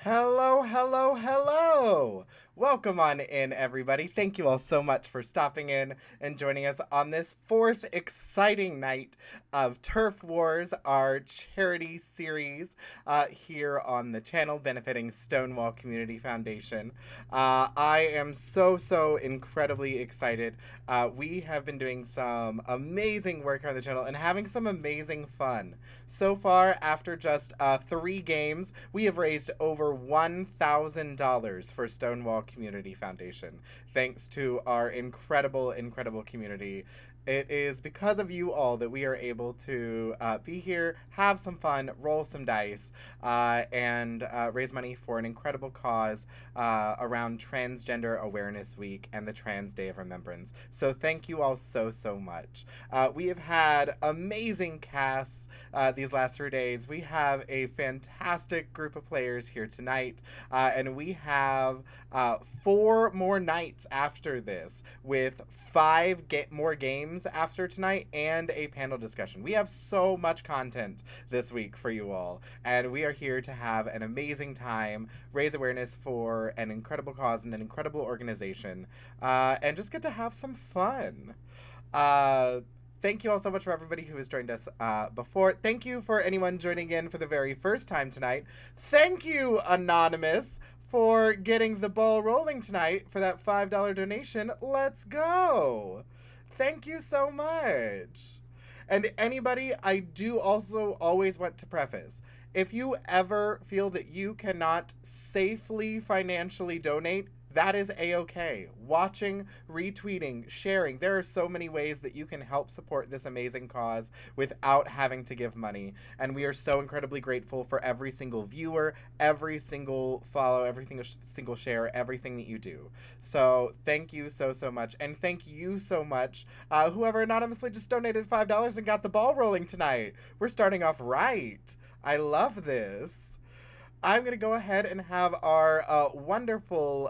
Hello, hello, hello! Welcome on in, everybody. Thank you all so much for stopping in and joining us on this fourth exciting night of Turf Wars, our charity series here on the channel benefiting Stonewall Community Foundation. I am so incredibly excited. We have been doing some amazing work on the channel and having some amazing fun. So far, after just 3 games, we have raised over $1,000 for Stonewall Community Foundation. Thanks to our incredible community. It is because of you all that we are able to be here, have some fun, roll some dice, and raise money for an incredible cause around Transgender Awareness Week and the Trans Day of Remembrance. So thank you all so much. We have had amazing casts these last 3 days. We have a fantastic group of players here tonight, and we have 4 more nights after this with more games after tonight and a panel discussion. We have so much content this week for you all, and we are here to have an amazing time, raise awareness for an incredible cause and an incredible organization, and just get to have some fun. Uh, Thank you all so much for everybody who has joined us before. Thank you for anyone joining in for the very first time tonight. Thank you, Anonymous, for getting the ball rolling tonight for that $5 donation. Let's go. Thank you so much. And anybody, I do also always want to preface, if you ever feel that you cannot safely financially donate, that is a-okay. Watching, retweeting, sharing, there are so many ways that you can help support this amazing cause without having to give money. And we are so incredibly grateful for every single viewer, every single follow, every single share, everything that you do. So thank you so much. And thank you so much, whoever anonymously just donated $5 and got the ball rolling tonight. We're starting off right. I love this. I'm going to go ahead and have our wonderful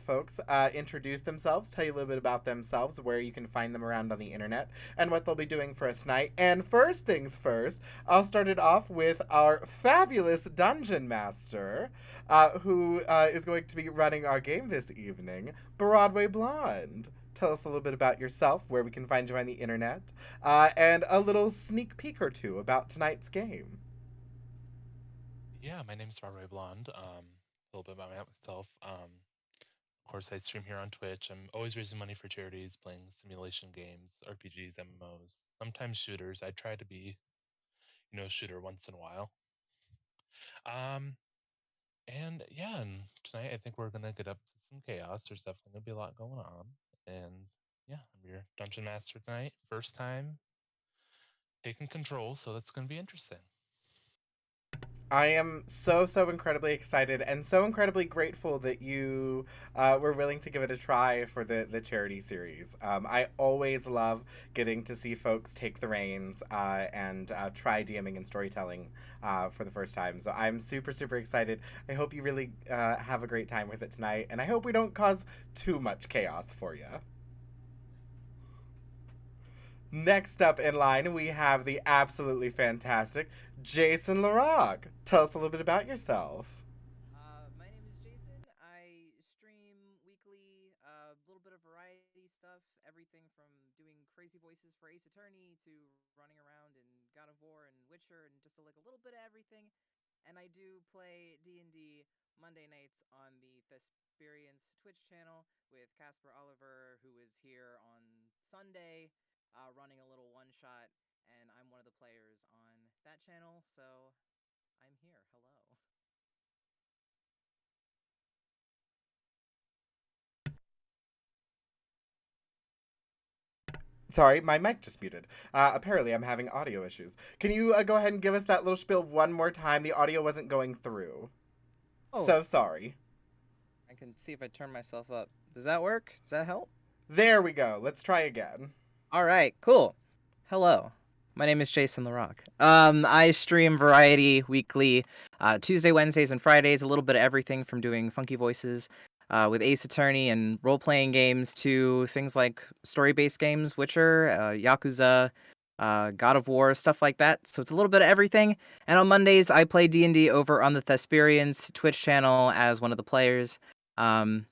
folks introduce themselves, tell you a little bit about themselves, where you can find them around on the internet, and what they'll be doing for us tonight. And first things first, I'll start it off with our fabulous Dungeon Master, who is going to be running our game this evening, Broadway Blonde. Tell us a little bit about yourself, where we can find you on the internet, and a little sneak peek or two about tonight's game. Yeah, my name is Broadway Blonde. A little bit about myself. Of course, I stream here on Twitch. I'm always raising money for charities, playing simulation games, RPGs, MMOs, sometimes shooters. I try to be, a shooter once in a while. Um, and yeah, and tonight I think we're gonna get up to some chaos. There's definitely gonna be a lot going on, and yeah, I'm your dungeon master tonight. First time taking control, so that's gonna be interesting. I am so incredibly excited and so incredibly grateful that you were willing to give it a try for the charity series. I always love getting to see folks take the reins and try DMing and storytelling for the first time. So I'm super excited. I hope you really have a great time with it tonight, and I hope we don't cause too much chaos for you. Next up in line, we have the absolutely fantastic Jason LaRock. Tell us a little bit about yourself. My name is Jason. I stream weekly, a little bit of variety stuff, everything from doing crazy voices for Ace Attorney to running around in God of War and Witcher and just like a little bit of everything. And I do play D&D Monday nights on the Thesperience Twitch channel with Casper Oliver, who is here on Sunday, running a little one-shot, and I'm one of the players on that channel, so I'm here. Hello. Sorry, my mic just muted. Apparently, I'm having audio issues. Can you go ahead and give us that little spiel one more time? The audio wasn't going through. Oh, So sorry. I can see if I turn myself up. Does that work? Does that help? There we go. Let's try again. All right, cool. Hello. My name is Jason LaRock. I stream variety weekly, Tuesday, Wednesdays, and Fridays. A little bit of everything from doing funky voices with Ace Attorney and role-playing games to things like story-based games, Witcher, Yakuza, God of War, stuff like that. So it's a little bit of everything. And on Mondays, I play D&D over on the Thesperians Twitch channel as one of the players. Um,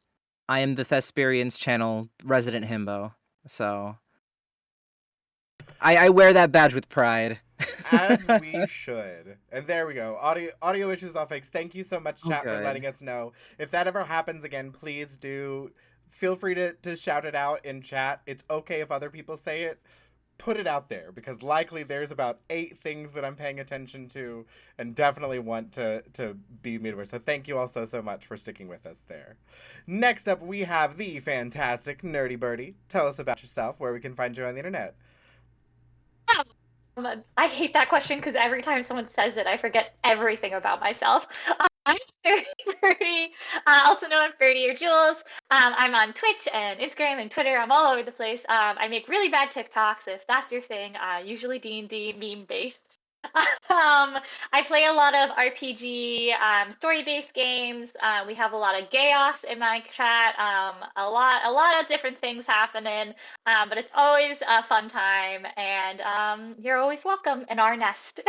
I am the Thesperians channel resident himbo. So I wear that badge with pride. As we should. And there we go. Audio issues all fixed. Thank you so much, Oh, chat, for letting good. us know. If that ever happens again, please do feel free to shout it out in chat. It's okay if other people say it. Put it out there, because likely there's about 8 things that I'm paying attention to and definitely want to be midway. So thank you all so much for sticking with us there. Next up, we have the fantastic Nerdy Birdie. Tell us about yourself, where we can find you on the internet. I hate that question because every time someone says it, I forget everything about myself. I'm Birdie, also known as Birdie or Jules. I'm on Twitch and Instagram and Twitter. I'm all over the place. I make really bad TikToks if that's your thing. Usually D&D meme based. I play a lot of RPG, story-based games. We have a lot of chaos in my chat. A lot of different things happening. But it's always a fun time, and you're always welcome in our nest.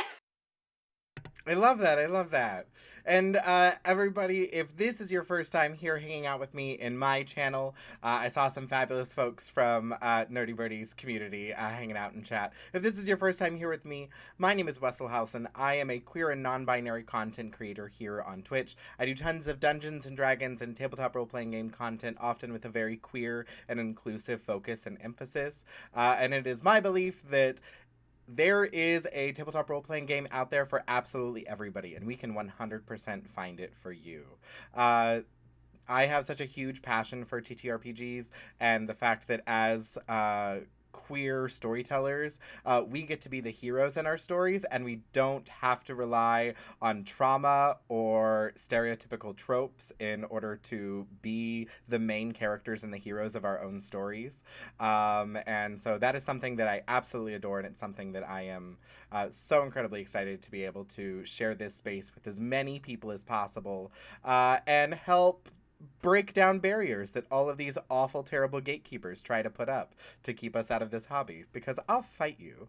I love that. I love that. And everybody, if this is your first time here hanging out with me in my channel, I saw some fabulous folks from Nerdy Birdie's community hanging out in chat. If this is your first time here with me, my name is Wesselhausen. I am a queer and non-binary content creator here on Twitch. I do tons of Dungeons and Dragons and tabletop role-playing game content, often with a very queer and inclusive focus and emphasis. And it is my belief that there is a tabletop role playing game out there for absolutely everybody, and we can 100% find it for you. I have such a huge passion for TTRPGs, and the fact that as queer storytellers, we get to be the heroes in our stories, and we don't have to rely on trauma or stereotypical tropes in order to be the main characters and the heroes of our own stories. And so that is something that I absolutely adore, and it's something that I am so incredibly excited to be able to share this space with as many people as possible, and help break down barriers that all of these awful, terrible gatekeepers try to put up to keep us out of this hobby, because I'll fight you.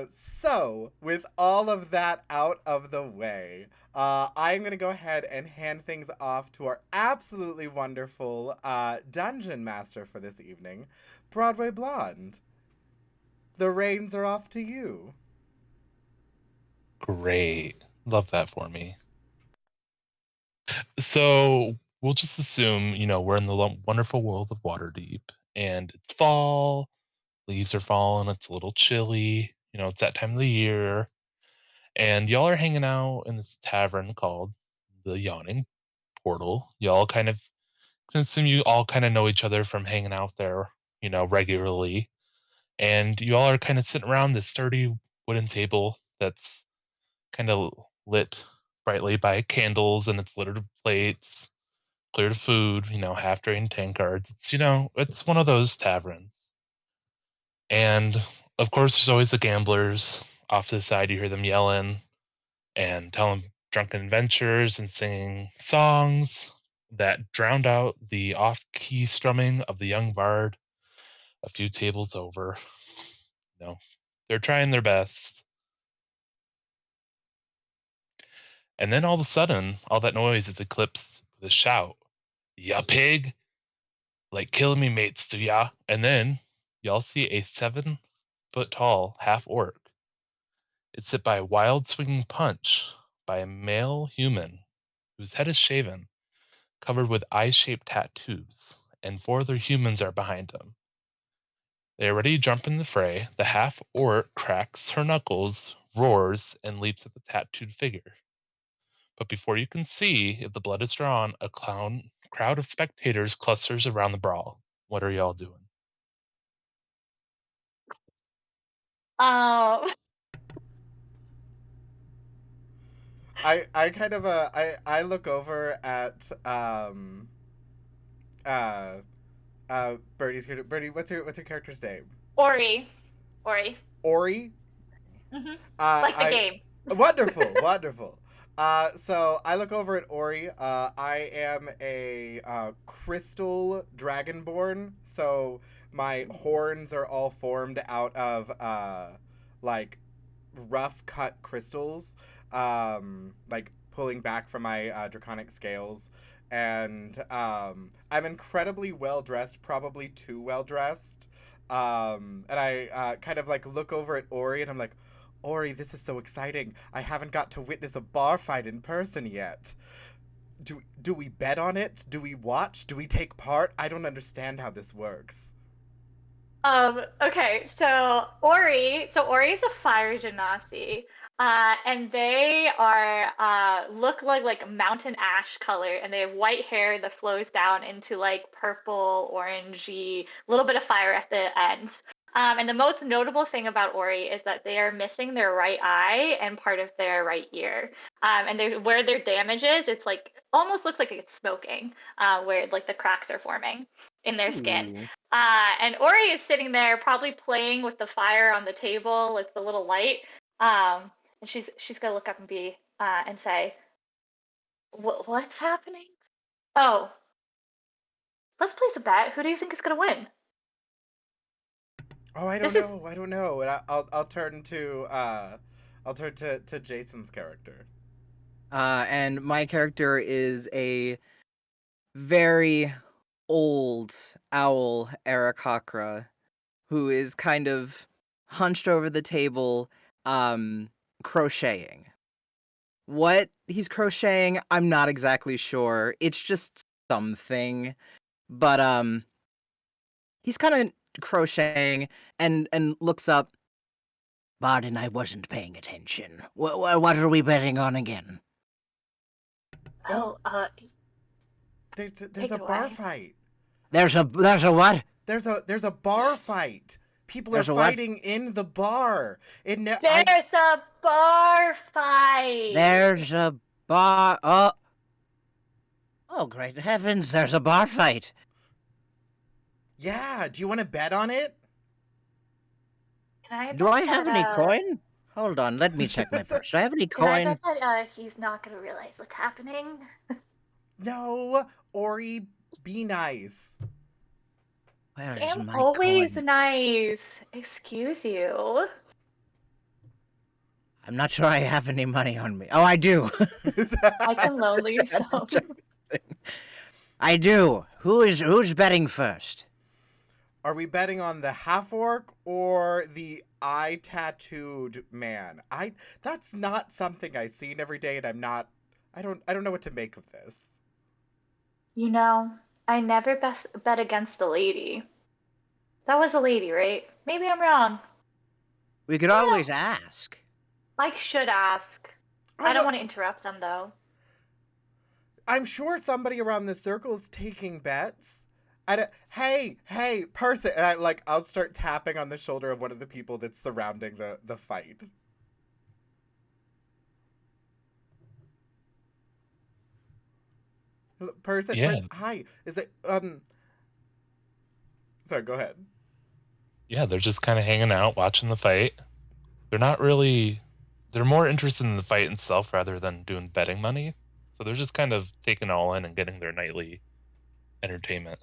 So, with all of that out of the way, I'm going to go ahead and hand things off to our absolutely wonderful dungeon master for this evening, Broadway Blonde. The reins are off to you. Great. Love that for me. So we'll just assume, we're in the wonderful world of Waterdeep, and it's fall, leaves are falling, it's a little chilly, it's that time of the year, and y'all are hanging out in this tavern called the Yawning Portal. Y'all can assume you all kind of know each other from hanging out there, regularly, and you all are kind of sitting around this sturdy wooden table that's kind of lit brightly by candles, and it's littered with plates, cleared food, half drained tankards. It's one of those taverns. And of course, there's always the gamblers. Off to the side, you hear them yelling and telling drunken adventures and singing songs that drowned out the off key strumming of the young bard a few tables over. They're trying their best. And then all of a sudden, all that noise is eclipsed with a shout. Ya pig! Like killing me mates, do ya? And then y'all see a 7-foot tall half orc. It's hit by a wild swinging punch by a male human whose head is shaven, covered with eye-shaped tattoos, and 4 other humans are behind him. They are ready to jump in the fray. The half orc cracks her knuckles, roars, and leaps at the tattooed figure. But before you can see if the blood is drawn, a crowd of spectators clusters around the brawl. What are y'all doing? Um, I kind of I look over at uh Birdie's here. Birdie, what's your character's name? Ori. Ori. Ori. Hmm. Like the I game. Wonderful, wonderful. So I look over at Ori. I am a crystal dragonborn. So my horns are all formed out of like rough cut crystals, like pulling back from my draconic scales. And I'm incredibly well dressed, probably too well dressed. And I kind of like look over at Ori and I'm like, Ori, this is so exciting. I haven't got to witness a bar fight in person yet. Do we bet on it? Do we watch? Do we take part? I don't understand how this works. Okay, so Ori's a fire genasi. And they are look like mountain ash color, and they have white hair that flows down into like purple, orangey, little bit of fire at the ends. And the most notable thing about Ori is that they are missing their right eye and part of their right ear. And where their damage is, it's like almost looks like it's smoking, where like the cracks are forming in their skin. Ooh. And Ori is sitting there, probably playing with the fire on the table, with the little light. And she's gonna look up and be and say, "What's happening? Oh, let's place a bet. Who do you think is gonna win?" Oh, I don't This is know. I don't know. And I'll turn to Jason's character. And my character is a very old owl Aarakocra who is kind of hunched over the table, crocheting. What he's crocheting, I'm not exactly sure. It's just something. But he's kind of crocheting and looks up. Pardon, I wasn't paying attention. What are we betting on again? oh, There's take a it bar away. fight. There's a what? There's a bar fight. People are There's a what? fighting in the bar. There's a bar fight. There's a bar. Oh, great heavens! There's a bar fight. Yeah. Do you want to bet on it? Can I Do bet I have that, any coin? Hold on, let me check my purse. Do I have any Can I coin? bet that he's not gonna realize what's happening? No, Ori, be nice. Where is I'm my always coin? nice. Excuse you. I'm not sure I have any money on me. Oh, I do. I can loan you I had to some. check the thing. I do. Who's betting first? Are we betting on the half orc or the eye tattooed man? That's not something I've seen every day, and I don't know what to make of this. You know, I never bet against the lady. That was a lady, right? Maybe I'm wrong. We could always ask. I should ask. I don't want to interrupt them, though. I'm sure somebody around the circle is taking bets. Hey, person! And I'll start tapping on the shoulder of one of the people that's surrounding the fight. Person, Yeah, hi. Is it Sorry, go ahead. yeah, they're just kind of hanging out, watching the fight. They're more interested in the fight itself rather than doing betting money. So they're just kind of taking it all in and getting their nightly entertainment.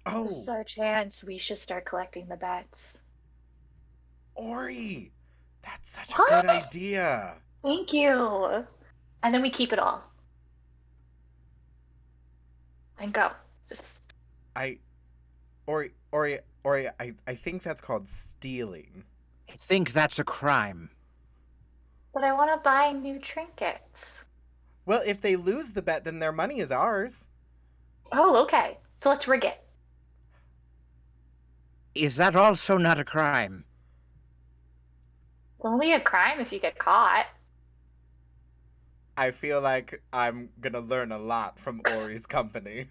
This is Oh, our chance. We should start collecting the bets. Ori, that's such a What? good idea. Thank you. And then we keep it all. And go. Just Ori, I think that's called stealing. I think that's a crime. But I want to buy new trinkets. Well, if they lose the bet, then their money is ours. Oh, okay. So let's rig it. Is that also not a crime? It's only a crime if you get caught. I feel like I'm gonna learn a lot from Ori's company.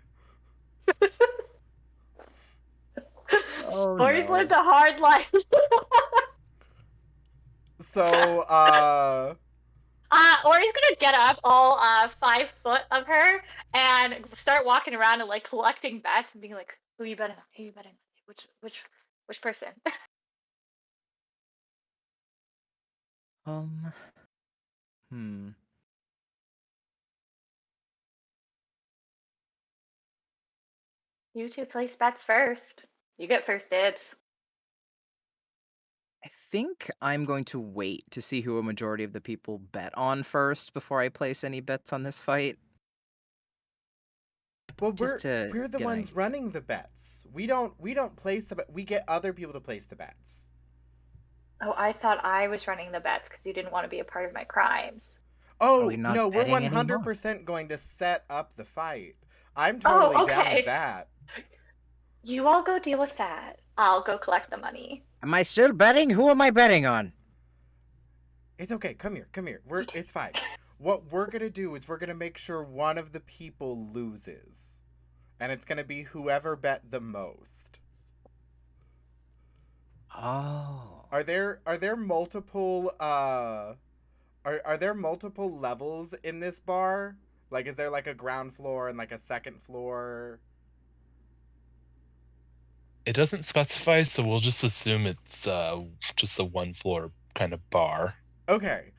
Oh, Ori's no. lived a hard life. So, Ori's gonna get up all 5 foot of her and start walking around and like collecting bets and being like, "Who you betting on? Who you betting on? Which person?" Hmm. You two place bets first. You get first dibs. I think I'm going to wait to see who a majority of the people bet on first before I place any bets on this fight. Well, Just to we're the get an ones idea. running the bets. We don't place the bet. We get other people to place the bets. Oh, I thought I was running the bets because you didn't want to be a part of my crimes. Are we Oh, not no, we're betting anymore? 100% going to set up the fight. I'm Oh, totally down with okay. that. You all go deal with that. I'll go collect the money. Am I still betting? Who am I betting on? It's okay. Come here. Come here. You It's fine. What we're going to do is we're going to make sure one of the people loses. And it's going to be whoever bet the most. Oh. Are there multiple are there multiple levels in this bar? Like, is there like a ground floor and like a second floor? It doesn't specify, so we'll just assume it's just a one floor kind of bar. Okay.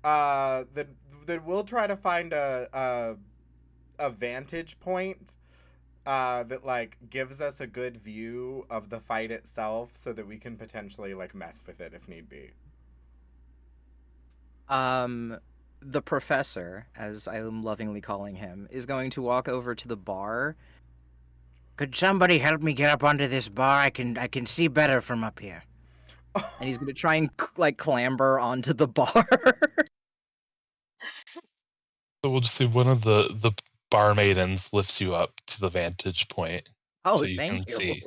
Then we'll try to find a vantage point that like gives us a good view of the fight itself so that we can potentially like mess with it if need be. The professor, as I am lovingly calling him, is going to walk over to the bar. Could somebody help me get up onto this bar? I can see better from up here. And he's gonna try and like clamber onto the bar. So we'll just see one of the bar maidens lifts you up to the vantage point Oh, so you thank can you. see.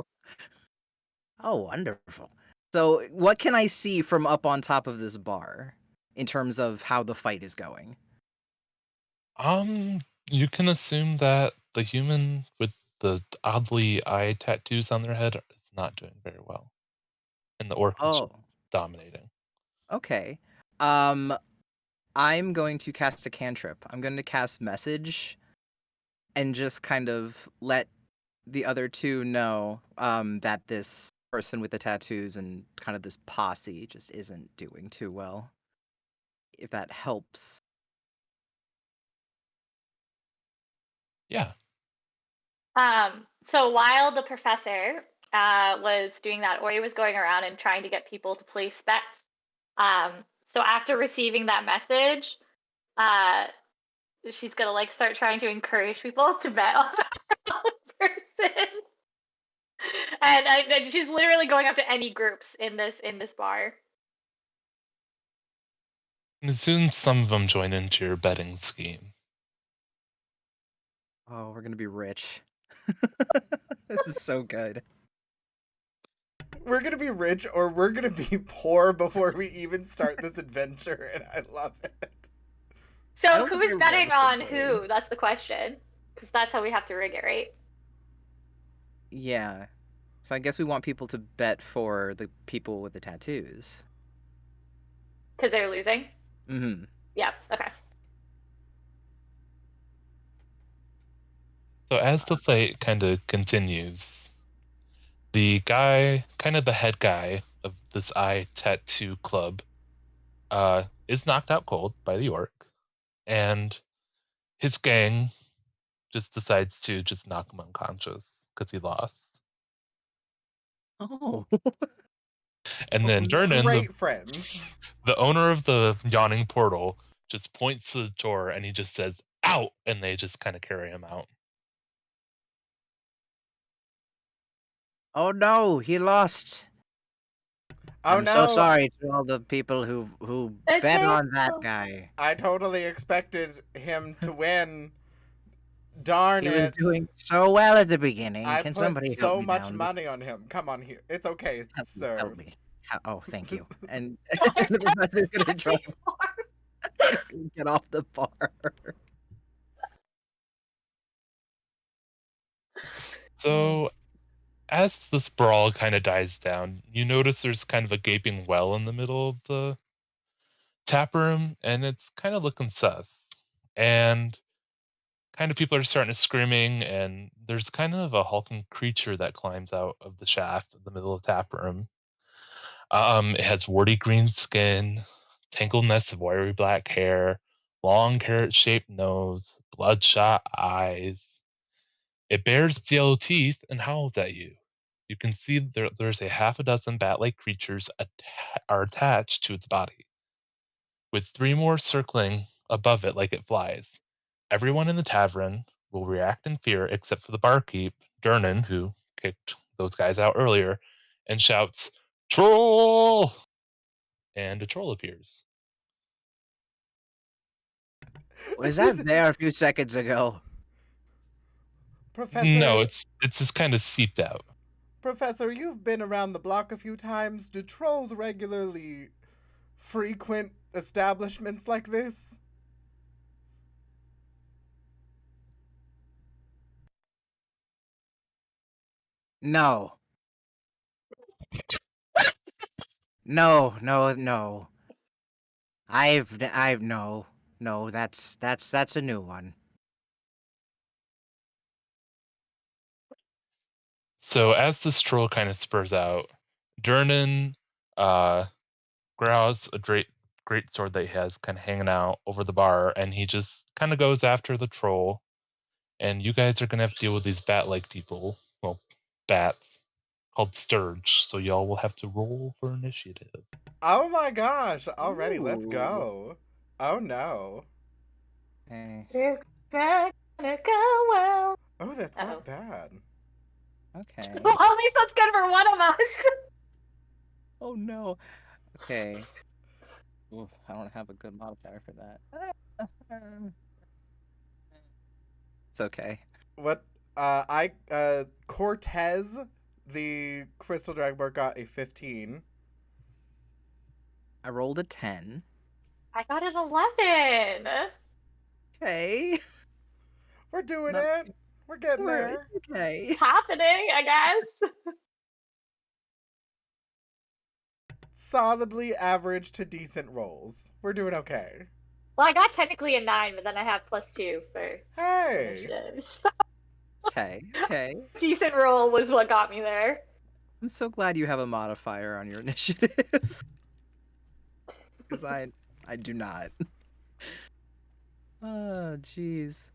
Oh, wonderful. So, what can I see from up on top of this bar in terms of how the fight is going? You can assume that the human with the oddly eye tattoos on their head is not doing very well, and the orc is just Oh, dominating. okay. Um, I'm going to cast a cantrip. I'm going to cast message and just kind of let the other two know that this person with the tattoos and kind of this posse just isn't doing too well. If that helps. Yeah. So while the professor was doing that, Ori was going around and trying to get people to place bets. So after receiving that message, uh, she's gonna like start trying to encourage people to bet on that person. And she's literally going up to any groups in this bar. And soon some of them join into your betting scheme. Oh, we're gonna be rich. This is so good. We're gonna be rich or we're gonna be poor before we even start this adventure, and I love it. I So don't think who's we're betting on relatively. who? That's the question. Because that's how we have to rig it, right? Yeah. So I guess we want people to bet for the people with the tattoos. Because they're losing. Mm-hmm. Yeah. Okay. So as the fight kind of continues, the guy, kind of the head guy of this eye tattoo club, is knocked out cold by the orc, and his gang just decides to just knock him unconscious because he lost. Oh. And then Durnan, Great friends. the owner of the yawning portal, just points to the door and he just says, "Out!" And they just kind of carry him out. Oh no, he lost. Oh I'm so no, sorry to all the people who It's bet okay. on that guy. I totally expected him to win. Darn He was it. doing so well at the beginning. I Can put somebody help so me much down? money on him. Come on here. It's okay, Help me, sir. help me. Oh, thank you. And the professor's gonna try. He's gonna get off the bar. So as this brawl kind of dies down, you notice there's kind of a gaping well in the middle of the tap room, and it's kind of looking sus. And kind of people are starting to screaming, and there's kind of a hulking creature that climbs out of the shaft in the middle of the tap room. It has warty green skin, tangled nests of wiry black hair, long carrot-shaped nose, bloodshot eyes. It bares its yellow teeth and howls at you. You can see there's a half a dozen bat-like creatures are attached to its body, with 3 more circling above it like it flies. Everyone in the tavern will react in fear except for the barkeep, Durnan, who kicked those guys out earlier, and shouts, "Troll!" And a troll appears. Was that there a few seconds ago? Professor, No, it's just kind of seeped out. Professor, you've been around the block a few times. Do trolls regularly frequent establishments like this? No. No. No, that's a new one. So as this troll kind of spurs out, Durnan grabs a great sword that he has kind of hanging out over the bar, and he just kind of goes after the troll. And you guys are gonna have to deal with these bat-like people, well, bats, called Sturge. So y'all will have to roll for initiative. Oh my gosh, already, let's Ooh. go. Oh no. Okay. It's not gonna go well. Oh, that's Oh. not bad. Okay. Well, at least that's good for one of us. Oh no. Okay. Oof, I don't have a good modifier for that. It's okay. What Cortez, the Crystal Dragonborn, got a 15. I rolled a 10. I got an 11. Okay. We're doing Not- it. We're getting there. It's okay. It's happening, I guess. Solidly average to decent rolls. We're doing okay. Well, I got technically a 9, but then I have +2 for Hey. initiatives. Okay. Decent roll was what got me there. I'm so glad you have a modifier on your initiative. Because I do not. Oh, jeez.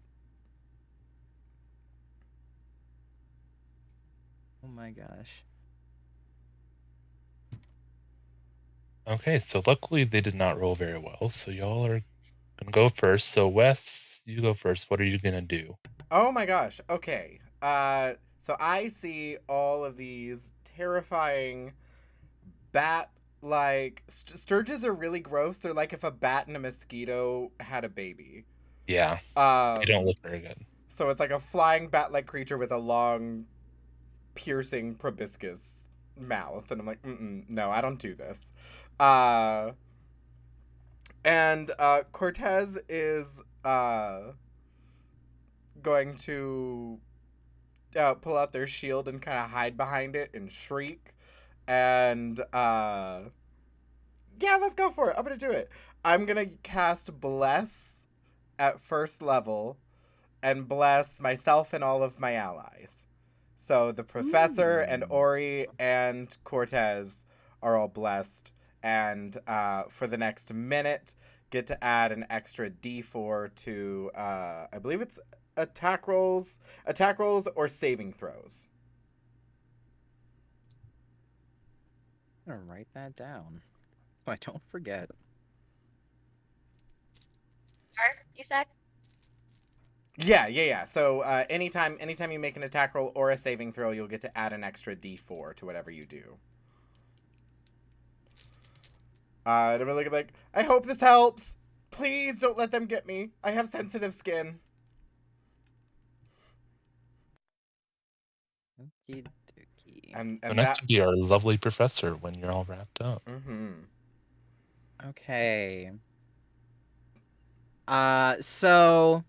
Oh my gosh. Okay, so luckily they did not roll very well, so y'all are gonna go first. So Wes, you go first. What are you gonna do? Oh my gosh. Okay. So I see all of these terrifying bat like sturges are really gross. They're like if a bat and a mosquito had a baby. Yeah, Um they don't look very good. So it's like a flying bat-like creature with a long piercing proboscis mouth, and I'm like, no, I don't do this. Uh and Cortez is going to pull out their shield and kind of hide behind it and shriek. And yeah, let's go for it. I'm gonna do it. I'm gonna cast Bless at first level and bless myself and all of my allies. So the professor and Ori and Cortez are all blessed, and for the next minute, get to add an extra D4 to I believe it's attack rolls or saving throws. I'm gonna write that down so I don't forget. You said? Yeah. So anytime you make an attack roll or a saving throw, you'll get to add an extra D4 to whatever you do. I'm really like, I hope this helps. Please don't let them get me. I have sensitive skin. Okie dokie. And So next that. would be our lovely professor when you're all wrapped up. Mm-hmm. Okay. So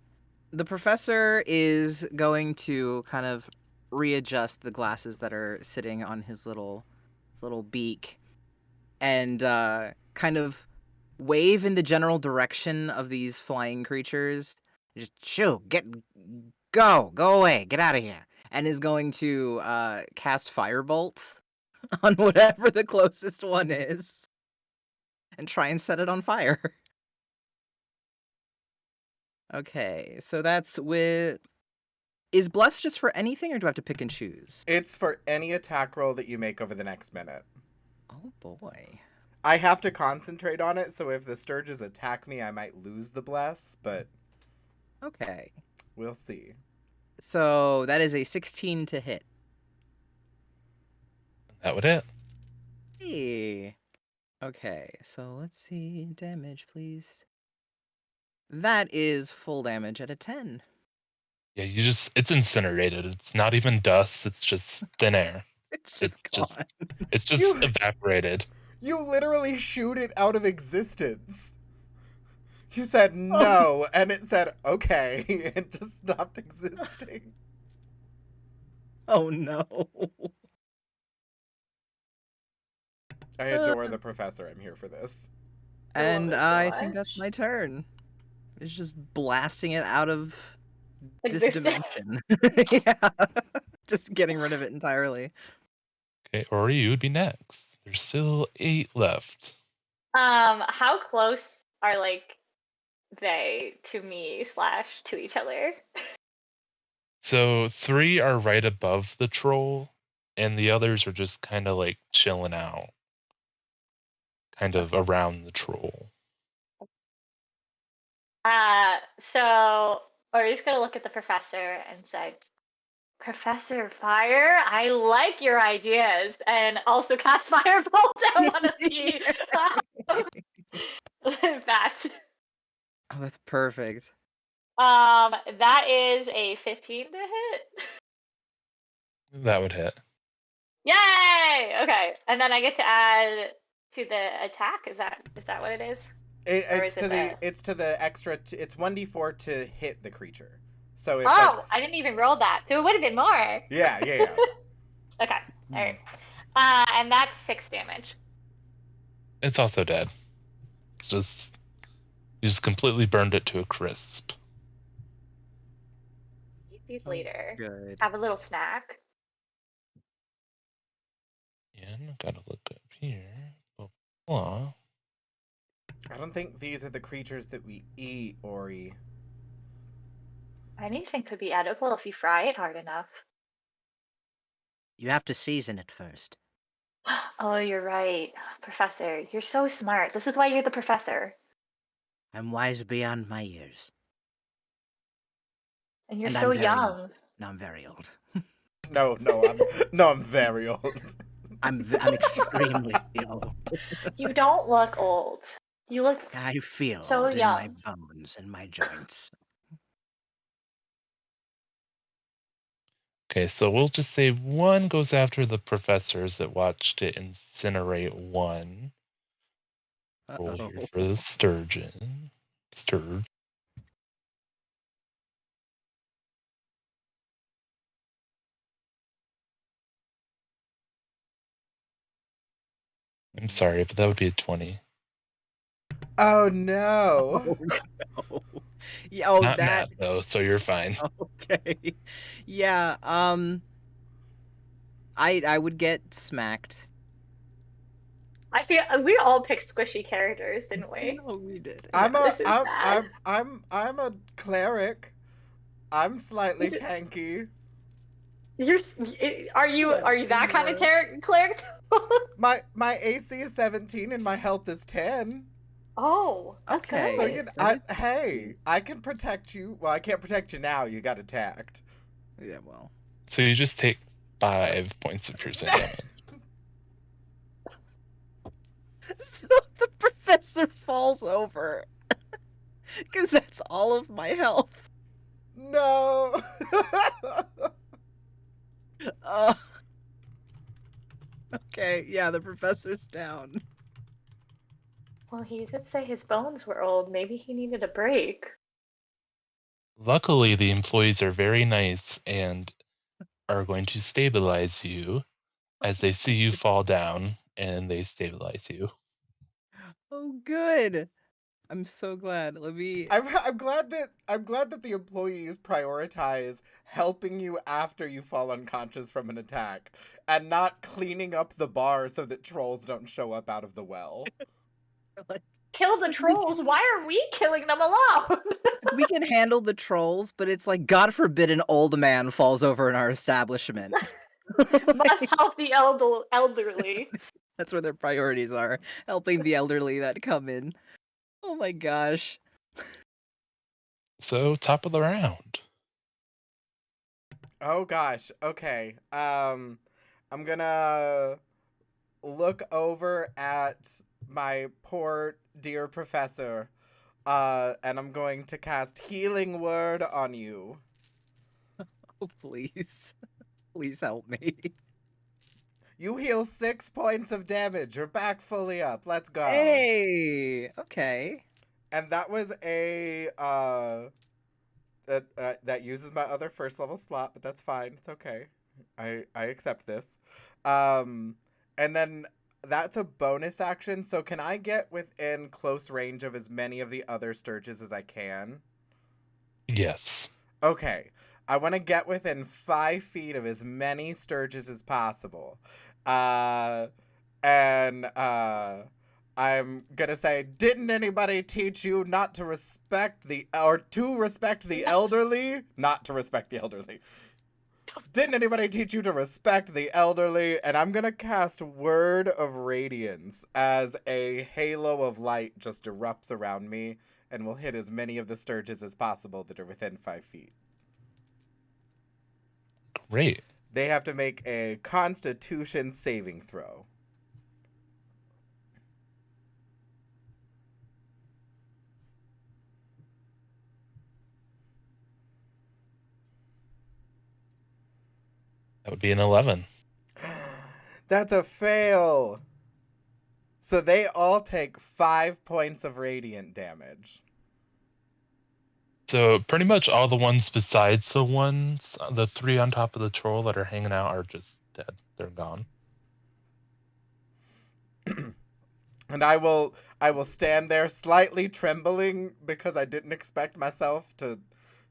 the professor is going to kind of readjust the glasses that are sitting on his little beak and kind of wave in the general direction of these flying creatures. Just shoo, go away, get out of here. And is going to cast Firebolt on whatever the closest one is and try and set it on fire. Okay, so that's with Is bless just for anything, or do I have to pick and choose? It's for any attack roll that you make over the next minute. Oh boy. I have to concentrate on it, so if the Sturges attack me, I might lose the bless, but Okay. we'll see. So that is a 16 to hit. That would hit. Hey. Okay, so let's see. Damage, please. That is full damage at a 10. Yeah, it's incinerated. It's not even dust, it's just thin air. It's just gone. It's just You- evaporated. You literally shoot it out of existence. You said no, and it said okay, and just stopped existing. Oh no. I adore the professor. I'm here for this. And it so I think that's much. my turn. It's just blasting it out of this Existence. dimension. Yeah. Just getting rid of it entirely. Okay, Ori, you would be next. There's still 8 left. How close are like they to me / to each other? So 3 are right above the troll, and the others are just kind of like chilling out, kind of around the troll. So Ori's gonna look at the professor and say, Professor Fire, I like your ideas, and also cast Firebolt. I want to see that. Oh, that's perfect. That is a 15 to hit. That would hit. Yay! Okay, and then I get to add to the attack. Is that what it is? Or It's is it it's to the extra. It's 1d4 to hit the creature. So if Oh, I didn't even roll that, so it would have been more. yeah. Okay, all right. And that's 6 damage. It's also dead. It's just you just completely burned it to a crisp. Eat these later. Good. Have a little snack. And gotta look up here. Blah. I don't think these are the creatures that we eat, Ori. Anything could be edible if you fry it hard enough. You have to season it first. Oh, you're right. Professor, you're so smart. This is why you're the professor. I'm wise beyond my years. And you're And so I'm very young. old. No, I'm very old. I'm very old. I'm extremely old. You don't look old. You look I feel so old young. in my bones and my joints. Okay, so we'll just say 1 goes after the professors that watched it incinerate 1. Roll here Uh-oh. for the sturgeon. Sturge. I'm sorry, but that would be a 20. Oh no. No. Yeah, oh, Not that. Matt though, so you're fine. Okay. Yeah. I would get smacked. I feel we all picked squishy characters, didn't we? No, we did. I'm This is bad. I'm a cleric. I'm slightly Is it- tanky. Are you that kind of cleric? My AC is 17 and my health is 10. Oh, that's Okay. So good. hey, I can protect you. Well, I can't protect you now. You got attacked. Yeah, well. So you just take 5 points of piercing damage. So the professor falls over. Because that's all of my health. No. Okay, yeah, the professor's down. Well, he did say his bones were old. Maybe he needed a break. Luckily, the employees are very nice and are going to stabilize you as they see you fall down, and they stabilize you. Oh, good. I'm so glad. Let me. I'm glad that the employees prioritize helping you after you fall unconscious from an attack and not cleaning up the bar so that trolls don't show up out of the well. Kill the It's like we- trolls. Why are we killing them alone? We can handle the trolls, but it's like, God forbid an old man falls over in our establishment. Must help the elderly. That's where their priorities are, helping the elderly that come in. Oh my gosh. So, top of the round. Oh gosh. Okay. I'm gonna look over at my poor dear professor. And I'm going to cast Healing Word on you. Oh, please. Please help me. You heal 6 points of damage. You're back fully up. Let's go. Hey! Okay. And that was a that uses my other first level slot, but that's fine. It's okay. I accept this. And then that's a bonus action. So can I get within close range of as many of the other Sturges as I can? Yes. Okay. I want to get within 5 feet of as many Sturges as possible. And I'm gonna say, didn't anybody teach you not to respect to respect the elderly? Not to respect the elderly. Didn't anybody teach you to respect the elderly? And I'm gonna cast Word of Radiance as a halo of light just erupts around me and will hit as many of the Sturges as possible that are within 5 feet. Great. They have to make a Constitution saving throw. That would be an 11. That's a fail. So they all take 5 points of radiant damage. So pretty much all the ones besides the 3 on top of the troll that are hanging out are just dead. They're gone. And I will stand there slightly trembling because I didn't expect myself to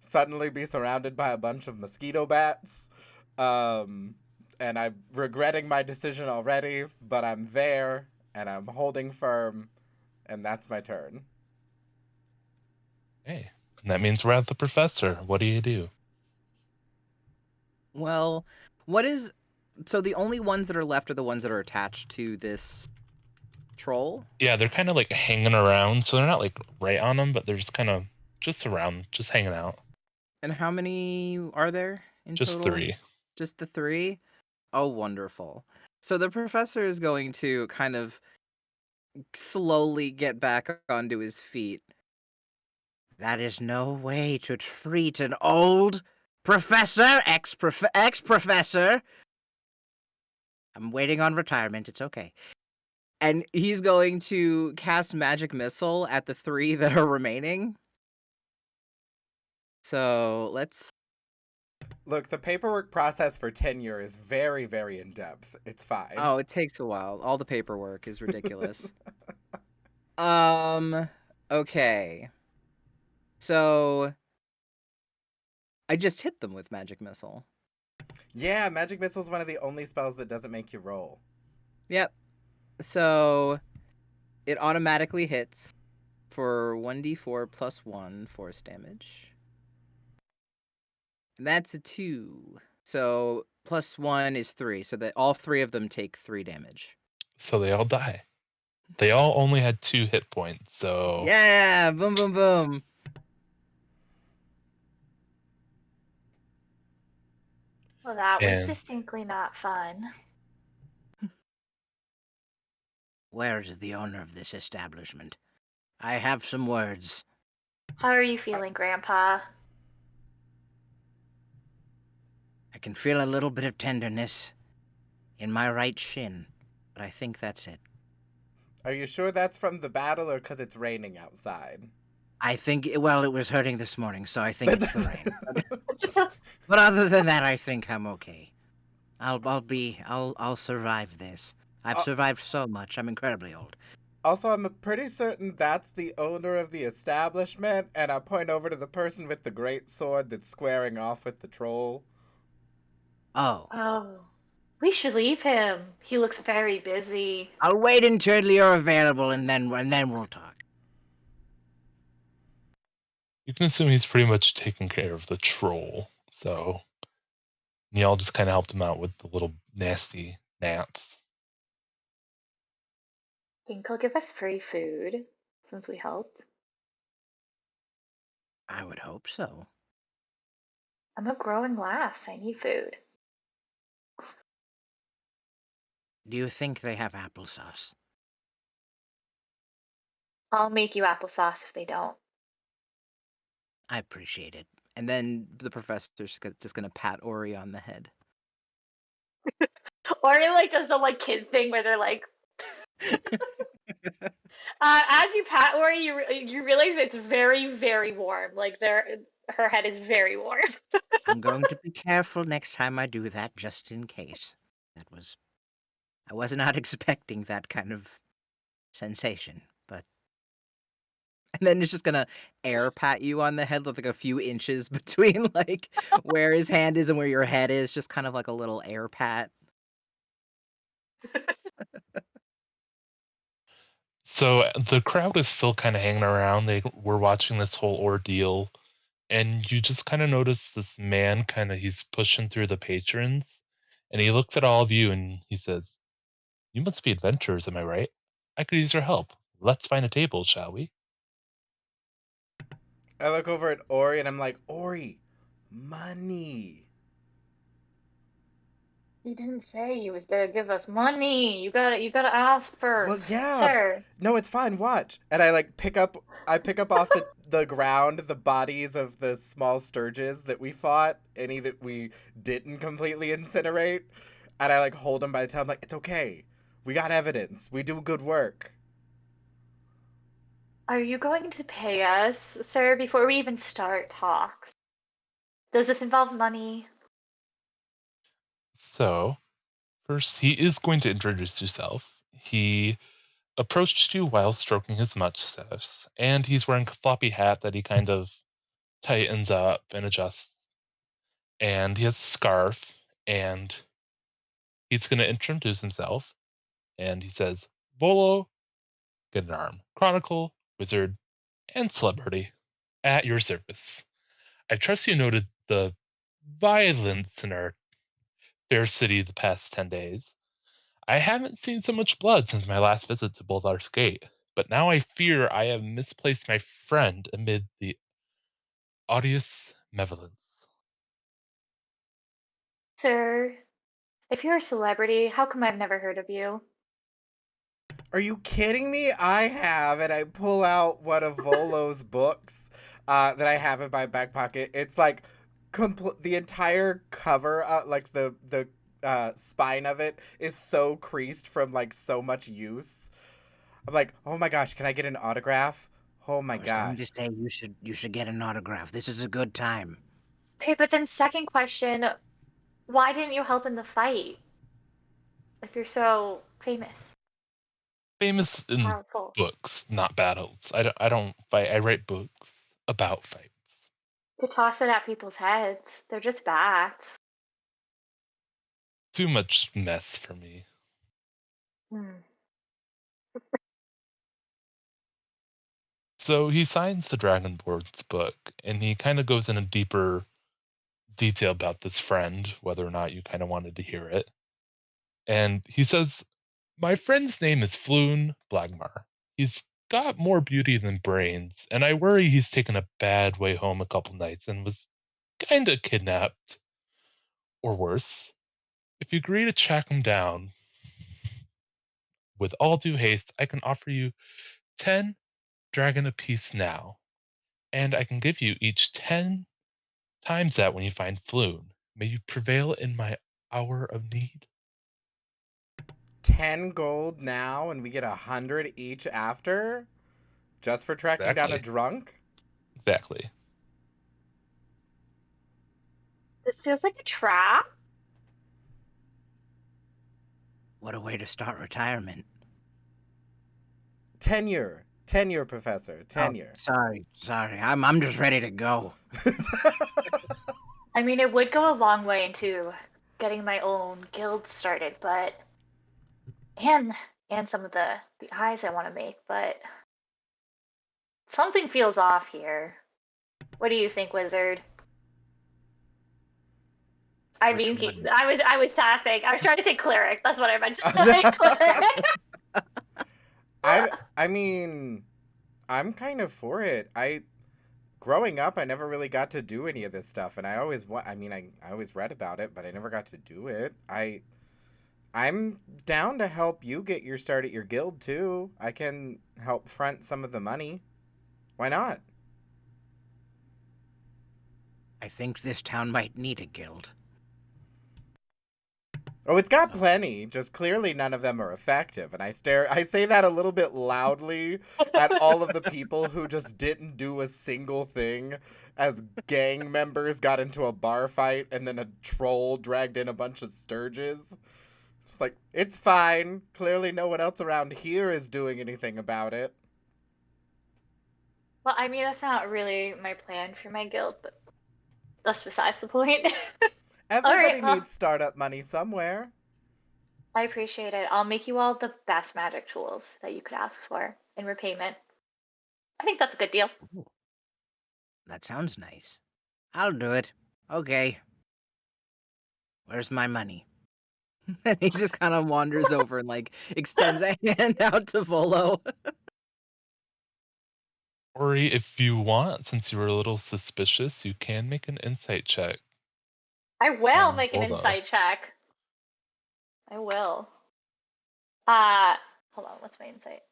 suddenly be surrounded by a bunch of mosquito bats. And I'm regretting my decision already, but I'm there and I'm holding firm, and that's my turn. Okay. And that means we're at the professor. What do you do? Well, so the only ones that are left are the ones that are attached to this troll? Yeah, they're kind of like hanging around, so they're not like right on them, but they're just kind of just around, just hanging out. And how many are there in Just total? 3. Just the 3? Oh, wonderful. So the professor is going to kind of slowly get back onto his feet. That is no way to treat an old professor, ex-professor. I'm waiting on retirement. It's okay. And he's going to cast Magic Missile at the 3 that are remaining. So let's... Look, the paperwork process for tenure is very, very in depth. It's fine. Oh, it takes a while. All the paperwork is ridiculous. Okay. So I just hit them with Magic Missile. Yeah, Magic Missile is one of the only spells that doesn't make you roll. Yep. So it automatically hits for 1d4 plus 1 force damage. And that's a 2. So plus 1 is 3. So that all 3 of them take 3 damage. So they all die. They all only had 2 hit points, so... Yeah! Boom, boom, boom. Well, that was And- distinctly not fun. Where is the owner of this establishment? I have some words. How are you feeling, Grandpa? I can feel a little bit of tenderness in my right shin, but I think that's it. Are you sure that's from the battle or because it's raining outside? I think, well, it was hurting this morning, so I think it's the rain. But other than that, I think I'm okay. I'll survive this. I've survived so much. I'm incredibly old. Also, I'm pretty certain that's the owner of the establishment, and I point over to the person with the great sword that's squaring off with the troll. Oh. Oh, we should leave him. He looks very busy. I'll wait until you're available, and then we'll talk. You can assume he's pretty much taking care of the troll. So y'all just kind of helped him out with the little nasty gnats. Think he'll give us free food since we helped. I would hope so. I'm a growing lass. I need food. Do you think they have applesauce? I'll make you applesauce if they don't. I appreciate it. And then the professor's just gonna pat Ori on the head. Or it like does the like kids thing where they're like, as you pat Ori, you realize it's very very warm. Like her head is very warm. I'm going to be careful next time I do that, just in case. I was not expecting that kind of sensation, but. And then it's just gonna air pat you on the head with like a few inches between like where his hand is and where your head is, just kind of like a little air pat. So the crowd is still kind of hanging around. They were watching this whole ordeal, and you just kind of notice this man he's pushing through the patrons, and he looks at all of you and he says, "You must be adventurers, am I right? I could use your help. Let's find a table, shall we?" I look over at Ori and I'm like, Ori, money. He didn't say he was gonna give us money. You gotta ask Well, first, yeah. sir. No, it's fine. Watch. And I like pick up off the ground the bodies of the small sturges that we fought, any that we didn't completely incinerate, and I like hold them by the tail. I'm like, it's okay. We got evidence. We do good work. Are you going to pay us, sir, before we even start talks? Does this involve money? So, first, he is going to introduce himself. He approached you while stroking his mustache, and he's wearing a floppy hat that he kind of tightens up and adjusts. And he has a scarf, and he's going to introduce himself. And he says, Volo, get an arm, chronicle, wizard, and celebrity at your service. I trust you noted the violence in our fair city the past 10 days. I haven't seen so much blood since my last visit to Boldar's Gate, but now I fear I have misplaced my friend amid the odious malevolence. Sir, if you're a celebrity, how come I've never heard of you? Are you kidding me? I have, and I pull out one of Volo's books that I have in my back pocket. It's like the entire cover, like the spine of it is so creased from like so much use. I'm like, oh my gosh, can I get an autograph? Oh my I was going to gosh. say you should get an autograph. This is a good time. Okay, but then second question, why didn't you help in the fight? If you're so famous, Famous in powerful. books, not battles. I don't fight. I write books about fights. You toss it at people's heads. They're just bats. Too much mess for me. Hmm. So he signs the Dragonborn's book, and he kind of goes in a deeper detail about this friend, whether or not you kind of wanted to hear it. And he says, my friend's name is Floon Blagmar. He's got more beauty than brains, and I worry he's taken a bad way home a couple nights and was kinda kidnapped. Or worse. If you agree to track him down, with all due haste, I can offer you 10 dragon apiece now, and I can give you each 10 times that when you find Floon. May you prevail in my hour of need. 10 gold now, and we get 100 each after? Just for tracking down a Exactly. drunk? Exactly. This feels like a trap. What a way to start retirement. Tenure. Tenure, Professor. Tenure. Sorry. I'm just ready to go. I mean, it would go a long way into getting my own guild started, but and some of the eyes I want to make, but something feels off here. What do you think, Wizard? I Which mean, one? I was sassing. I was trying to say cleric. That's what I meant to say. Cleric. I mean, I'm kind of for it. Growing up, I never really got to do any of this stuff, and I always I always read about it, but I never got to do it. I'm down to help you get your start at your guild too. I can help front some of the money. Why not? I think this town might need a guild. Oh, it's got No. plenty. Just clearly none of them are effective. And I say that a little bit loudly at all of the people who just didn't do a single thing as gang members got into a bar fight and then a troll dragged in a bunch of sturges. It's like, it's fine. Clearly no one else around here is doing anything about it. Well, I mean, that's not really my plan for my guild, but that's besides the point. Everybody well, needs startup money somewhere. I appreciate it. I'll make you all the best magic tools that you could ask for in repayment. I think that's a good deal. Ooh, that sounds nice. I'll do it. Okay. Where's my money? And he just kind of wanders over and like extends a hand out to Volo. Ori, if you want, since you were a little suspicious, you can make an insight check. I will on make an Volo. insight check. I will. Hold on, what's my insight?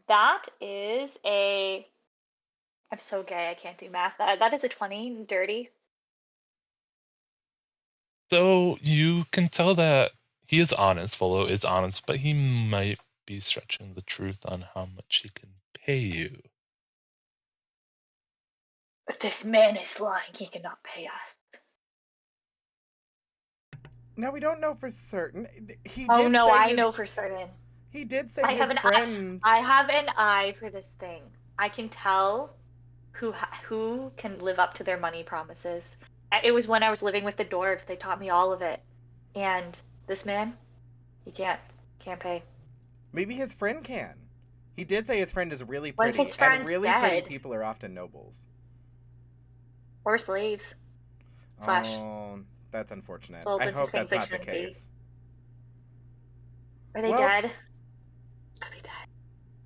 That is a. I'm so gay, I can't do math. That is a 20, dirty. So you can tell that he is honest, Volo is honest, but he might be stretching the truth on how much he can pay you. But this man is lying. He cannot pay us. Now we don't know for certain. He Oh did no, say I his, know for certain. He did say I have his an friend. I have an eye for this thing. I can tell who can live up to their money promises. It was when I was living with the dwarves. They taught me all of it. And this man, he can't pay. Maybe his friend can. He did say his friend is really What if pretty, his and friend's really pretty dead? people are often nobles. Or slaves. Slash Oh, that's unfortunate. sold I into hope things that's they not the shouldn't be. case. Are they Well, dead? Are they dead?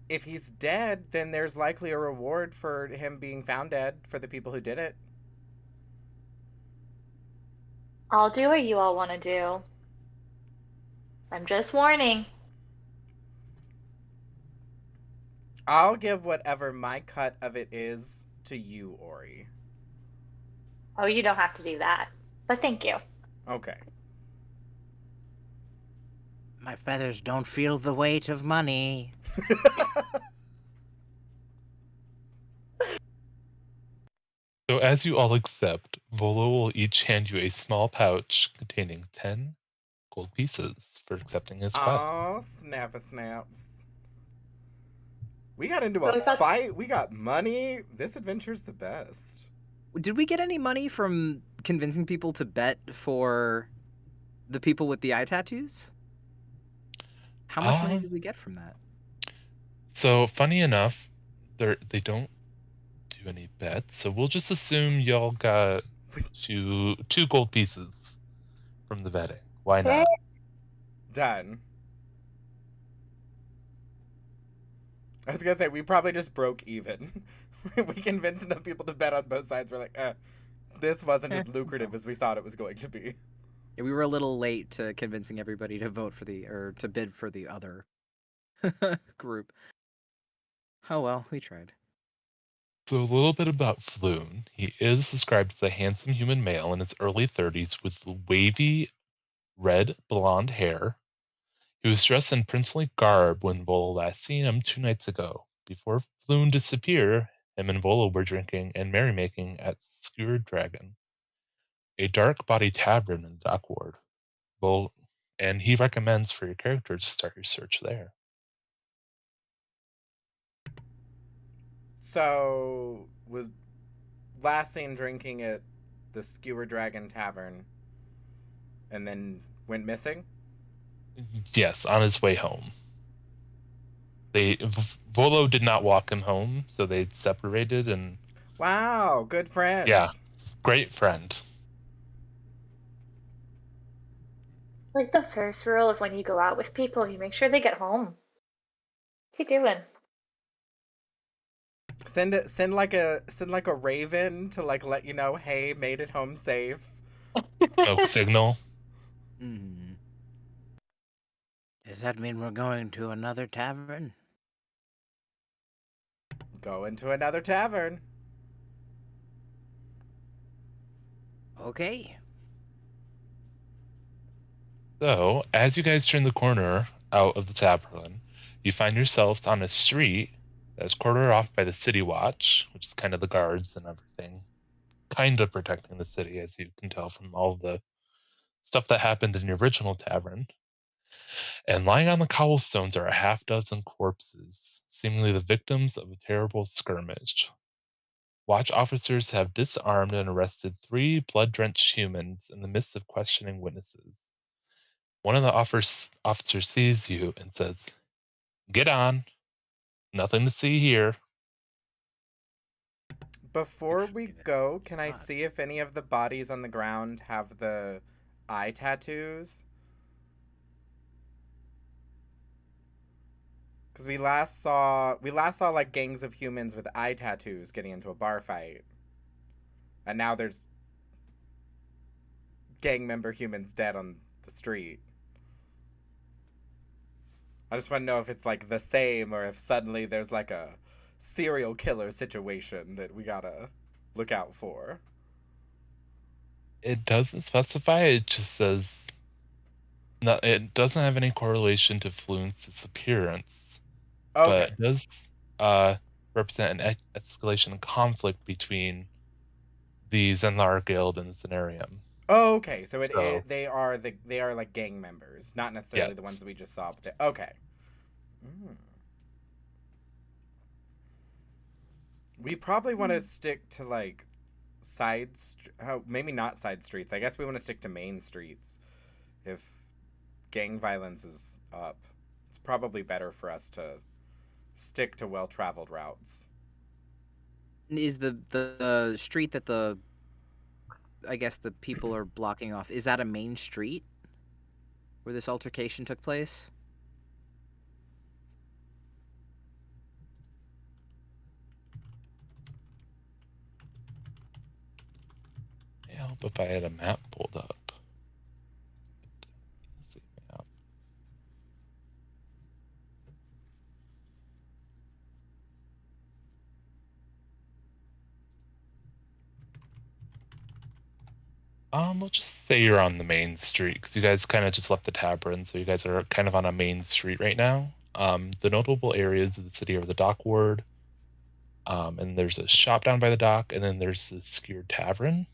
if he's dead, then there's likely a reward for him being found dead for the people who did it. I'll do what you all want to do. I'm just warning. I'll give whatever my cut of it is to you, Ori. Oh, you don't have to do that. But thank you. Okay. My feathers don't feel the weight of money. So as you all accept, Volo will each hand you a small pouch containing 10 gold pieces for accepting his quest. Oh, snaps. We got into So a I thought- fight. We got money. This adventure's the best. Did we get any money from convincing people to bet for the people with the eye tattoos? How much money did we get from that? So funny enough, they don't do any bets, so we'll just assume y'all got two gold pieces from the betting. Why not? Done. I was gonna say, we probably just broke even. We convinced enough people to bet on both sides. We're like, this wasn't as lucrative as we thought it was going to be. Yeah, we were a little late to convincing everybody to vote for to bid for the other group. Oh well, we tried. So a little bit about Floon. He is described as a handsome human male in his early 30s with wavy red blonde hair. He was dressed in princely garb when Volo last seen him 2 nights ago. Before Floon disappeared, him and Volo were drinking and merrymaking at Skewered Dragon, a dark-body tavern in the Dock Ward. And he recommends for your character to start your search there. So, was last seen drinking at the Skewer Dragon Tavern and then went missing? Yes, on his way home. Volo did not walk him home, so they separated, and Wow, good friend. yeah, great friend. Like the first rule of when you go out with people, you make sure they get home. What's he doing? Send like a raven to like let you know, hey, made it home safe. Smoke signal. Hmm. Does that mean we're going to another tavern? Go into another tavern. Okay. So, as you guys turn the corner out of the tavern, you find yourselves on a street that's quartered off by the city watch, which is kind of the guards and everything, kind of protecting the city, as you can tell from all the stuff that happened in the original tavern. And lying on the cobblestones are a half dozen corpses, seemingly the victims of a terrible skirmish. Watch officers have disarmed and arrested 3 blood drenched humans in the midst of questioning witnesses. One of the officers sees you and says, "Get on. Nothing to see here." Before Should we be the go, can I spot. see if any of the bodies on the ground have the eye tattoos? Because we last saw like gangs of humans with eye tattoos getting into a bar fight, and now there's gang member humans dead on the street. I just want to know if it's like the same or if suddenly there's like a serial killer situation that we gotta look out for. It doesn't specify, it just says no, it doesn't have any correlation to Fluence's disappearance, but Okay. it does represent an escalation of conflict between the Zenlar Guild and the Cenarium. Oh, okay. So So, they are like gang members, not necessarily yes. the ones that we just saw. But okay. Mm. We probably want to stick to like maybe not side streets. I guess we want to stick to main streets. If gang violence is up, it's probably better for us to stick to well-traveled routes. Is the street that I guess the people are blocking off, is that a main street where this altercation took place? May help if I had a map pulled up. Let's see, map. We'll just say you're on the main street because you guys kind of just left the tavern, so you guys are kind of on a main street right now. The notable areas of the city are the dock ward, and there's a shop down by the dock, and then there's the Skewered Tavern.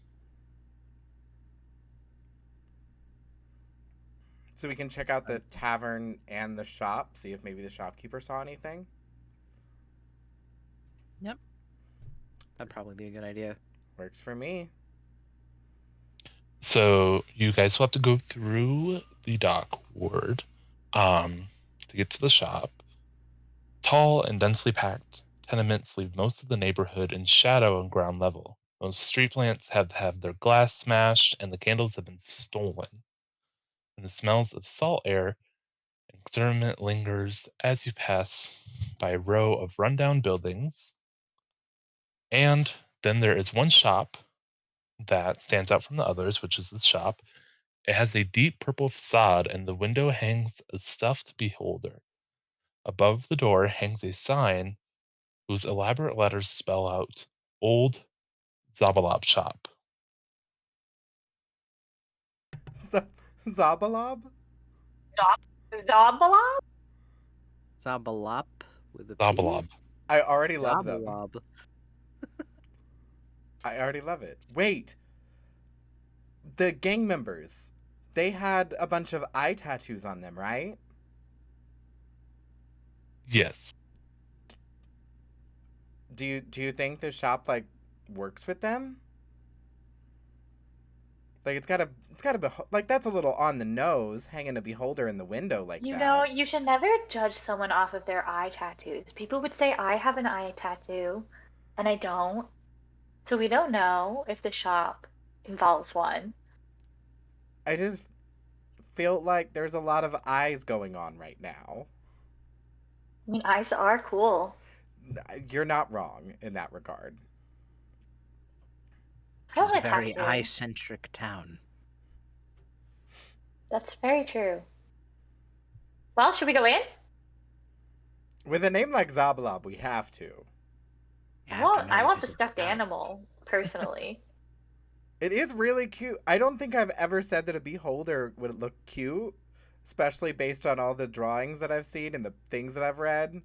So we can check out the tavern and the shop, see if maybe the shopkeeper saw anything. Yep. That'd probably be a good idea. Works for me. So you guys will have to go through the dock ward to get to the shop. Tall and densely packed tenements leave most of the neighborhood in shadow on ground level. Most street plants have had their glass smashed and the candles have been stolen. And the smells of salt air and experiment lingers as you pass by a row of rundown buildings. And then there is one shop that stands out from the others, which is the shop. It has a deep purple facade, and the window hangs a stuffed beholder. Above the door hangs a sign whose elaborate letters spell out Old Zabalop Shop. Zabalob? Zabala? Zabalop with a P? Zabalob. I already love them. Zabalob. I already love it. Wait, the gang members. They had a bunch of eye tattoos on them, right? Yes. Do you think the shop like works with them? Like it's gotta be like that's a little on the nose, hanging a beholder in the window like You know, that. you should never judge someone off of their eye tattoos. People would say I have an eye tattoo, and I don't. So we don't know if the shop involves one. I just feel like there's a lot of eyes going on right now. I mean, eyes are cool. You're not wrong in that regard. I This don't is a want a very tattoo. eye-centric town. That's very true. Well, should we go in? With a name like Zablob, we have to. You have Well, to know I want this the is stuffed town. animal, personally. It is really cute. I don't think I've ever said that a beholder would look cute, especially based on all the drawings that I've seen and the things that I've read.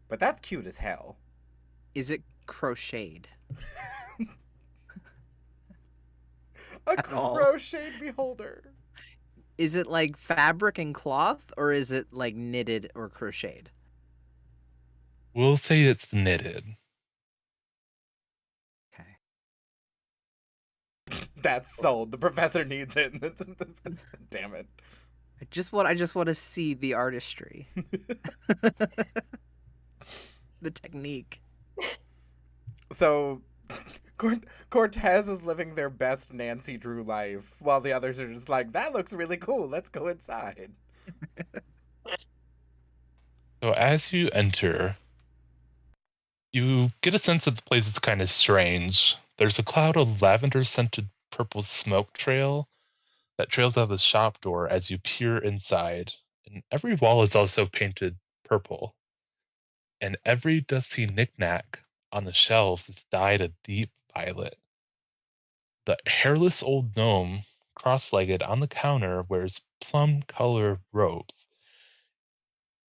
But that's cute as hell. Is it crocheted? A At all. crocheted beholder. Is it like fabric and cloth, or is it like knitted or crocheted? We'll say it's knitted. Okay. That's sold. The professor needs it. Damn it. I just want to see the artistry. The technique. So Cortez is living their best Nancy Drew life while the others are just like, that looks really cool. Let's go inside. So as you enter, you get a sense that the place is kind of strange. There's a cloud of lavender-scented purple smoke trail that trails out of the shop door as you peer inside, and every wall is also painted purple. And every dusty knickknack on the shelves is dyed a deep violet. The hairless old gnome, cross-legged on the counter, wears plum-colored robes.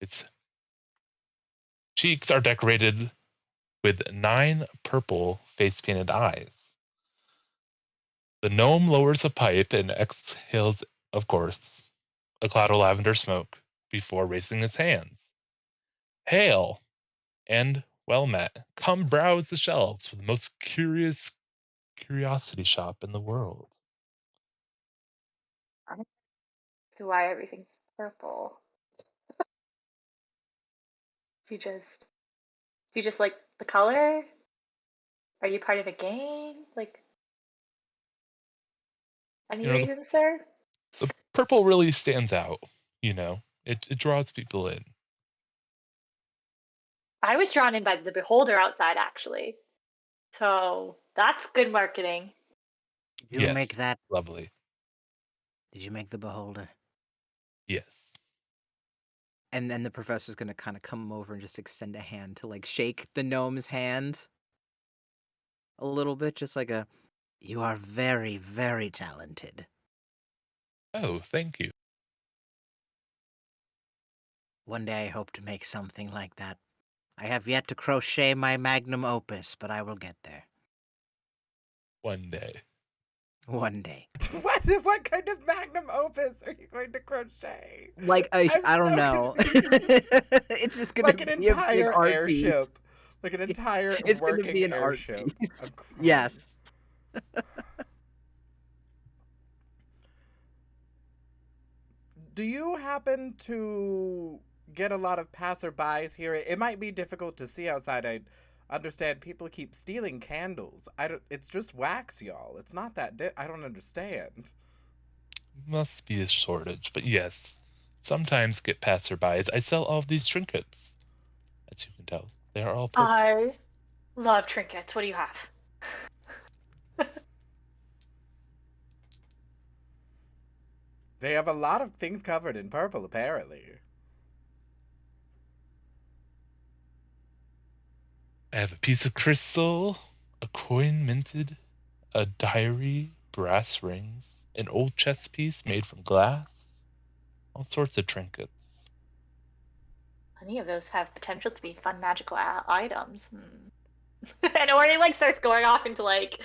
Its cheeks are decorated with 9 purple face-painted eyes. The gnome lowers a pipe and exhales, of course, a cloud of lavender smoke before raising his hands. Hail, and well met. Come browse the shelves for the most curious curiosity shop in the world. So why everything's purple? Do you just like the color? Are you part of a gang? Like, any You know, reason, sir? the purple really stands out, it draws people in. I was drawn in by the beholder outside, actually. So that's good marketing. Did you Yes, make that? lovely. Did you make the beholder? Yes. And then the professor's gonna kind of come over and just extend a hand to like shake the gnome's hand a little bit, just like a, you are very, very talented. Oh, thank you. One day I hope to make something like that. I have yet to crochet my magnum opus, but I will get there. One day. One day. What kind of magnum opus are you going to crochet? Like I'm I don't so know. confused. It's just gonna Like an be an entire art piece. airship. Like an entire It's gonna working be an art airship. piece. of crime. Yes. Do you happen to get a lot of passerbys here? It might be difficult to see outside. I understand people keep stealing candles. I don't. It's just wax, y'all. It's not that. I don't understand. Must be a shortage, but yes. Sometimes get passerbys. I sell all of these trinkets. As you can tell, they are all purple. I love trinkets. What do you have? They have a lot of things covered in purple, apparently. I have a piece of crystal, a coin minted, a diary, brass rings, an old chess piece made from glass, all sorts of trinkets. Any of those have potential to be fun magical items. And Ori like starts going off into like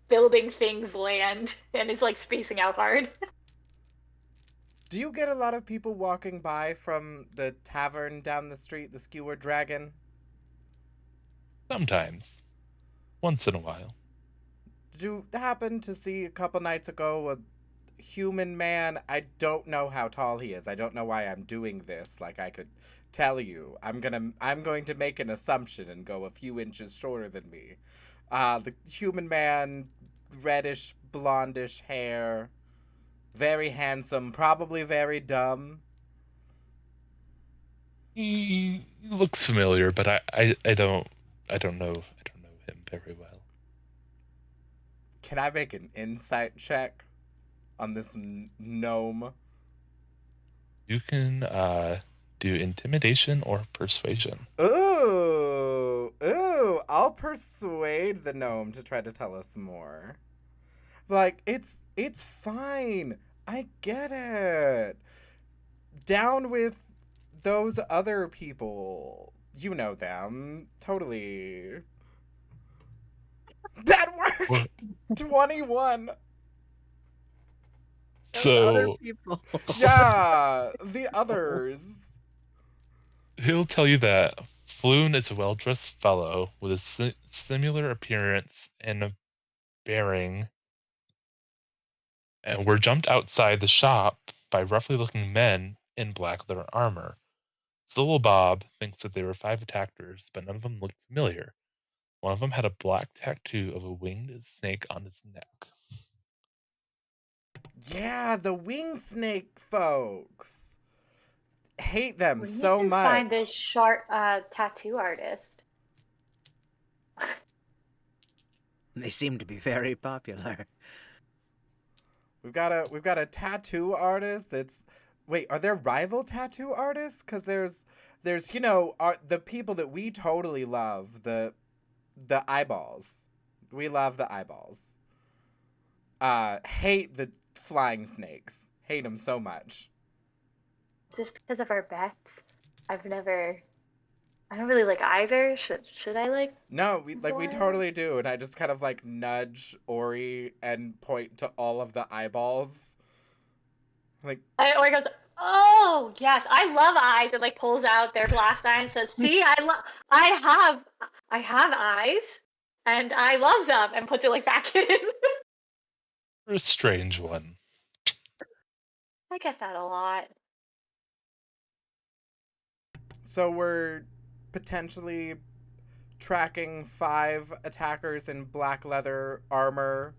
building things land and is like spacing out hard. Do you get a lot of people walking by from the tavern down the street, the Skewer Dragon? Sometimes. Once in a while. Did you happen to see a couple nights ago a human man? I don't know how tall he is. I don't know why I'm doing this. Like I could tell you. I'm going to make an assumption and go a few inches shorter than me. The human man, reddish blondish hair, very handsome, probably very dumb. He looks familiar, but I don't know him very well. Can I make an insight check on this gnome? You can do intimidation or persuasion. Ooh, I'll persuade the gnome to try to tell us more. Like, it's fine. I get it. Down with those other people. You know them. Totally. That worked! 21. Those other So people. Yeah, the others. he'll tell you that Floon is a well-dressed fellow with a similar appearance and a bearing, and were jumped outside the shop by roughly-looking men in black leather armor. Solo Bob thinks that there were 5 attackers, but none of them looked familiar. One of them had a black tattoo of a winged snake on his neck. Yeah, the wing snake folks. Hate them We need so to find this much. short tattoo artist. They seem to be very popular. We've got a tattoo artist that's wait, are there rival tattoo artists? Cuz there's the people that we totally love, the eyeballs. We love the eyeballs. Hate the flying snakes. Hate them so much. Is this because of our bets? I don't really like either. Should I like No, we one? totally do, and I just kind of like nudge Ori and point to all of the eyeballs. Like Ori goes, oh yes, I love eyes, and like pulls out their blast eye and says, see, I have eyes, and I love them, and puts it like back in. You're a strange one. I get that a lot. so we're potentially tracking 5 attackers in black leather armor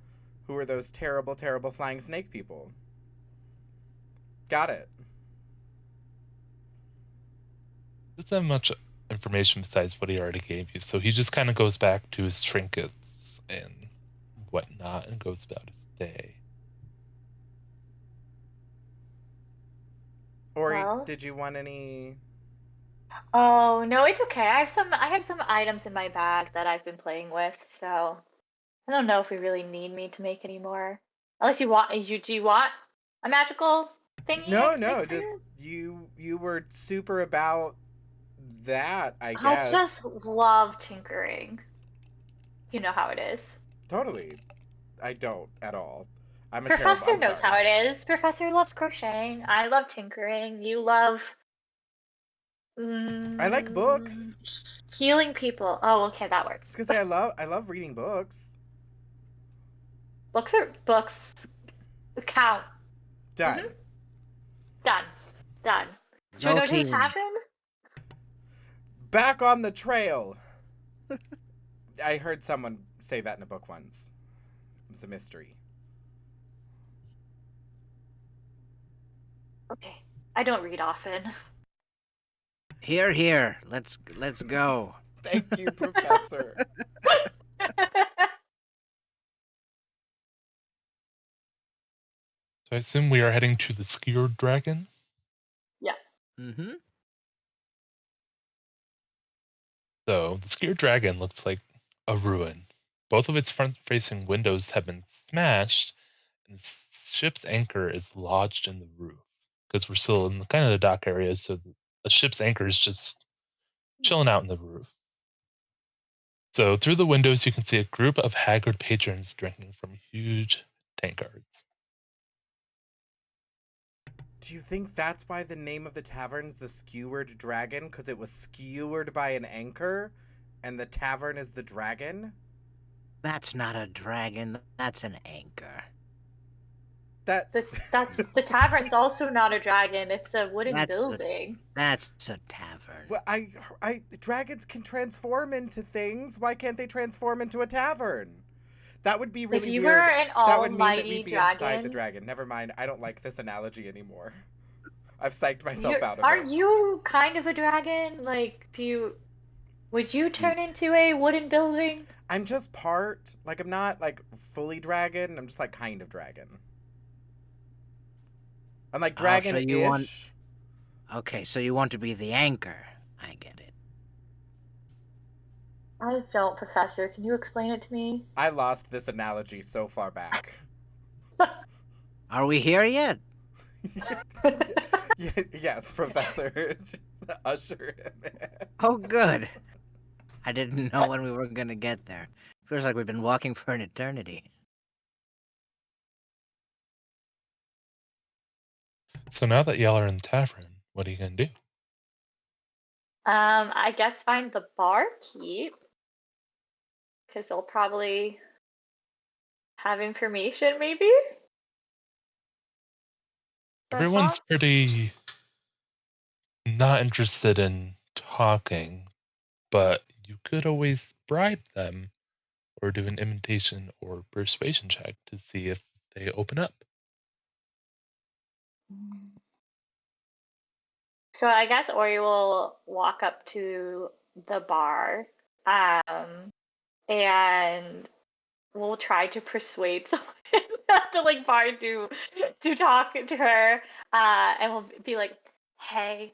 who are those terrible, terrible flying snake people. Got it. Doesn't have much information besides what he already gave you, so he just kind of goes back to his trinkets and whatnot and goes about his day. Ori, Well? did you want any? Oh no, it's okay. I have some items in my bag that I've been playing with, so I don't know if we really need me to make any more. Unless do you want a magical thingy I No, can no, make for just you? you were super about that, I I guess. just love tinkering. You know how it is. Totally. I don't at all. I'm a terrible. Professor I'm knows sorry. how it is. Professor loves crocheting. I love tinkering. You love I like books. healing people. Oh, okay, that I works. was gonna say I love reading books. Books count. Done. Mhm. Done. Done. Should we No go to the team. tavern? Back on the trail. I heard someone say that in a book once. It was a mystery. Okay. I don't read often. Here, here. Let's go. Thank you, Professor. So I assume we are heading to the Skewered Dragon. Yeah. Mm-hmm. So the Skewered Dragon looks like a ruin. Both of its front-facing windows have been smashed, and the ship's anchor is lodged in the roof. Because we're still in kind of the dock area, so the ship's anchor is just chilling out in the roof. So through the windows, you can see a group of haggard patrons drinking from huge tankards. Do you think that's why the name of the tavern's the Skewered Dragon? Because it was skewered by an anchor, and the tavern is the dragon? That's not a dragon. That's an anchor. That That's the tavern's also not a dragon. It's a wooden That's a building. That's a tavern. well, dragons can transform into things. Why can't they transform into a tavern? That would be If really you were weird. an That would mean that almighty we'd be inside the dragon, dragon. Never mind. I don't like this analogy anymore. I've psyched you myself out of aren't it. you kind of a dragon? Like, would you turn into a wooden building? I'm just part. Like, I'm not like fully dragon. I'm just like kind of dragon. I'm like Oh, so dragon-ish. you want- Okay, so you want to be the anchor. I get it. I don't, Professor. Can you explain it to me? I lost this analogy so far back. Are we here yet? Yes, Professor. Just usher him in. Oh, good. I didn't know when we were gonna get there. Feels like we've been walking for an eternity. So now that y'all are in the tavern, what are you gonna do? I guess find the barkeep, because they'll probably have information, maybe? Everyone's pretty not interested in talking, but you could always bribe them or do an imitation or persuasion check to see if they open up. So I guess Ori will walk up to the bar, and we'll try to persuade someone at the like bar to talk to her, and we'll be like, "Hey,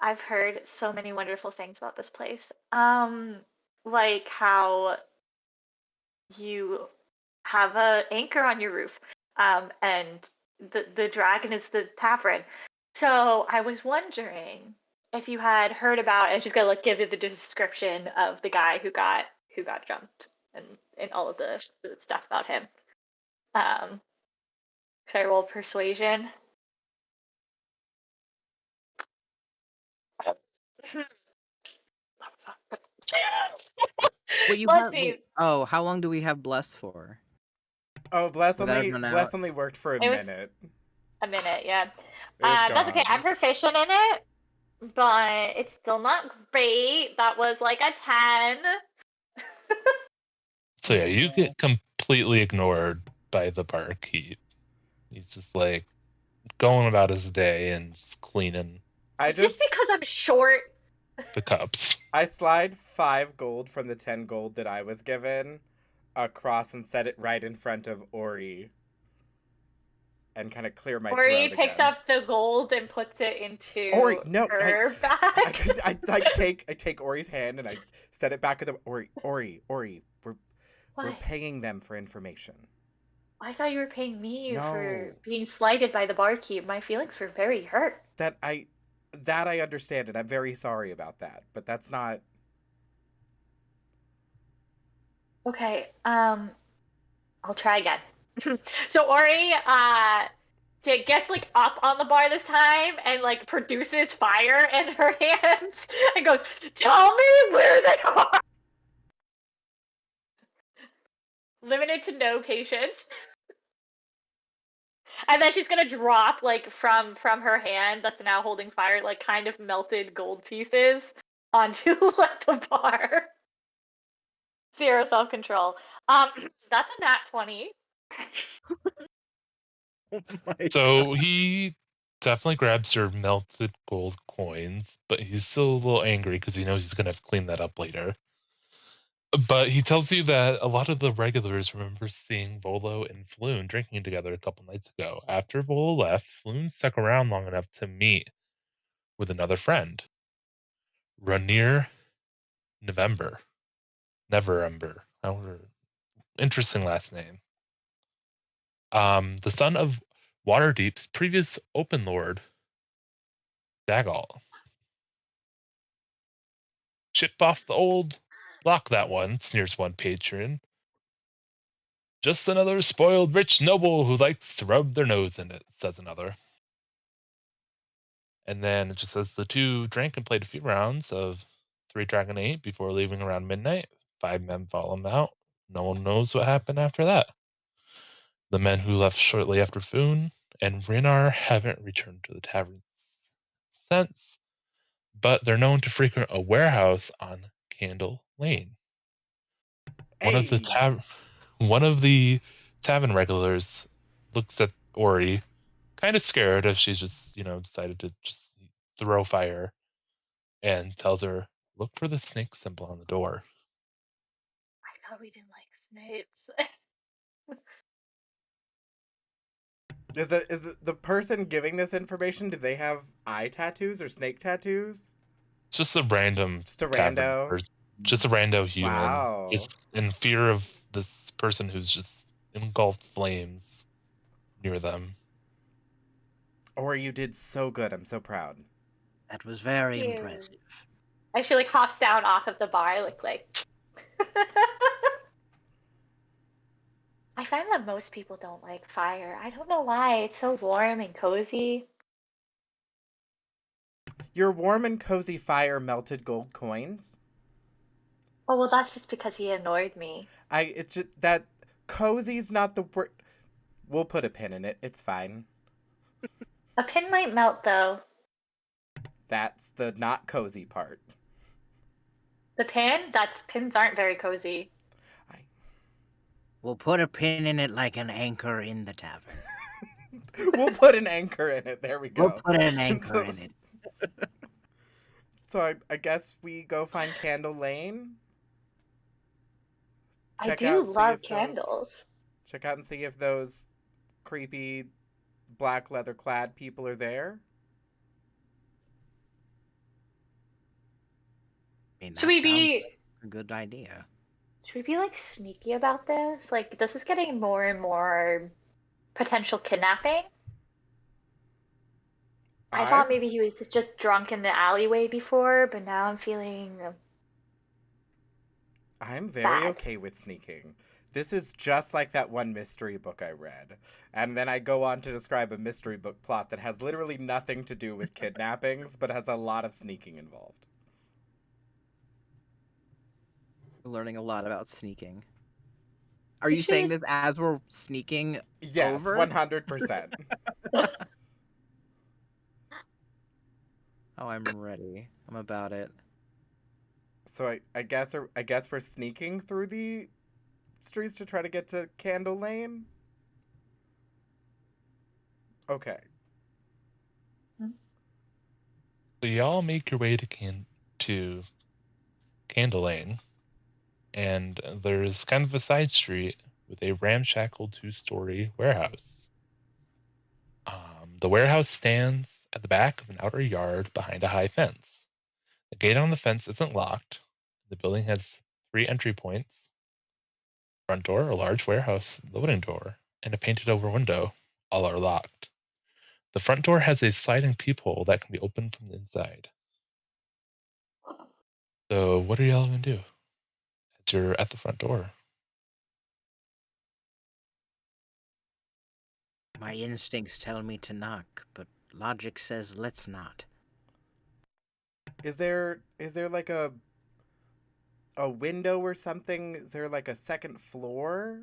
I've heard so many wonderful things about this place. Like how you have a anchor on your roof, and the dragon is the tavern. So I was wondering if you had heard about, and she's gonna like give you the description of the guy who got jumped and all of the stuff about him. Um, should I roll persuasion? Wait, you Let's have. see. Oh, how long do we have bless for? Oh, Bless Without only run out. Bless only worked for a It was- minute. A minute, yeah. It's That's okay. gone. I'm proficient in it, but it's still not great. That was like a 10. So yeah, you get completely ignored by the barkeep. He's just like going about his day and just cleaning I Is this just because I'm short? the cups. I slide 5 gold from the 10 gold that I was given across and set it right in front of Ori. And kind of clear my Ori throat picks again. up the gold and puts it into Ori, no, her I bag. take Ori's hand and I set it back with the Ori. We're What? paying them for information. I thought you were paying me No. for being slighted by the barkeep. My feelings were very hurt. That I understand, and I'm very sorry about that. But that's not. Okay, I'll try again. So Ori, gets like up on the bar this time and like produces fire in her hands and goes, "Tell me where they are." Limited to no patience. And then she's gonna drop like from her hand that's now holding fire, like kind of melted gold pieces onto like the bar. Zero self control. That's a nat 20. So he definitely grabs your melted gold coins, but he's still a little angry because he knows he's gonna have to clean that up later. But he tells you that a lot of the regulars remember seeing Volo and Floon drinking together a couple nights ago. After Volo left, Floon stuck around long enough to meet with another friend, Ranier November. Neverember. Interesting last name. The son of Waterdeep's previous Open Lord, Dagal. Chip off the old block, that one, sneers one patron. Just another spoiled rich noble who likes to rub their nose in it, says another. And then it just says the two drank and played a few rounds of 3 Dragon 8 before leaving around midnight. 5 men follow them out. No one knows what happened after that. The men who left shortly after Foon and Rinar haven't returned to the tavern since, but they're known to frequent a warehouse on Candle Lane. One of the Hey, one of the tavern regulars looks at Ori, kind of scared as she's just, decided to just throw fire, and tells her, "Look for the snake symbol on the door." I thought we didn't like snakes. is the person giving this information? Do they have eye tattoos or snake tattoos? It's just a random Just a tavern rando. person, just a rando human, Wow. just in fear of this person who's just engulfed flames near them. Or you did so good. I'm so proud. That was very Cute. impressive. And she like hops down off of the bar, like. I find that most people don't like fire. I don't know why. It's so warm and cozy. Your warm and cozy fire melted gold coins. Oh well, that's just because he annoyed me. It's just that cozy's not the word. We'll put a pin in it. It's fine. A pin might melt though. That's the not cozy part. The pin? That's pins aren't very cozy. We'll put a pin in it like an anchor in the tavern. We'll put an anchor in it. There we go. We'll put an anchor in it. So I guess we go find Candle Lane. I Check do out, see love if those. candles. Check out and see if those creepy black leather clad people are there. I mean, that Should we sounds be like a good idea. should we be like sneaky about this? Like this is getting more and more potential kidnapping. I thought I'm maybe he was just drunk in the alleyway before, but now I'm feeling I'm very bad. okay with sneaking. This is just like that one mystery book I read. And then I go on to describe a mystery book plot that has literally nothing to do with kidnappings, but has a lot of sneaking involved. We're learning a lot about sneaking. Are We you saying should this as we're sneaking Yes, over? 100%. Oh, I'm ready. I'm about it. So I guess we're sneaking through the streets to try to get to Candle Lane. Okay. So y'all make your way to Candle Lane, and there's kind of a side street with a ramshackle 2-story warehouse. The warehouse stands at the back of an outer yard behind a high fence. The gate on the fence isn't locked. The building has 3 entry points: front door, a large warehouse loading door, and a painted over window. All are locked. The front door has a sliding peephole that can be opened from the inside. So what are y'all gonna do as you're at the front door? My instincts tell me to knock, but logic says let's not. Is there like a window or something? Is there like a second floor?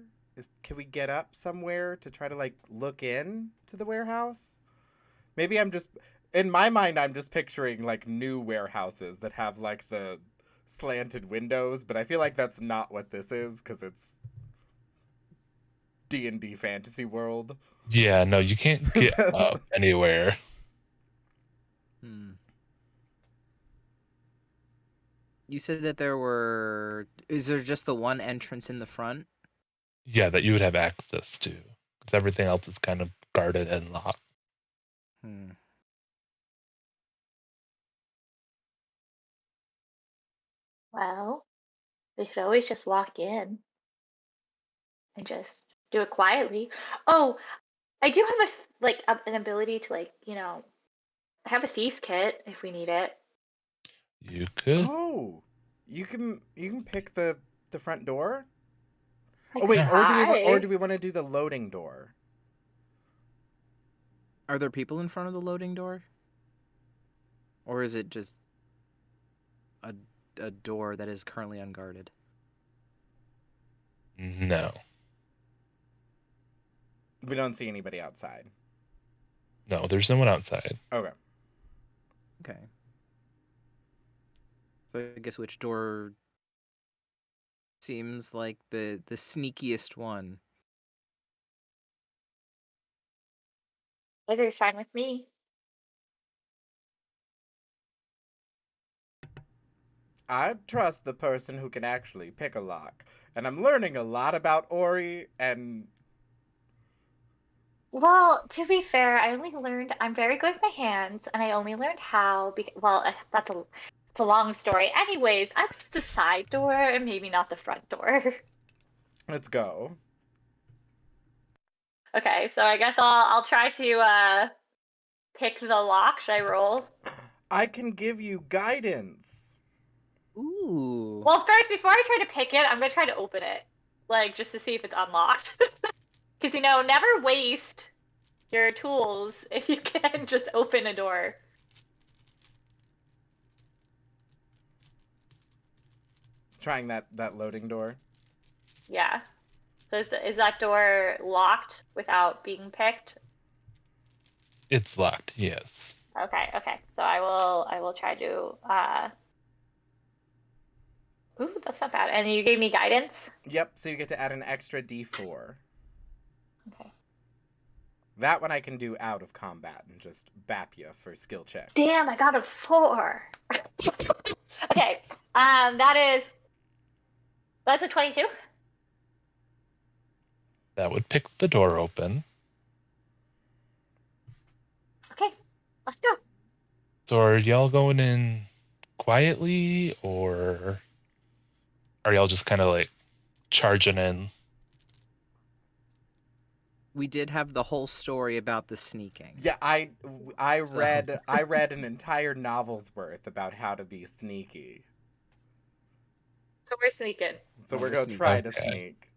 Can we get up somewhere to try to like look in to the warehouse? Maybe I'm just in my mind I'm just picturing like new warehouses that have like the slanted windows, but I feel like that's not what this is cuz it's D&D fantasy world. Yeah, no, you can't get up anywhere. You said that there were. Is there just the one entrance in the front? Yeah, that you would have access to, because everything else is kind of guarded and locked. Hmm. Well, we could always just walk in and just do it quietly. Oh, I do have an ability to I have a thieves kit if we need it. You could. Oh, you can pick the front door? I Oh could wait, Yeah. try. do we want to do the loading door? Are there people in front of the loading door? Or is it just a door that is currently unguarded? No. We don't see anybody outside. No, there's no one outside. Okay. Okay. So I guess which door seems like the sneakiest one? Either's fine with me. I trust the person who can actually pick a lock. And I'm learning a lot about Ori and Well, to be fair, I only learned I'm very good with my hands, and I only learned how. That's a long story. Anyways, I went to the side door and maybe not the front door. let's go. Okay, so I guess I'll try to pick the lock. Should I roll? I can give you guidance. Ooh. Well, first, before I try to pick it, I'm gonna try to open it, like just to see if it's unlocked. Because never waste your tools if you can just open a door. Trying that loading door. Yeah. So is that door locked without being picked? It's locked, yes. Okay. So I will try to Ooh, that's not bad. And you gave me guidance? Yep, so you get to add an extra d4. Okay. That one I can do out of combat and just bap you for skill checks. Damn, I got a 4. Okay. That's a 22. That would pick the door open. Okay. Let's go. So are y'all going in quietly, or are y'all just kind of like charging in? We did have the whole story about the sneaking. Yeah, I So- read an entire novel's worth about how to be sneaky. So we're sneaking. So Yeah, we're we're gonna sneaking. try to Okay. sneak.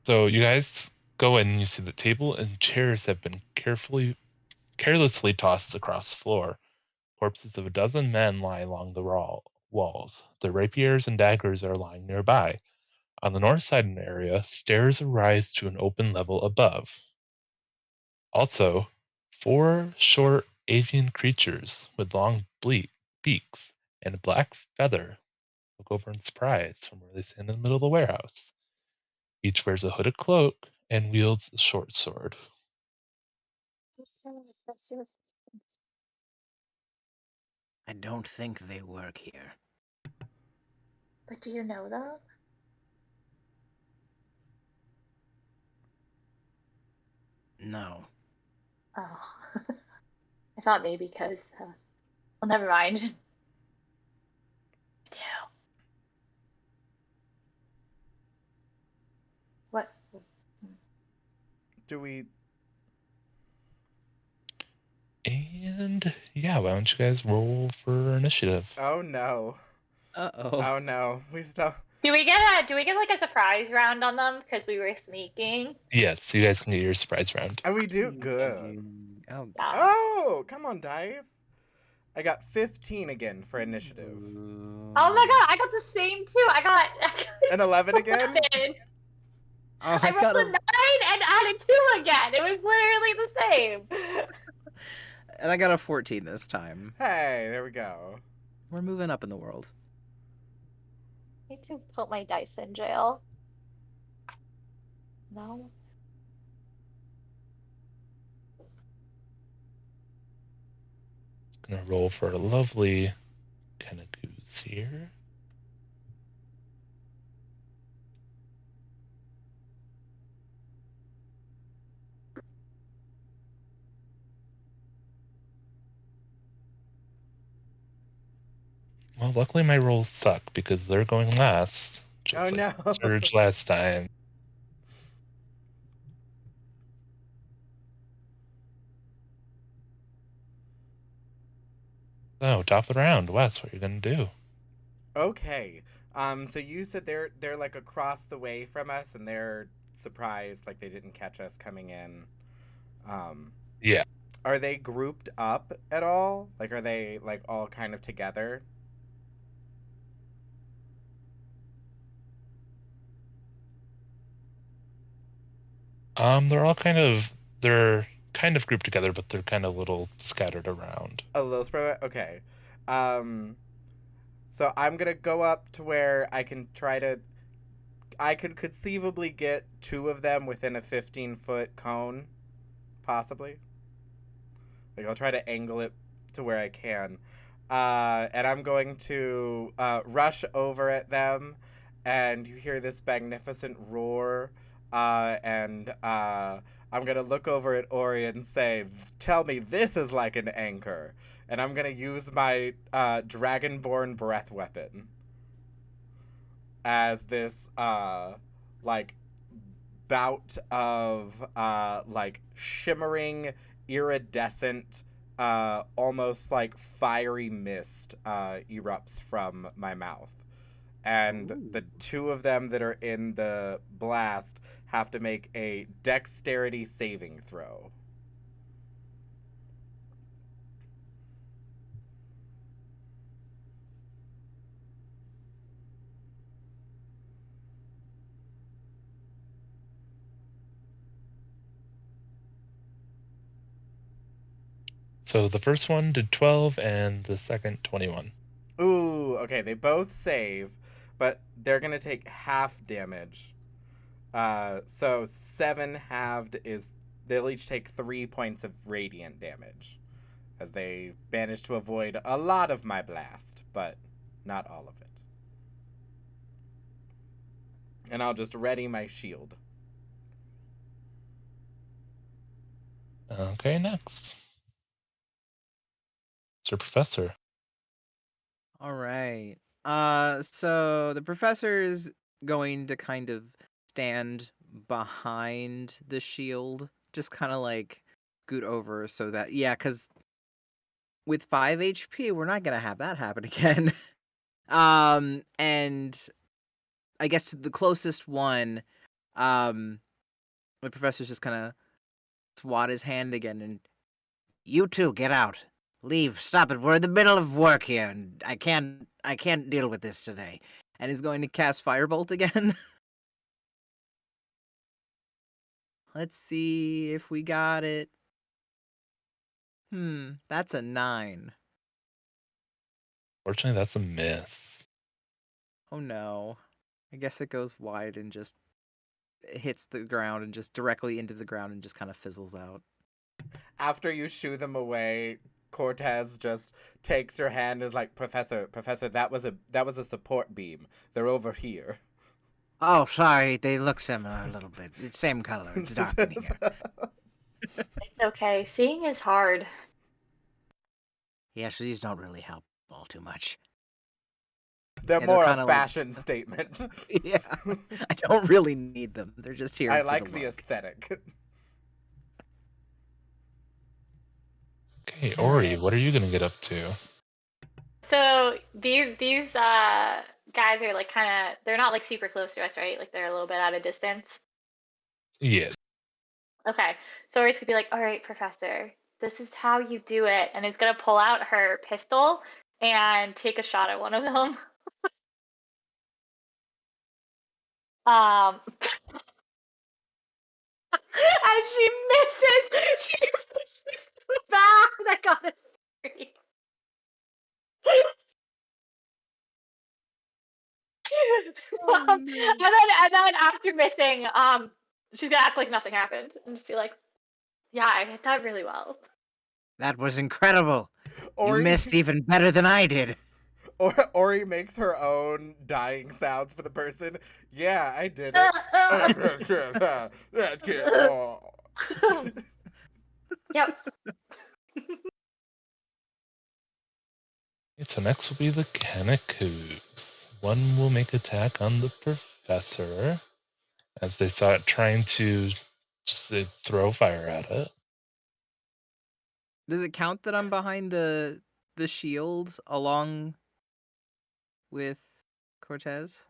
So you guys go in and you see the table and chairs have been carelessly tossed across the floor. Corpses of a dozen men lie along the walls. Their rapiers and daggers are lying nearby. On the north side of the area, stairs rise to an open level above. Also, 4 short avian creatures with long beaks and a black feather look over in surprise from where they stand in the middle of the warehouse. Each wears a hooded cloak and wields a short sword. I don't think they work here. But do you know them? No. Oh. I thought maybe because well, never mind. Damn. What? Do we And yeah, why don't you guys roll for initiative? Oh no. Uh-oh. Oh no. We still Do we get like a surprise round on them because we were sneaking? Yes, you guys can get your surprise round. we do good. Oh, Yeah. Oh, come on, dice. I got 15 again for initiative. Oh my god, I got the same too. I got An 11 again? 11. Oh, I rolled a 9 and added 2 again. It was literally the same. And I got a 14 this time. Hey, there we go. We're moving up in the world. I need to put my dice in jail. No. Gonna roll for a lovely kind of goose here. Well, luckily my rolls suck because they're going last. Just Oh like no. Surge last time. So, top of the round, Wes, what are you gonna do? Okay. So you said they're like across the way from us and they're surprised like they didn't catch us coming in. Yeah. Are they grouped up at all? Like are they like all kind of together? They're kind of grouped together, but they're kind of little scattered around. A little spread. Okay. So I'm gonna go up to where I can try to. I could conceivably get 2 of them within a 15-foot cone, possibly. Like I'll try to angle it to where I can, and I'm going to rush over at them, and you hear this magnificent roar, and I'm gonna look over at Ori and say, "Tell me this is like an anchor," and I'm gonna use my dragonborn breath weapon as this like bout of like shimmering iridescent almost like fiery mist erupts from my mouth, and the 2 of them that are in the blast have to make a dexterity saving throw. So the first one did 12 and the second 21. Ooh, okay, they both save, but they're gonna take half damage. So 7 halved is they'll each take 3 points of radiant damage, as they managed to avoid a lot of my blast, but not all of it. And I'll just ready my shield. Okay, next. Sir Professor. All right. So the professor is going to kind of stand behind the shield, just kind of like scoot over so that because with 5 HP, we're not gonna have that happen again. And I guess the closest one, the professor's just gonna swat his hand again and you two get out. Leave. Stop it. We're in the middle of work here, and I can't deal with this today. And he's going to cast Firebolt again. Let's see if we got it. That's a 9. Fortunately, that's a miss. Oh no. I guess it goes wide and just hits the ground and just directly into the ground and just kind of fizzles out. After you shoo them away, Cortez just takes your hand and is like, Professor, that was a support beam. They're over here. Oh, sorry. They look similar a little bit. It's same color. It's dark in here. It's okay. Seeing is hard. Yeah, so these don't really help all too much. They're Yeah, more they're a kinda fashion statement. Yeah. I don't really need them. They're just here I for like the the look. aesthetic. Okay, Ori, what are you gonna get up to? So these guys are like kind of, they're not like super close to us, right? Like they're a little bit at a distance. Yes. Okay, so it's gonna be like, all right, Professor, this is how you do it, and it's gonna pull out her pistol and take a shot at one of them. And she misses. She misses so bad. I got a 3. And then after missing, she's gonna act like nothing happened and just be like, "Yeah, I hit that really well." That was incredible. You Ori, missed even better than I did. Ori makes her own dying sounds for the person. Yeah, I did it. That's it. Oh. Yep. So next will be the Canacoos. One will make attack on the Professor, as they saw it trying to just throw fire at it. Does it count that I'm behind the shield along with Cortez?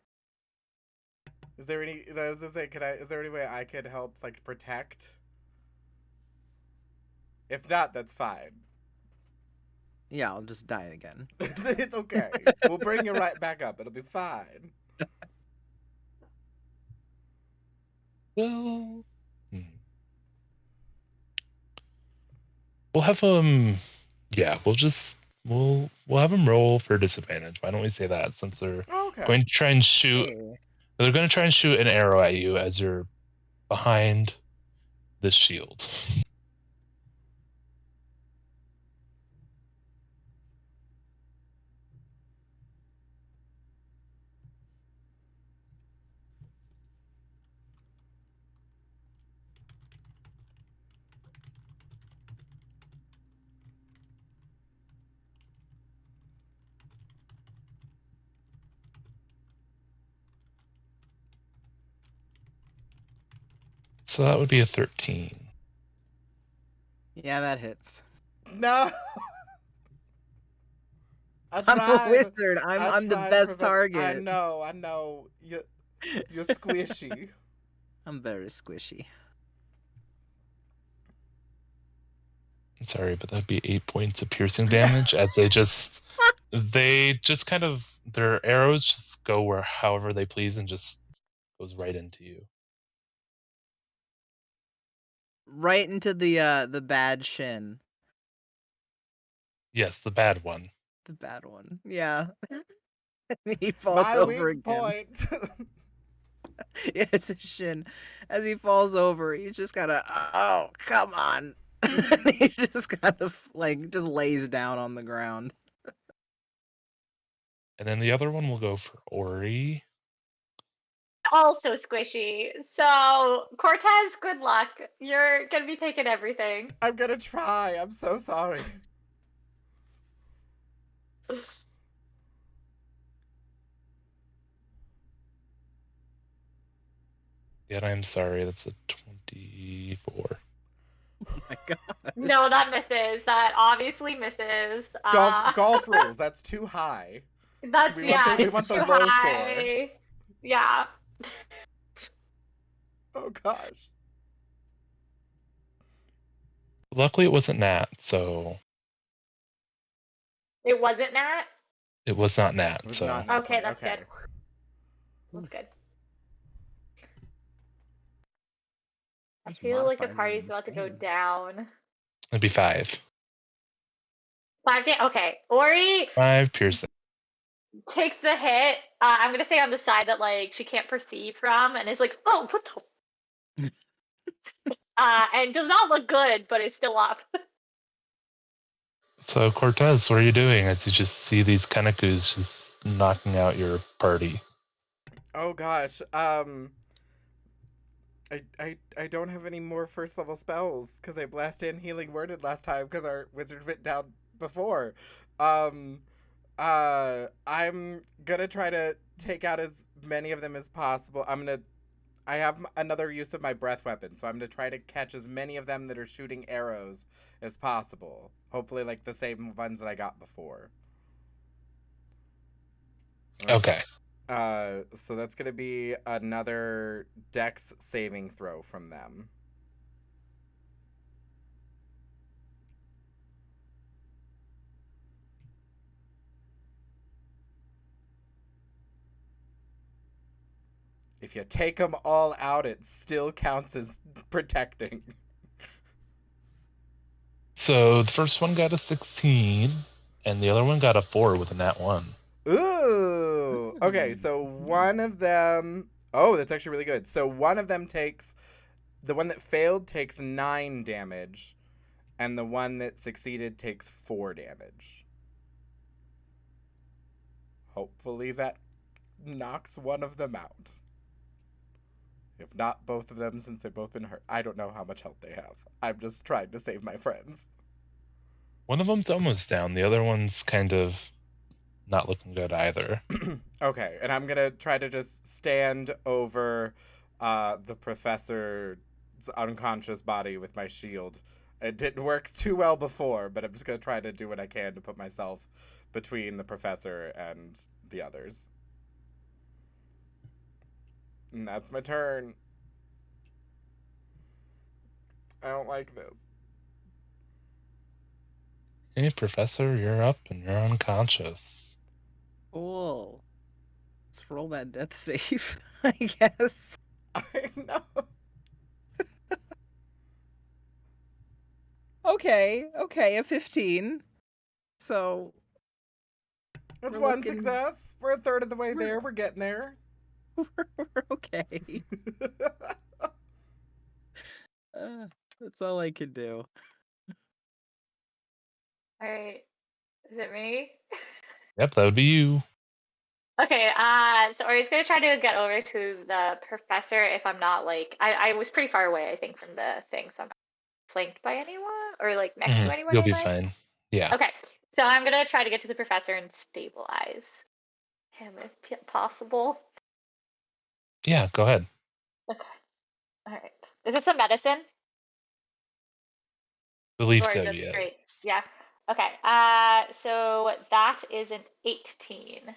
Is there any? I was gonna say, is there any way I could help, like, protect? If not, that's fine. Yeah, I'll just die again. It's okay. We'll bring you right back up. It'll be fine. Well, We'll have yeah, we'll have them roll for disadvantage. Why don't we say that, since they're Okay. going to try and shoot they're going to try and shoot an arrow at you as you're behind this shield. So that would be a 13. Yeah, that hits. No. I I'm a tried. wizard. I I'm the tried, best Professor. I target. know. You're squishy. I'm very squishy. Sorry, but that'd be 8 points of piercing damage as they just kind of, their arrows just go where however they please and just goes right into you. Right into the bad shin. Yes, the bad one. The bad one. Yeah. He falls My over weak again. point. Yeah, it's a shin. As he falls over, he's just gotta, oh, come on. He just kind of like just lays down on the ground. And then the other one will go for Ori. Also squishy. So Cortez, good luck. You're gonna be taking everything. I'm gonna try. I'm so sorry. Yet I'm sorry, that's a 24. Oh my god. No, that misses. That obviously misses. Golf rules. That's too high. That's We it's want the too low high. Yeah. Oh gosh. Luckily it wasn't Nat, so It wasn't Nat? it was not Nat, It was so not Nat Okay, 20. that's Okay. good. That's good. I Those feel like the modifiers are party's about to go insane. down. it'd be 5. 5 Okay. Ori 5 piercing. takes the hit. I'm gonna say on the side that like she can't perceive from, and is like, oh, what the? And does not look good, but is still up. So Cortez, what are you doing as you just see these Kanakus just knocking out your party? Oh gosh. I don't have any more first level spells because I blasted in healing worded last time because our wizard went down before. I'm gonna try to take out as many of them as possible. I have another use of my breath weapon, so I'm gonna try to catch as many of them that are shooting arrows as possible. Hopefully, like the same ones that I got before. Okay. So that's gonna be another Dex saving throw from them. If you take them all out, it still counts as protecting. So the first one got a 16, and the other one got a 4 with a nat 1. Ooh. Okay, so one of them. Oh, that's actually really good. So one of them takes. The one that failed takes 9 damage, and the one that succeeded takes 4 damage. Hopefully that knocks one of them out. If not both of them, since they've both been hurt. I don't know how much health they have. I'm just trying to save my friends. One of them's almost down. The other one's kind of not looking good either. Okay, and I'm gonna try to just stand over the professor's unconscious body with my shield. It didn't work too well before, but I'm just gonna try to do what I can to put myself between the professor and the others. And that's my turn. I don't like this. Hey, Professor, you're up and you're unconscious. Cool. Let's roll that death save, I guess. I know. Okay, a 15. So That's we're one looking- success. We're a third of the way We're- there. We're getting there. we're okay. That's all I can do. All right. Is it me? Yep, that would be you. Okay, so Ori's gonna try to get over to the professor if I'm not like I was pretty far away, I think, from the thing, so I'm not flanked by anyone or like next to anyone, You'll am be I? fine. Yeah. Okay, so I'm gonna try to get to the professor and stabilize him if possible. Yeah, go ahead. Okay, all right. Is this a medicine Believe or so, just yes. straight? Yeah. Okay. So that is an 18.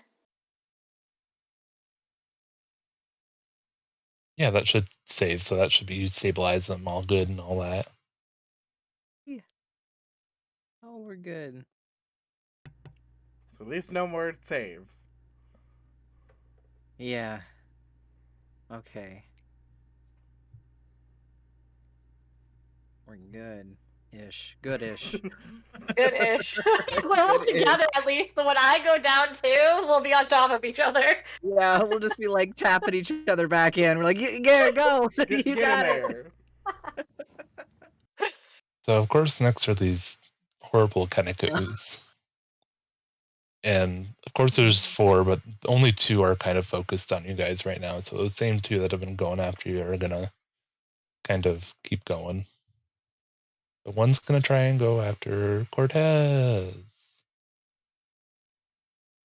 Yeah, that should save, so that should be you stabilize them all good and all that. Oh, we're good. So at least no more saves. Yeah. Okay. We're good-ish. Good-ish. Good-ish. We're all Good-ish. together at least. So when I go down too, we'll be on top of each other. Yeah, we'll just be like tapping each other back in. We're like, Garrett, go! Get, You get got in it! there. So of course next are these horrible Kaneku's. And of course there's 4, but only 2 are kind of focused on you guys right now. So the same 2 that have been going after you are gonna kind of keep going. But one's gonna try and go after Cortez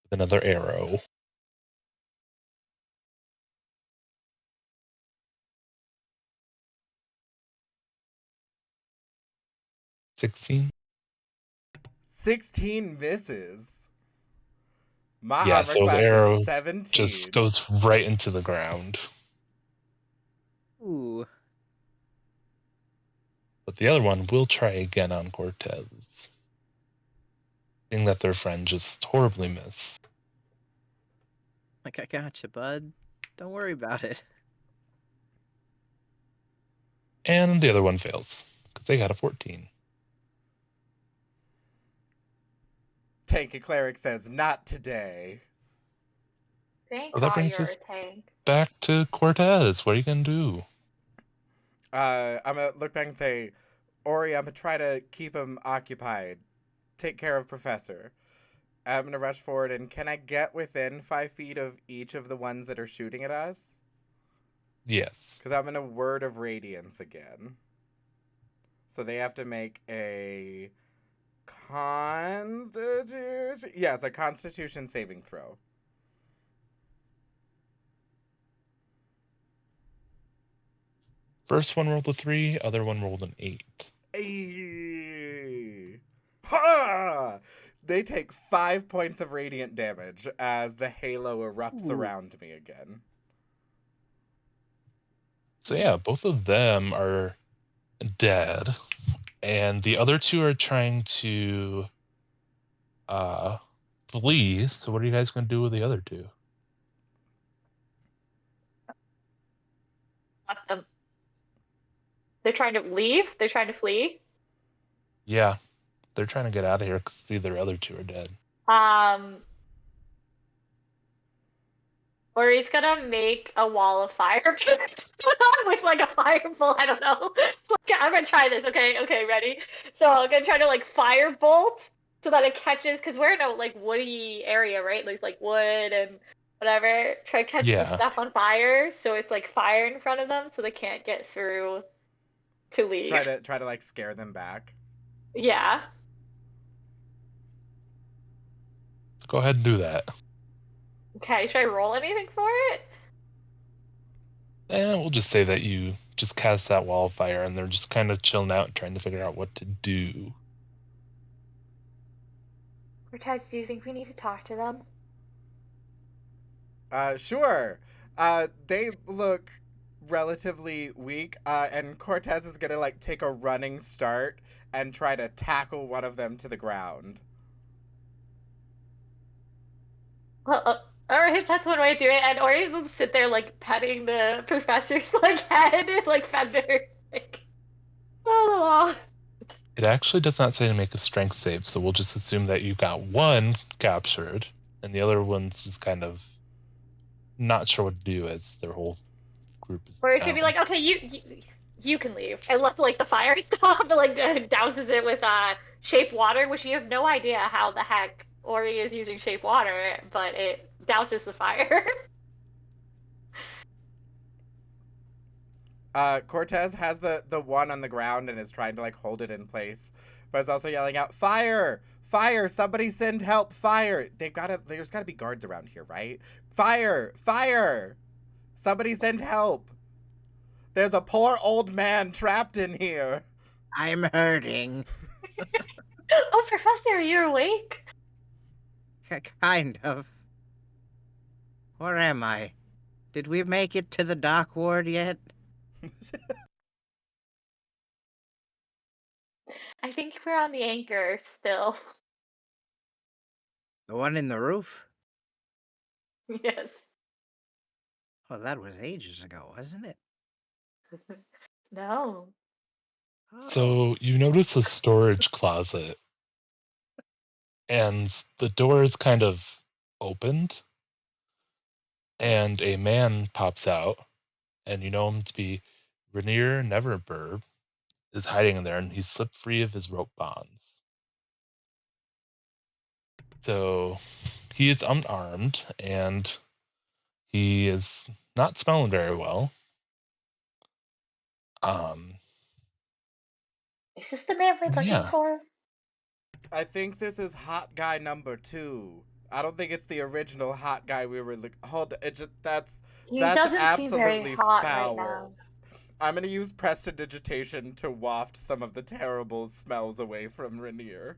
with another arrow. $16. 16 misses. My Yeah, armor so his class arrow is 17. just goes right into the ground. Ooh. But the other one will try again on Cortez. Seeing that their friend just horribly missed. Like, I gotcha, bud. Don't worry about it. And the other one fails, because they got a 14. Tanky Cleric says, not today. Thank Oh, that God brings you're us a tank. back to Cortez. What are you going to do? I'm going to look back and say, Ori, I'm going to try to keep him occupied. Take care of Professor. I'm going to rush forward, and can I get within 5 feet of each of the ones that are shooting at us? Yes. Because I'm in a Word of Radiance again. So they have to make a Constitution... Yes, a Constitution saving throw. First one rolled a 3, other one rolled an 8. Ay. Ha! They take 5 points of radiant damage as the halo erupts Ooh. around me again. So yeah, both of them are dead. And the other 2 are trying to flee. So what are you guys going to do with the other 2? Let them. They're trying to leave. They're trying to flee. Yeah, they're trying to get out of here because see their other 2 are dead. Or he's gonna make a wall of fire with like a firebolt. I don't know. Okay, I'm gonna try this. Okay, ready? So I'm gonna try to like firebolt so that it catches, because we're in a like woody area, right? There's like wood and whatever. Try to catch the Yeah. stuff on fire, so it's like fire in front of them, so they can't get through to leave. Try to like scare them back. Yeah. So go ahead and do that. Okay, should I roll anything for it? And we'll just say that you just cast that wall of fire and they're just kind of chilling out and trying to figure out what to do. Cortez, do you think we need to talk to them? Sure. They look relatively weak, and Cortez is gonna like take a running start and try to tackle one of them to the ground. Alright, that's one way to do it. And Ori's will sit there like petting the professor's like head, like feathers, like la la la. It actually does not say to make a strength save, so we'll just assume that you got one captured, and the other one's just kind of not sure what to do as their whole group is Or it could down. be like, okay, you can leave. And let like the fire stop, and like douses it with shape water, which you have no idea how the heck Ori is using shape water, but it douses the fire. Cortez has the one on the ground and is trying to like hold it in place, but is also yelling out, "Fire! Fire! Somebody send help! Fire! There's gotta be guards around here, right? Fire! Fire! Somebody send help! There's a poor old man trapped in here." I'm hurting. Oh, Professor, are you awake? Kind of. Where am I? Did we make it to the dock ward yet? I think we're on the anchor still. The one in the roof? Yes. Oh, that was ages ago, wasn't it? No. Oh. So you notice a storage closet, and the door is kind of opened, and a man pops out, and you know him to be Rainier Neverburb, is hiding in there, and he's slipped free of his rope bonds. So he is unarmed, and he is not smelling very well. Is this the man we're looking Yeah. for? I think this is hot guy number 2. I don't think it's the original hot guy we were that's He that's doesn't seem very absolutely hot foul. right now. I'm gonna use prestidigitation to waft some of the terrible smells away from Rainier.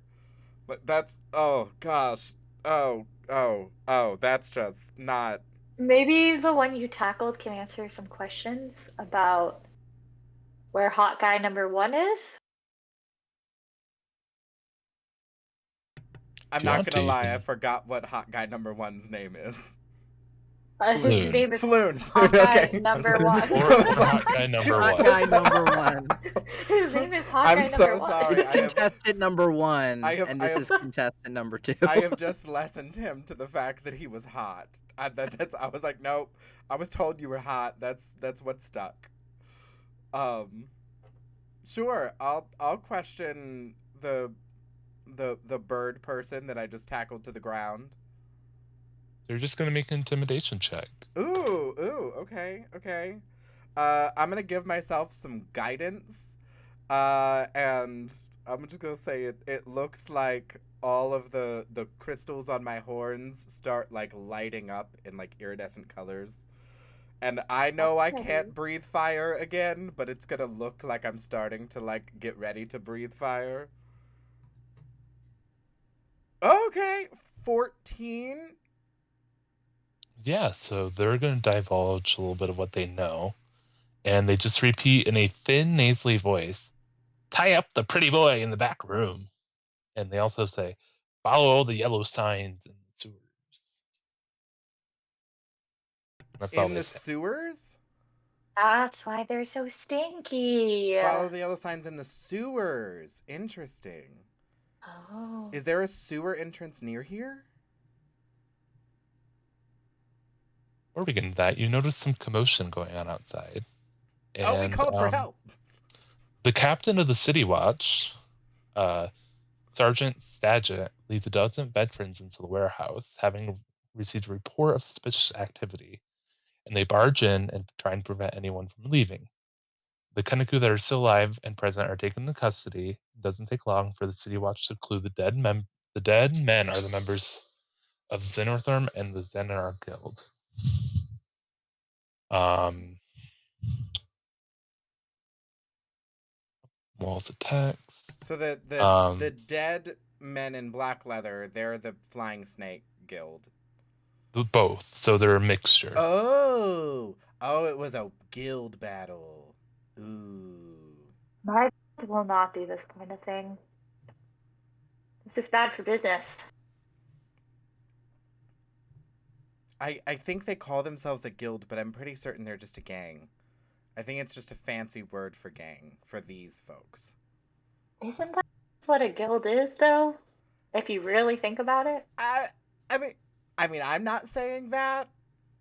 But that's oh gosh. That's just not. Maybe the one you tackled can answer some questions about where hot guy number 1 is? I'm If you not want gonna to, you lie, I can. forgot what hot guy number 1's name is. His Floon. name is Floon. hot guy Okay. number 1. Or hot guy number Hot one. guy number one. His name is hot I'm guy so number 1. sorry. Contestant number one, and this I is contestant number 2. I have just lessened him to the fact that he was hot. I was like, nope. I was told you were hot. That's what stuck. Sure. I'll question the bird person that I just tackled to the ground. They're just gonna make an intimidation check. Ooh. Okay. I'm gonna give myself some guidance. And I'm just gonna say it looks like all of the crystals on my horns start like lighting up in like iridescent colors. And I know I can't breathe fire again, but it's gonna look like I'm starting to like get ready to breathe fire. Okay, 14. Yeah, so they're gonna divulge a little bit of what they know, and they just repeat in a thin, nasally voice, "Tie up the pretty boy in the back room." And they also say, "Follow all the yellow signs in the sewers." That's all In they the say. sewers? That's why they're so stinky. Follow the yellow signs in the sewers. Interesting. Oh. Is there a sewer entrance near here? Before we get into that, you notice some commotion going on outside. And, Oh, we called for help. The captain of the City Watch, Sergeant Stagett, leads a dozen veterans into the warehouse, having received a report of suspicious activity, and they barge in and try and prevent anyone from leaving. The Kenneku that are still alive and present are taken into custody. It doesn't take long for the City Watch to clue the dead men. The dead men are the members of Xenortherm and the Xenar Guild. Walls of text. So the dead men in black leather, they're the Flying Snake Guild. Both, so they're a mixture. Oh, it was a guild battle. Ooh. My will not do this kind of thing. This is bad for business. I think they call themselves a guild, but I'm pretty certain they're just a gang. I think it's just a fancy word for gang for these folks. Isn't that what a guild is, though? If you really think about it. I I mean I'm not saying that.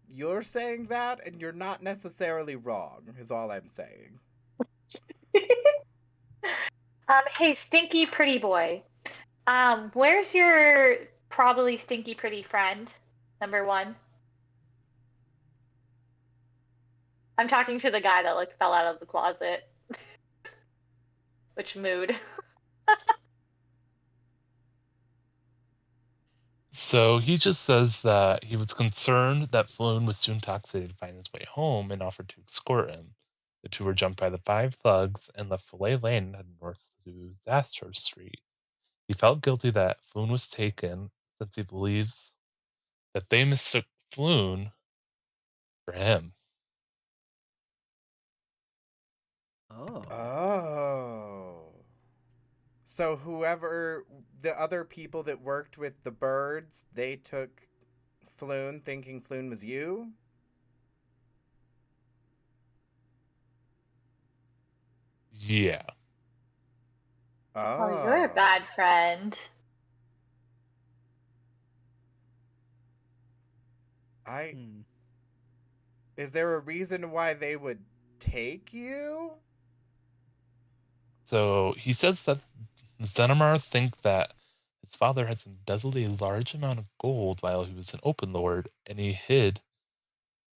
You're saying that, and you're not necessarily wrong, is all I'm saying. Hey, stinky pretty boy. Where's your probably stinky pretty friend? Number one. I'm talking to the guy that like fell out of the closet. Which mood? So he just says that he was concerned that Floon was too intoxicated to find his way home and offered to escort him. The two were jumped by the 5 thugs and left Fillet Lane and headed north to Zastor Street. He felt guilty that Floon was taken since he believes that they mistook Floon for him. Oh. Oh. So whoever the other people that worked with the birds, they took Floon thinking Floon was you? Yeah. Oh, you're a Oh. bad friend. I Is there a reason why they would take you? So he says that Xenomar think that his father has embezzled a large amount of gold while he was an open lord, and he hid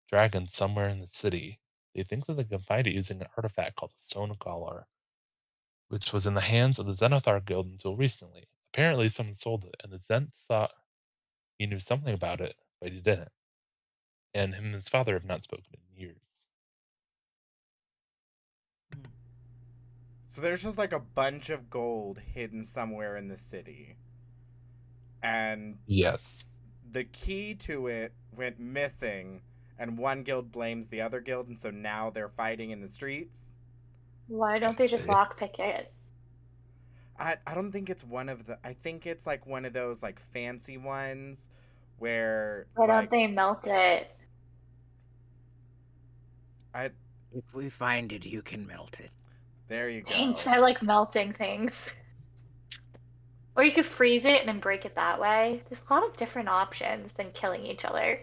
dragons somewhere in the city. They think that they can find it using an artifact called the stonewall, which was in the hands of the Zenithar Guild until recently. Apparently, someone sold it, and the Zents thought he knew something about it, but he didn't. And him and his father have not spoken in years. So there's just like a bunch of gold hidden somewhere in the city. And Yes. the key to it went missing, and one guild blames the other guild, and so now they're fighting in the streets. Why don't they just lockpick it? I don't think it's one of the. I think it's like one of those like fancy ones where Why like don't they melt it? I. If we find it, you can melt it. There you go. Thanks, I like melting things. Or you could freeze it and then break it that way. There's a lot of different options than killing each other.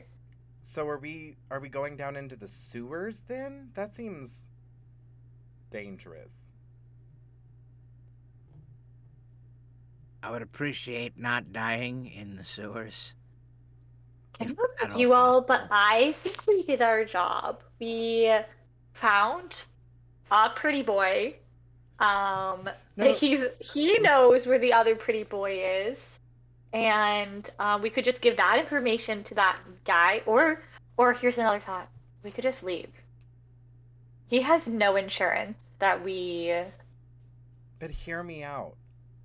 So are we going down into the sewers then? That seems dangerous. I would appreciate not dying in the sewers. I If don't know at about all you all, but possible. I think we did our job. We found a pretty boy. No. He knows where the other pretty boy is, and we could just give that information to that guy, or here's another thought: we could just leave. He has no insurance that we. But hear me out.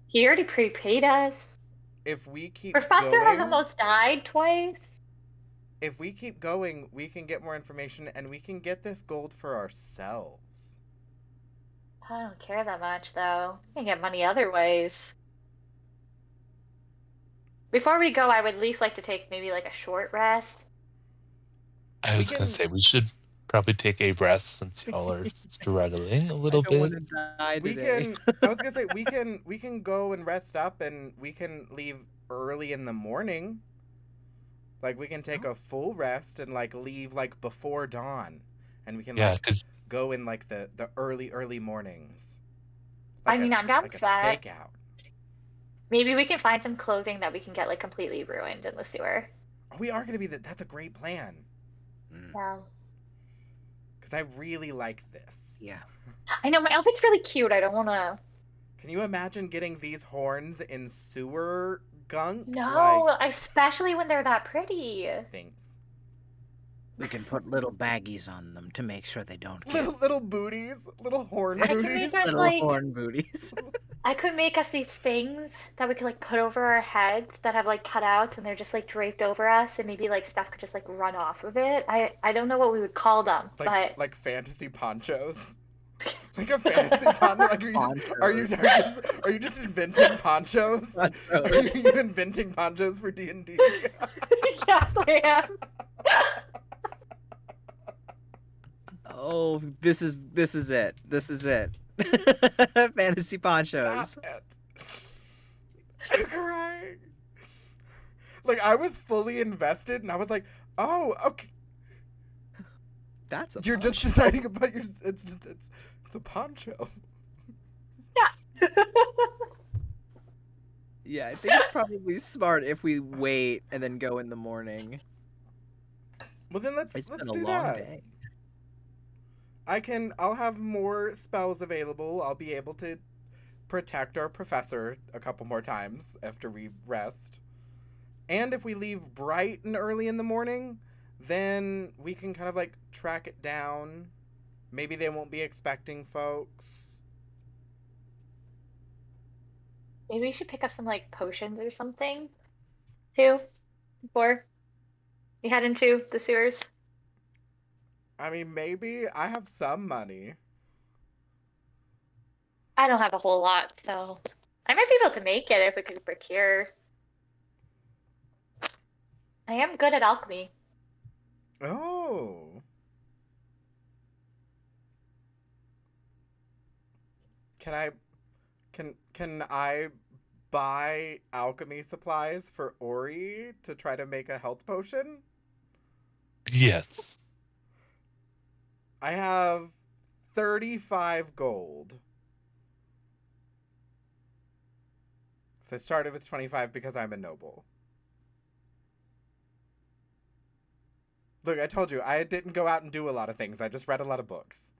He already prepaid us. If we keep Professor going, has almost died twice. if we keep going, we can get more information and we can get this gold for ourselves. I don't care that much, though. I can get money other ways. Before we go, I would at least like to take maybe like a short rest. I was going to say, we should probably take a rest since y'all are struggling a little I don't want bit. to die We today. can. I was gonna say we can go and rest up, and we can leave early in the morning. Like we can take a full rest and like leave like before dawn, and we can Yeah, like because go in like the early mornings. I mean, I'm down like a for that. stakeout. Maybe we can find some clothing that we can get like completely ruined in the sewer. Oh, we are gonna be that's a great plan. Yeah. Because I really like this. Yeah. I know my outfit's really cute. I don't want to. Can you imagine getting these horns in sewer gunk? No, especially when they're that pretty. Thanks. We can put little baggies on them to make sure they don't get Little booties, little horn I can booties. make us little like horn booties. I could make us these things that we could like put over our heads that have like cutouts and they're just like draped over us and maybe like stuff could just like run off of it. I don't know what we would call them, but like fantasy ponchos. Like a fantasy poncho. Like are you just inventing ponchos? Are you inventing ponchos for D&D? yes, I am. Oh, this is it. This is it. Fantasy ponchos. Stop it. crying. Like, I was fully invested, and I was like, oh, okay. That's a You're just poncho. deciding about your. It's a poncho. Yeah. Yeah, I think it's probably smart if we wait and then go in the morning. Well, then It's let's been a do long that. day. I'll have more spells available. I'll be able to protect our professor a couple more times after we rest. And if we leave bright and early in the morning, then we can kind of like track it down. Maybe they won't be expecting folks. Maybe we should pick up some like potions or something too before we head into the sewers. I mean, maybe I have some money. I don't have a whole lot, so I might be able to make it if we could procure. I am good at alchemy. Oh. Can I can I buy alchemy supplies for Ori to try to make a health potion? Yes. I have 35 gold. So I started with 25 because I'm a noble. Look, I told you, I didn't go out and do a lot of things. I just read a lot of books.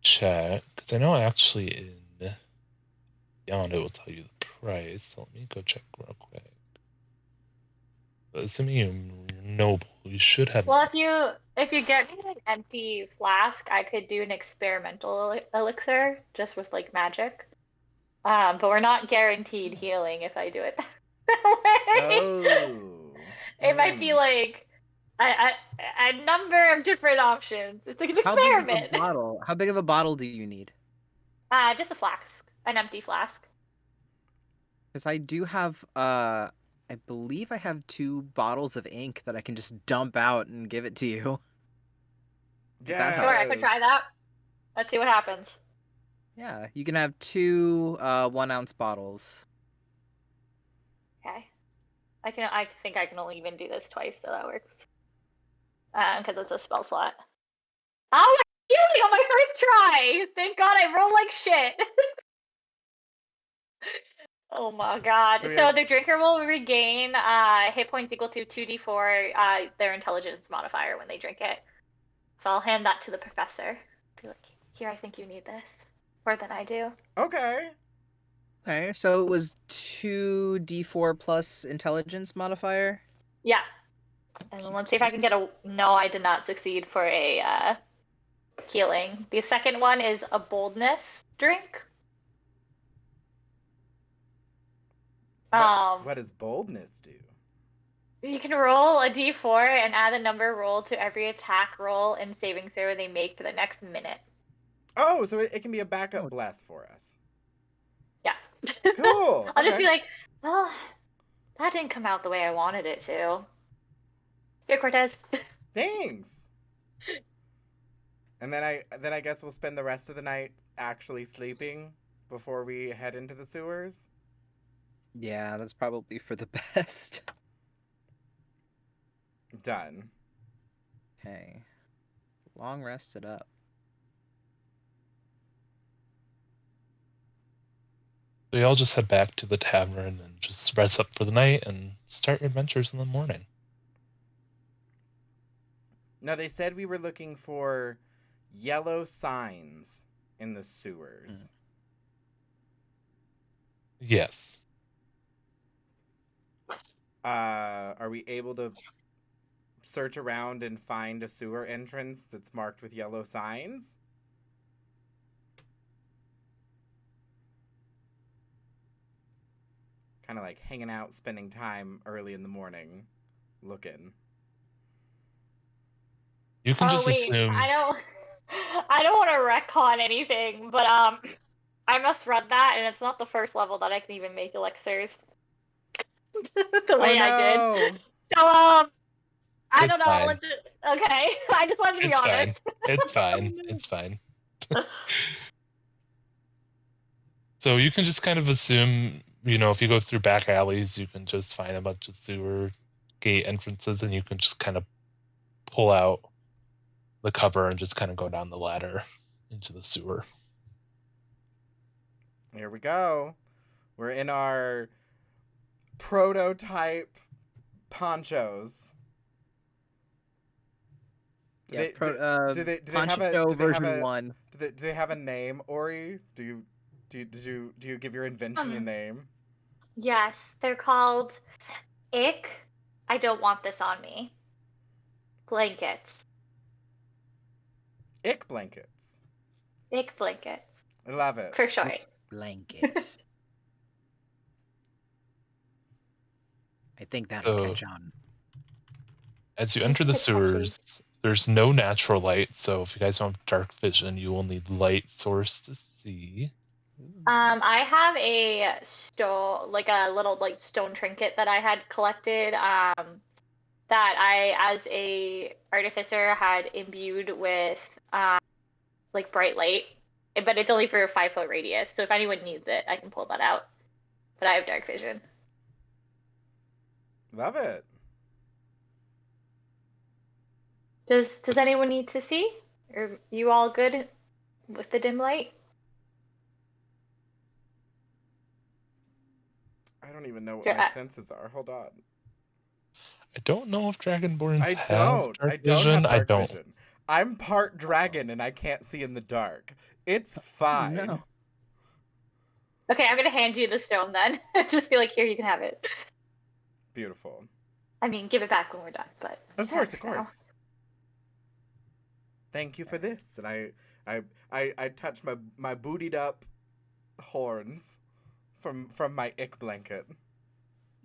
Check, because I know actually in Beyond it will tell you the price. So let me go check real quick. But assuming you're noble, you should have. Well, if you get me an empty flask, I could do an experimental elixir just with like magic. But we're not guaranteed healing if I do it that way. Oh. It might be like a number of different options. It's like an experiment. How big of a bottle do you need? Just a flask, an empty flask. Because I do have, I believe I have 2 bottles of ink that I can just dump out and give it to you. Yeah. Sure, I could try that. Let's see what happens. Yeah, you can have 2 1-ounce bottles. Okay. I think I can only even do this twice, so that works. Because it's a spell slot. Oh, healing on my first try! Thank God I roll like shit. Oh my god. So we So have- the drinker will regain hit points equal to 2d4 their intelligence modifier when they drink it. So I'll hand that to the professor. Be like, here, I think you need this. More than I do. Okay. Okay, so it was 2d4 plus intelligence modifier? Yeah. And then let's see if I can get a... No, I did not succeed for a healing. The second one is a boldness drink. What does boldness do? You can roll a d4 and add a number rolled to every attack roll and saving throw they make for the next minute. Oh, so it can be a backup blast for us. Yeah. Cool. I'll just okay. be like, well, that didn't come out the way I wanted it to. Here, Cortez. Thanks. And then I guess we'll spend the rest of the night actually sleeping before we head into the sewers. Yeah, that's probably for the best. Done. Okay. Long rested up. So y'all just head back to the tavern and just rest up for the night and start your adventures in the morning. No, they said we were looking for yellow signs in the sewers. Yes. Are we able to search around and find a sewer entrance that's marked with yellow signs? Kind of like hanging out, spending time early in the morning, looking. You can just wait, assume. I don't want to retcon anything, but I must run that, and it's not the first level that I can even make elixirs. The way I did. So I don't know. Fine. Okay, I just wanted to be It's honest. fine. It's fine. It's fine. So you can just kind of assume, if you go through back alleys, you can just find a bunch of sewer gate entrances, and you can just kind of pull out the cover and just kind of go down the ladder into the sewer. Here we go. We're in our prototype ponchos. Do they have a Poncho version 1. do they have a name, Ori? Do you give your invention a name? Yes, they're called Ick. I don't want this on me. Blankets. Ick blankets. Ick blankets. I love it. For short. Blankets. I think that'll catch on. As you enter the sewers, there's no natural light, so if you guys don't have dark vision, you will need light source to see. I have a little stone trinket that I had collected. That I, as a artificer, had imbued with bright light, but it's only for a 5-foot radius. So if anyone needs it, I can pull that out. But I have dark vision. Love it. Does anyone need to see? Are you all good with the dim light? I don't even know what my senses are. Hold on. I don't know if Dragonborns have dark I don't vision. have dark vision. I'm part dragon and I can't see in the dark. It's fine. Oh, no. Okay, I'm gonna hand you the stone then. Just be like, here, you can have it. Beautiful. I mean, give it back when we're done, but of course. Thank you for this. And I touch my bootied up horns from my ick blanket.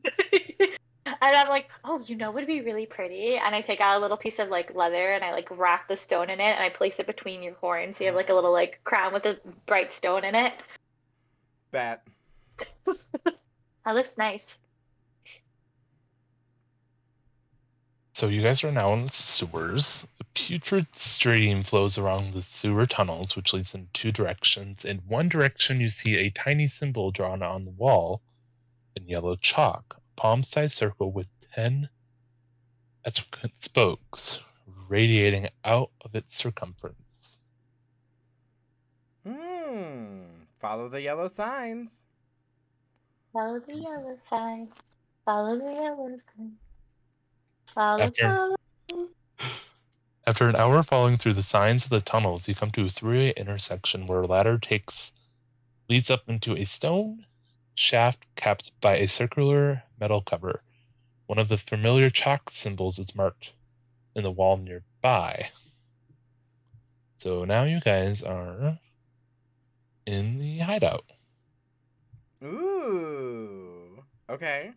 And I'm like, oh, would be really pretty. And I take out a little piece of leather and I wrap the stone in it and I place it between your horns. So you have a little crown with a bright stone in it. Bet. That looks nice. So you guys are now in the sewers. A putrid stream flows around the sewer tunnels, which leads in 2 directions. In one direction, you see a tiny symbol drawn on the wall in yellow chalk, a palm-sized circle with 10 spokes radiating out of its circumference. Follow the yellow signs. Follow the yellow signs. Follow the yellow signs. Follow. After an hour following through the signs of the tunnels, you come to a 3-way intersection where a ladder leads up into a stone shaft capped by a circular metal cover. One of the familiar chalk symbols is marked in the wall nearby. So now you guys are in the hideout. Ooh. Okay.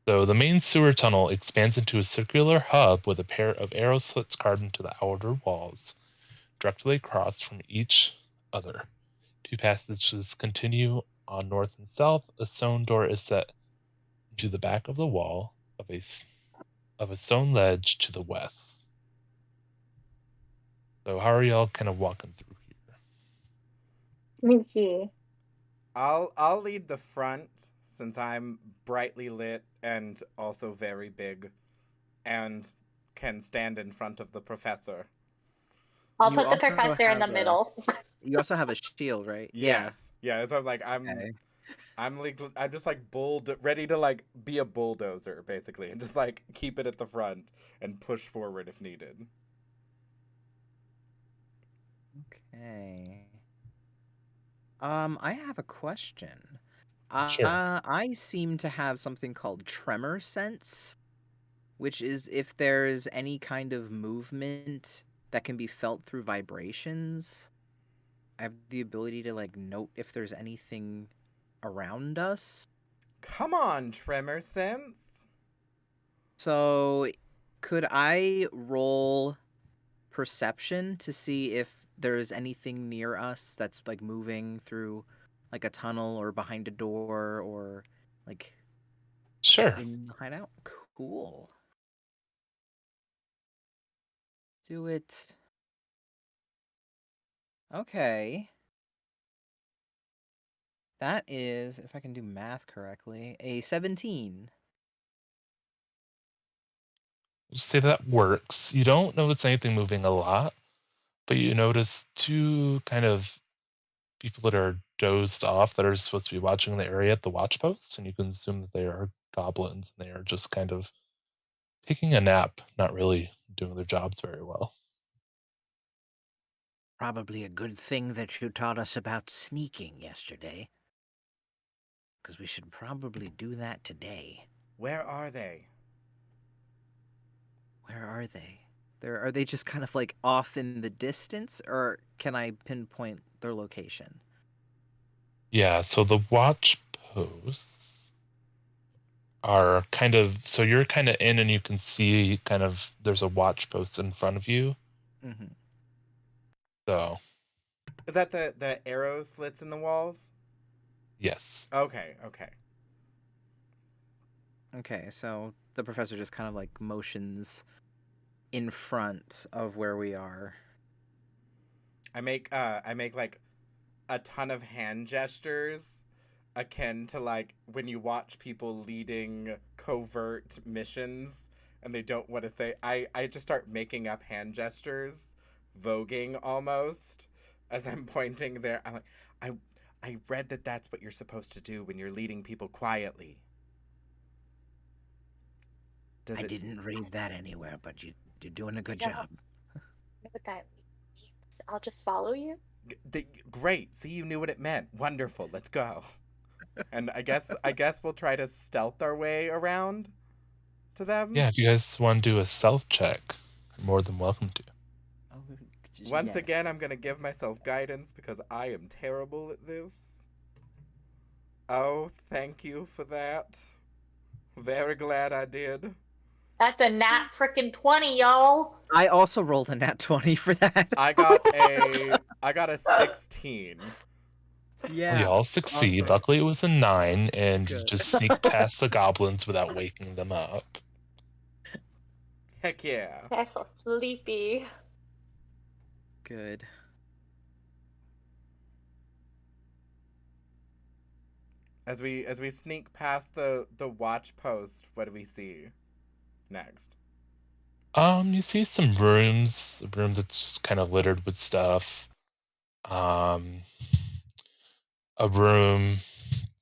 So the main sewer tunnel expands into a circular hub with a pair of arrow slits carved into the outer walls, directly across from each other. 2 passages continue on north and south. A stone door is set into the back of the wall of a stone ledge to the west. So how are y'all kind of walking through here? Me too. I'll lead the front since I'm brightly lit and also very big and can stand in front of the professor. I'll put the professor in the middle. You also have a shield, right? Yes. Yeah, so I'm just ready to be a bulldozer basically and just keep it at the front and push forward if needed. Okay. I have a question. Sure. I seem to have something called tremor sense, which is if there's any kind of movement that can be felt through vibrations. I have the ability to note if there's anything around us. Come on, tremor sense. So, could I roll perception to see if there's anything near us that's moving through a tunnel or behind a door or Sure. in the hideout? Cool. Do it. Okay. That is, if I can do math correctly, a 17. Just say that works. You don't notice anything moving a lot, but you notice two kind of people that are dozed off that are supposed to be watching the area at the watch post, and you can assume that they are goblins and they are just kind of taking a nap, not really doing their jobs very well. Probably a good thing that you taught us about sneaking yesterday. Because we should probably do that today. Where are they? Where are they? Are they just kind of like off in the distance, or can I pinpoint their location? Yeah, so the watch posts are kind of, so you're kind of in and you can see kind of there's a watch post in front of you. Mm-hmm. So, Is that the arrow slits in the walls? yes. Okay. Okay, so the professor just kind of like motions in front of where we are. I make like a ton of hand gestures akin to like when you watch people leading covert missions and they don't want to say I just start making up hand gestures, voguing almost as I'm pointing there. I'm like I read that that's what you're supposed to do when you're leading people quietly. I didn't read that anywhere, but you're doing a good Yeah. job. Know what that means? I'll just follow you. Great. See, you knew what it meant. Wonderful. Let's go. And I guess we'll try to stealth our way around to them. Yeah, if you guys want to do a stealth check, you're more than welcome to. Oh, Once yes. again, I'm gonna give myself guidance because I am terrible at this. Oh, thank you for that. Very glad I did. That's a nat frickin' 20, y'all. I also rolled a nat 20 for that. I got a 16. Yeah. You all succeed. awesome. Luckily, it was a 9, and you Good. just sneak past the goblins without waking them up. Heck yeah. I feel sleepy. Good. As we sneak past the watch post, what do we see next? You see some rooms, a room that's kind of littered with stuff. A room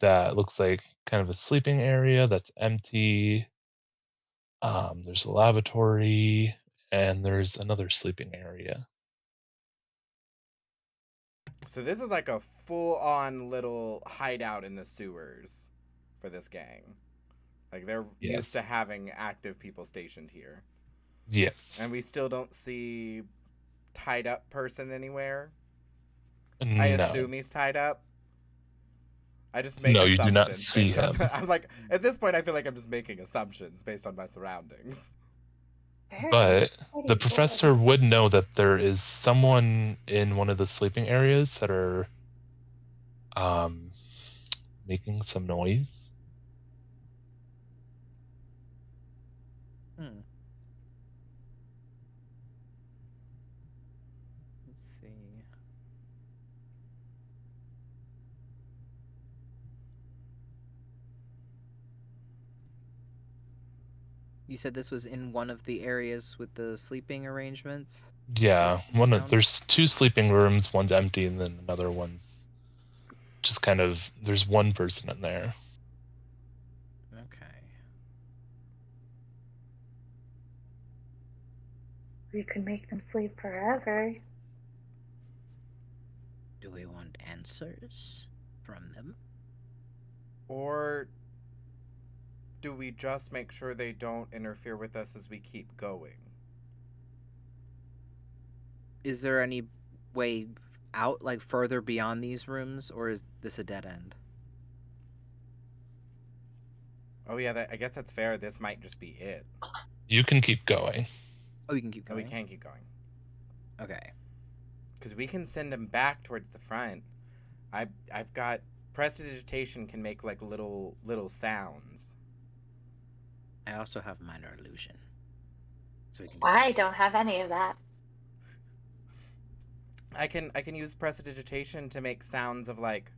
that looks like kind of a sleeping area that's empty. There's a lavatory, and there's another sleeping area. So this is like a full-on little hideout in the sewers for this gang. Like they're used to Yes. having active people stationed here. Yes. And we still don't see tied up person anywhere. I No. assume he's tied up. I just make No, you do not assumptions see based on him. I'm like at this point I feel like I'm just making assumptions based on my surroundings. But Pretty the good. professor would know that there is someone in one of the sleeping areas that are making some noise. Hmm. Let's see. You said this was in one of the areas with the sleeping arrangements? Yeah, Found? there's two sleeping rooms, one's empty and then another one's just kind of, there's one person in there. Okay. You can make them sleep forever. Do we want answers from them? Or do we just make sure they don't interfere with us as we keep going? Is there any way out, like further beyond these rooms, or is this a dead end? Oh yeah, I guess that's fair. This might just be it. You can keep going. Oh, you can keep Oh, we going? can keep going. Okay. Because we can send him back towards the front. I've got prestidigitation can make like little sounds. I also have minor illusion. So we can do I that too. don't have any of that. I can use prestidigitation to make sounds of like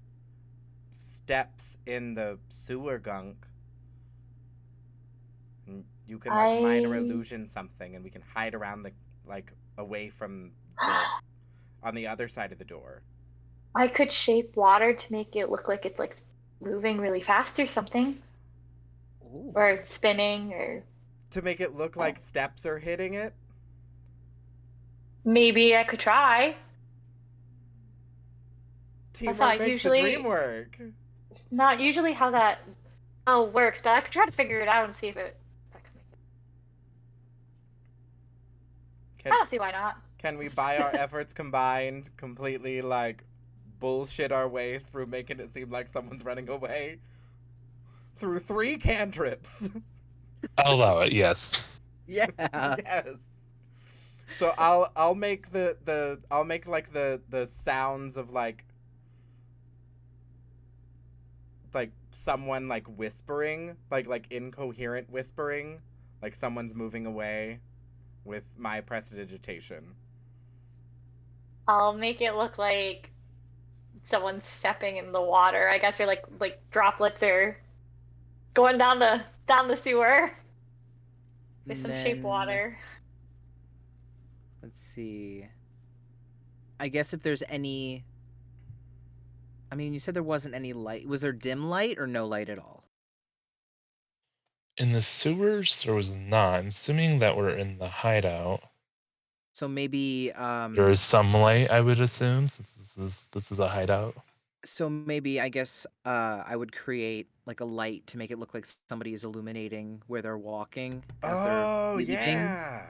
steps in the sewer gunk. And you can like minor illusion something, and we can hide around the like away from the on the other side of the door. I could shape water to make it look like it's like moving really fast or something, Ooh. or it's spinning, or To make it look like steps are hitting it. maybe I could try. Teamwork makes the dream work. It's not usually how that works, but I could try to figure it out and see if it. I don't see why not. Can we, by our efforts combined, completely like bullshit our way through making it seem like someone's running away through 3 cantrips? I'll allow it. Yes. Yeah. Yes. So I'll make I'll make like the sounds of like someone like whispering, like incoherent whispering, like someone's moving away with my prestidigitation. I'll make it look like someone's stepping in the water. I guess, or like droplets are going down the sewer with some shape water. Let's see. I guess if there's any. I mean, you said there wasn't any light. Was there dim light or no light at all? In the sewers, there was not. I'm assuming that we're in the hideout. So maybe there is some light, I would assume, since this is a hideout. So maybe I guess I would create like a light to make it look like somebody is illuminating where they're walking as they're leaving. Yeah.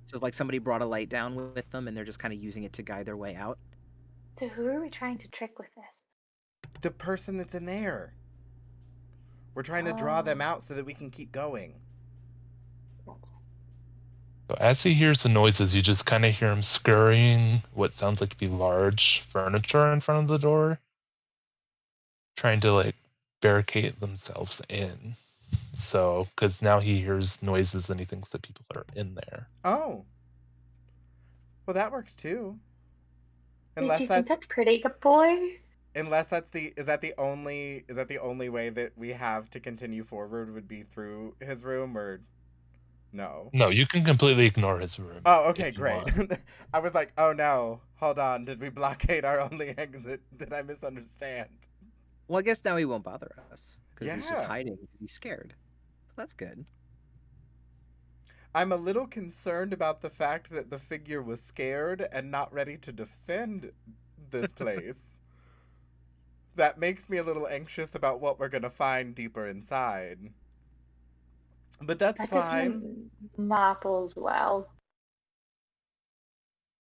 So like somebody brought a light down with them and they're just kind of using it to guide their way out. So who are we trying to trick with this? The person that's in there. We're trying to draw them out so that we can keep going. So as he hears the noises, you just kind of hear him scurrying what sounds like to be large furniture in front of the door, trying to like barricade themselves in. So, because now he hears noises and he thinks that people are in there. Oh. Well, that works too. Do you think that's pretty, good boy? Unless that's is that the only way that we have to continue forward would be through his room, or no? No, you can completely ignore his room. Oh, okay, great. I was like, oh no, hold on, did we blockade our only exit? Did I misunderstand? Well, I guess now he won't bother us because he's just hiding because he's scared. So that's good. I'm a little concerned about the fact that the figure was scared and not ready to defend this place. That makes me a little anxious about what we're gonna find deeper inside. But that's fine. Not as well.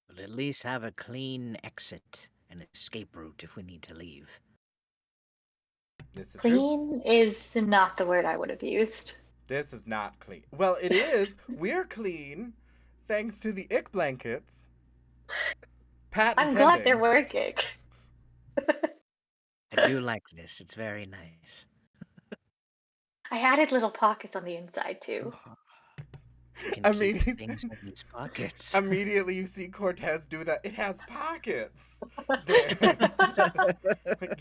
We'll at least have a clean exit and escape route if we need to leave. This is clean true. Is not the word I would have used. This is not clean. Well, it is. We're clean, thanks to the ick blankets. I'm glad they're working. I do like this. It's very nice. I added little pockets on the inside too. Immediately, things in these pockets. Immediately, you see Cortez do that. It has pockets.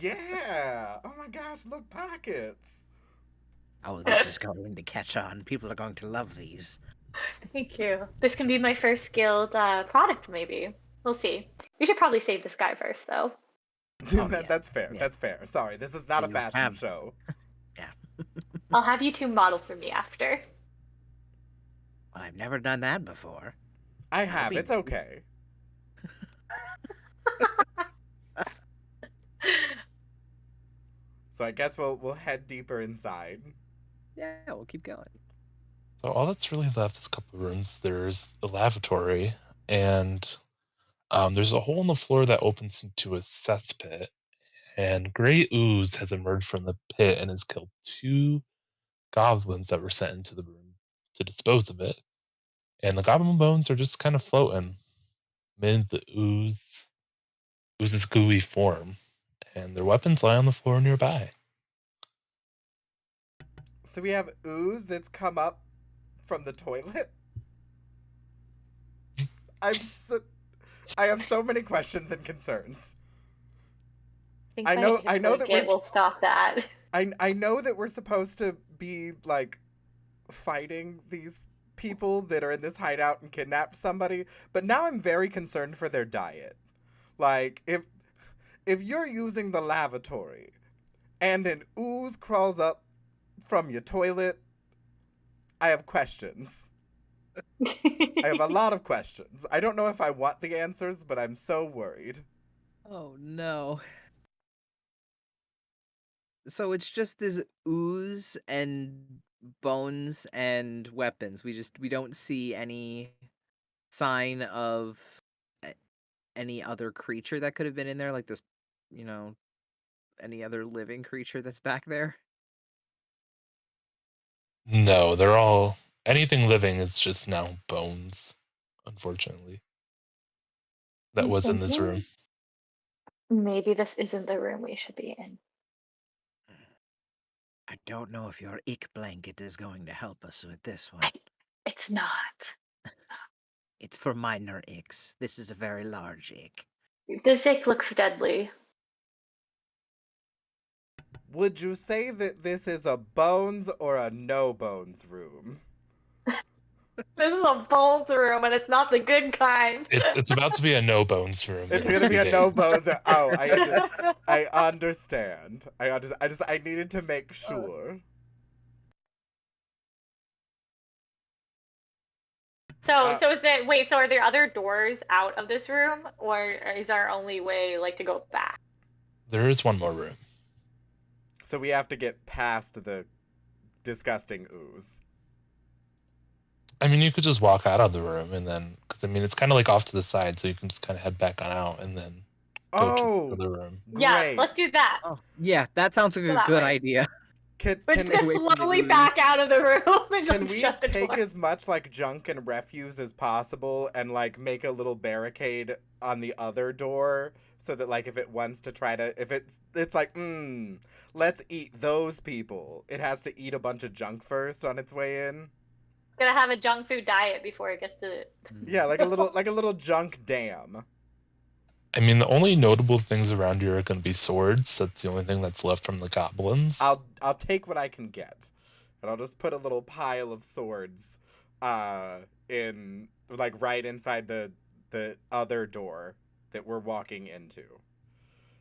Yeah. Oh my gosh! Look, pockets. Oh, this is going to catch on. People are going to love these. Thank you. This can be my first skilled product, maybe. We'll see. We should probably save this guy first, though. Oh, yeah. That's fair. Yeah. That's fair. Sorry, this is not a fashion show. Yeah. I'll have you 2 model for me after. Well, I've never done that before. I have. It's okay. So I guess we'll head deeper inside. Yeah, we'll keep going. So all that's really left is a couple of rooms. There's the lavatory, and there's a hole in the floor that opens into a cesspit. And gray ooze has emerged from the pit and has killed 2 goblins that were sent into the room to dispose of it. And the goblin bones are just kind of floating amid the ooze's gooey form. And their weapons lie on the floor nearby. So we have ooze that's come up from the toilet? I have so many questions and concerns. think I my know that duplicate will stop that. I know that we're supposed to be like fighting these people that are in this hideout and kidnapped somebody, but now I'm very concerned for their diet. Like if you're using the lavatory and an ooze crawls up from your toilet, I have questions. I have a lot of questions. I don't know if I want the answers, but I'm so worried. Oh no. So it's just this ooze and bones and weapons. We don't see any sign of a- any other creature that could have been in there, like this, you know, any other living creature that's back there. No, they're all anything living is just now bones, unfortunately. That I'm was in this room. thinking maybe this isn't the room we should be in. I don't know if your ick blanket is going to help us with this one. It's not. It's for minor icks. This is a very large ick. This ick looks deadly. Would you say that this is a bones or a no bones room? This is a bones room, and it's not the good kind. It's about to be a no bones room. It's in gonna be a few no days. bones. Oh, I understand. I needed to make sure. So is there wait? So are there other doors out of this room, or is our only way like to go back? There is one more room. So we have to get past the disgusting ooze. I mean, you could just walk out of the room and then, because I mean, it's kind of like off to the side, so you can just kind of head back on out and then go to the other room. Great. Yeah, let's do that. Oh, yeah, that sounds like So a that good way. idea. We're just Stay gonna away from the slowly ooze. back out of the room and Can just we shut the take door. as much like junk and refuse as possible and like make a little barricade on the other door so that like if it wants to try to if it's like let's eat those people, it has to eat a bunch of junk first on its way in. Gonna have a junk food diet before it gets to. Yeah, like a little junk dam. I mean, the only notable things around here are going to be swords. That's the only thing that's left from the goblins. I'll take what I can get, and I'll just put a little pile of swords, in like right inside the other door that we're walking into,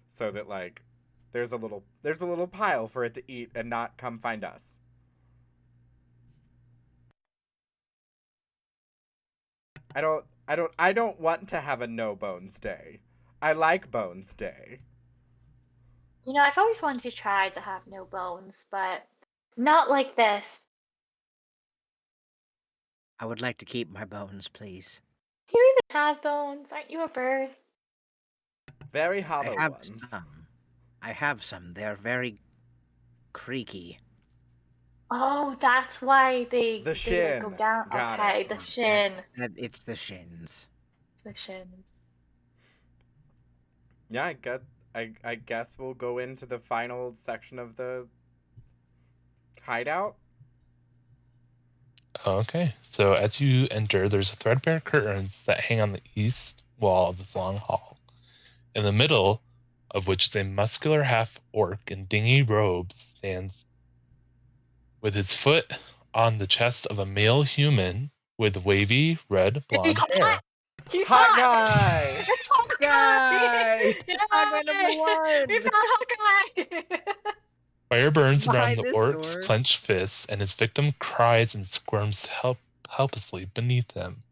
so that like there's a little pile for it to eat and not come find us. I don't want to have a no bones day. I like bones day. You know, I've always wanted to try to have no bones, but not like this. I would like to keep my bones, please. Do you even have bones? Aren't you a bird? Very I hollow have ones. some. I have some. They're very creaky. Oh, that's why The they like shin. go down. Got Okay, it. the shin. It's the shins. The shin. Yeah, I guess we'll go into the final section of the hideout. Okay, so as you enter, there's threadbare curtains that hang on the east wall of this long hall, in the middle of which is a muscular half-orc in dingy robes stands with his foot on the chest of a male human with wavy red Is he blonde hair. hot? He's Hot hot! guy! It's Hawkeye! Guy! Yay! Hawkeye number one! We found Hawkeye! Fire burns around Behind the this orc's door. clenched fists, and his victim cries and squirms helplessly beneath him.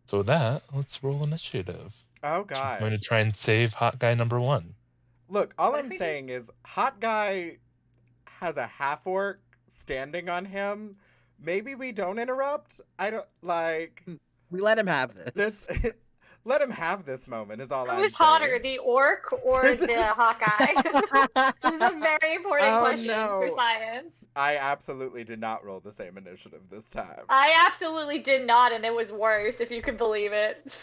So with that, let's roll initiative. Oh I'm going to gosh. try and save hot guy number one. Look, all What I'm if we saying is hot guy has a half orc standing on him. Maybe we don't interrupt. I don't like We let him have this. this. Let him have this moment. Is all I'm Who's hotter, saying. the orc or the Hawkeye? This is a very important Oh, question for no. science. I absolutely did not roll the same initiative this time. I absolutely did not, and it was worse, if you can believe it.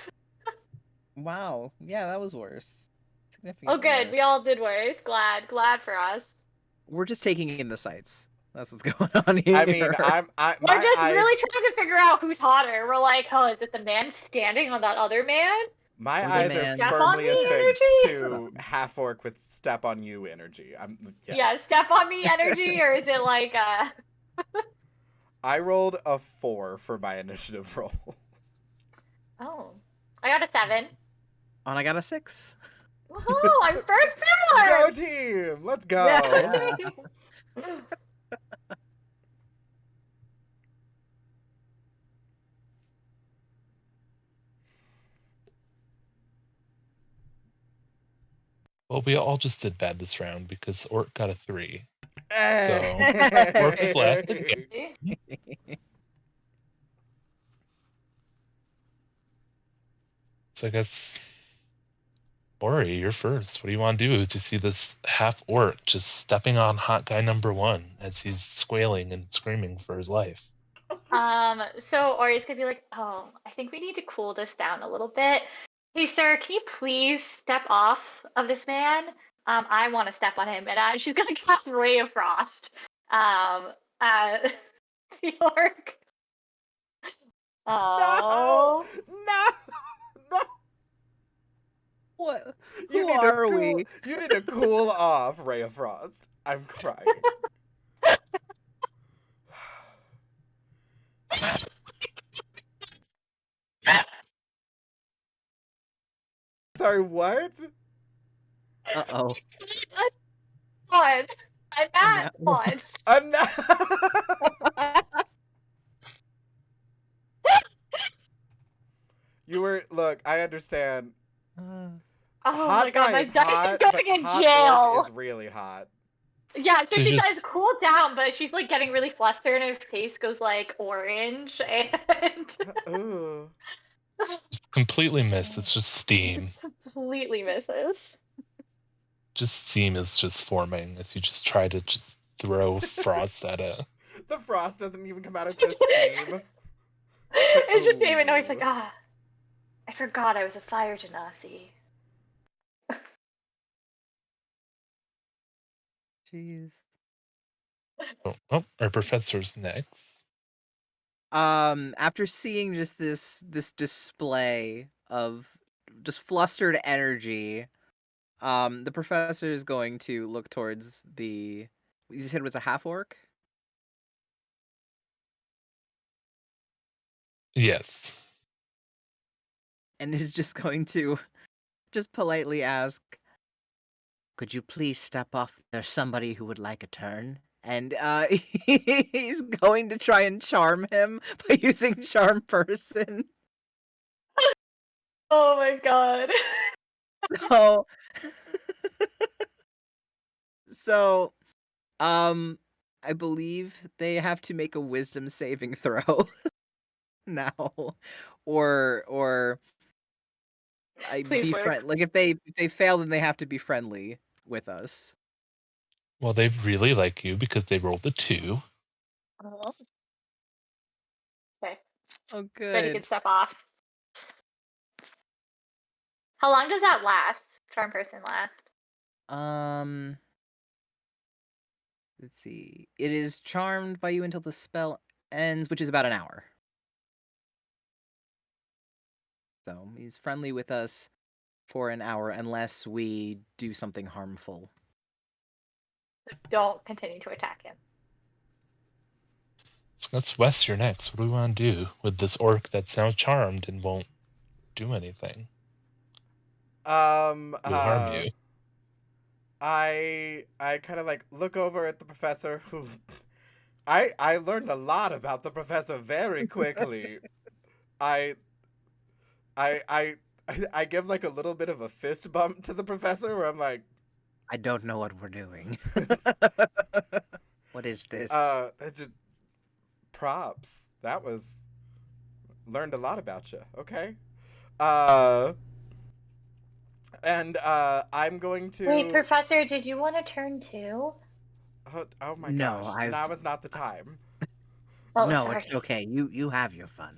Wow. Yeah, that was worse. Oh, Significantly good. worse. We all did worse. Glad for us. We're just taking in the sights. That's what's going on here. I mean, We're my just eyes, really trying to figure out who's hotter. We're like, oh, is it the man standing on that other man? my Or the eyes are man- Step on firmly me affixed energy? to half orc with step on you energy. Yes. Yeah, step on me energy, or is it like I rolled a 4 for my initiative roll. Oh, I got a 7. Oh, and I got a 6. Woohoo! I'm first Go pillar. team! Let's go. Yeah. Well, we all just did bad this round because Orc got a 3. Hey. Orc is last again. So I guess, Ori, you're first. What do you want to do? To see this half orc just stepping on hot guy number 1 as he's squealing and screaming for his life. So Ori's gonna be like, oh, I think we need to cool this down a little bit. Hey, sir, can you please step off of this man? I want to step on him, and she's gonna cast Ray of Frost. The orc. Oh. No. What? You Who need are to cool, we? You need to cool off, Ray of Frost. I'm crying. Sorry, what? Uh-oh. Fun. I'm not fun. I'm not. Look, I understand. Oh Hot my god, guy my is dice hot, is going but in hot jail. orc is really hot. Yeah, so So she just- does cool down, but she's like getting really flustered and her face goes like orange and Ooh. Just completely missed. It's just steam. completely misses. Just steam is just forming as you just try to just throw frost at it. The frost doesn't even come out, it's just steam. It's just David Noise like, Ooh. I forgot I was a fire genasi. Jeez. Oh, our professor's next. After seeing just this display of just flustered energy, the professor is going to look towards the. You said it was a half orc. Yes. And is just going to just politely ask, Could you please step off? There's somebody who would like a turn. and he's going to try and charm him by using charm person. Oh my god. So, so, I believe they have to make a wisdom saving throw now, or I Please be work. friend. Like if they fail, then they have to be friendly with us. Well, they really like you because they rolled a 2. Oh. Okay, Oh, then you can good. step off. How long does that last? Charm person last? Let's see. It is charmed by you until the spell ends, which is about an hour. So he's friendly with us for an hour unless we do something harmful. Don't continue to attack him. So that's Wes, you're next. What do we want to do with this orc that's now charmed and won't do anything? Will harm you. I kind of like look over at the professor who I learned a lot about the professor very quickly. I I give like a little bit of a fist bump to the professor where I'm like, I don't know what we're doing. What is this? that's just props. That was learned a lot about you. Okay. And I'm going to Wait, Professor, did you want to turn too? Oh my No, gosh. Now is not the time. Oh, no, sorry. it's okay. You have your fun.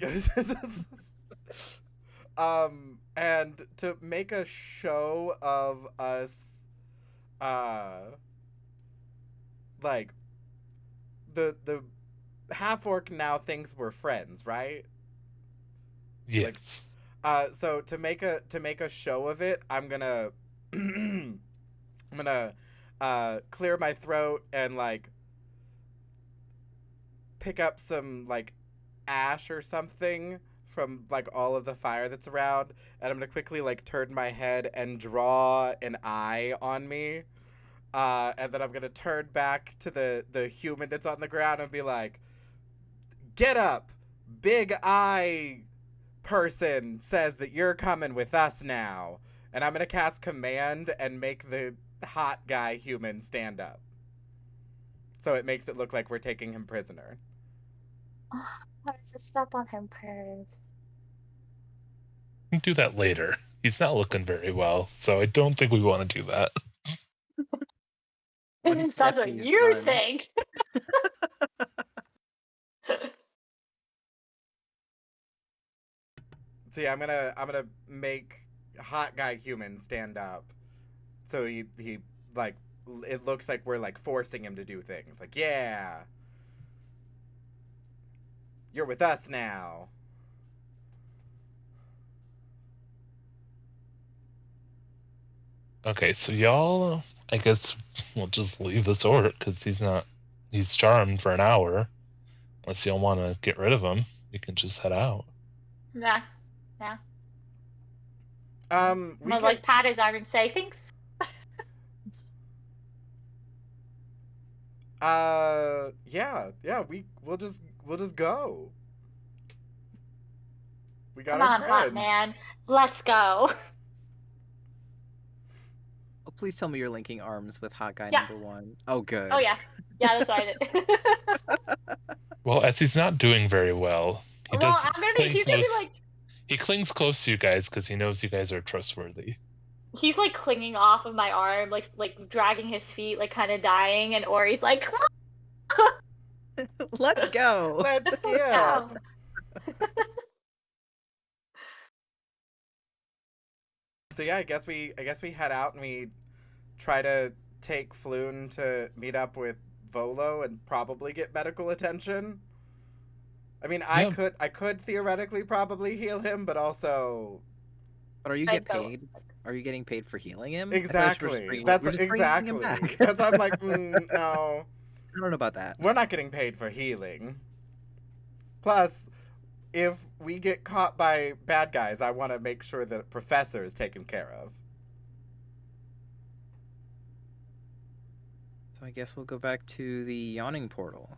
And to make a show of us like the half orc now thinks we're friends, right? Yes. So to make a show of it, I'm gonna I'm gonna clear my throat and like pick up some like ash or something from like all of the fire that's around, and I'm gonna quickly like turn my head and draw an eye on me. And then I'm gonna turn back to the human that's on the ground and be like, "Get up, big eye person says that you're coming with us now." And I'm gonna cast command and make the hot guy human stand up, so it makes it look like we're taking him prisoner. Let's just step on him first. We can do that later. He's not looking very well, so I don't think we want to do that. One That's step what and he's you done. think. So yeah, I'm gonna make hot guy human stand up, so he like it looks like we're like forcing him to do things. Like, yeah, you're with us now. Okay, so y'all, I guess we'll just leave this orc because he's charmed for an hour. Unless y'all want to get rid of him, we can just head out. Nah. We I'm gonna can. like pat his arm and say thanks. Yeah, we'll just go. We got Come our on, hot friend. man. Let's go. Oh, please tell me you're linking arms with hot guy Yeah. number 1. Oh, good. Oh yeah. Yeah, that's what I did. Well, as he's not doing very well, he Well, does he's gonna cling be close. like He clings close to you guys because he knows you guys are trustworthy. he's like clinging off of my arm, like dragging his feet, like kind of dying, and Ori's like, Let's go. Let's skip. "Ow." So yeah, I guess we head out and we try to take Floon to meet up with Volo and probably get medical attention. I mean, I could theoretically probably heal him, but also But are you I'd get go. paid? Are you getting paid for healing him? exactly. We're just bringing him back. That's why I'm like, no, I don't know about that. we're not getting paid for healing. Plus, if we get caught by bad guys, I want to make sure that Professor is taken care of. So I guess we'll go back to the yawning portal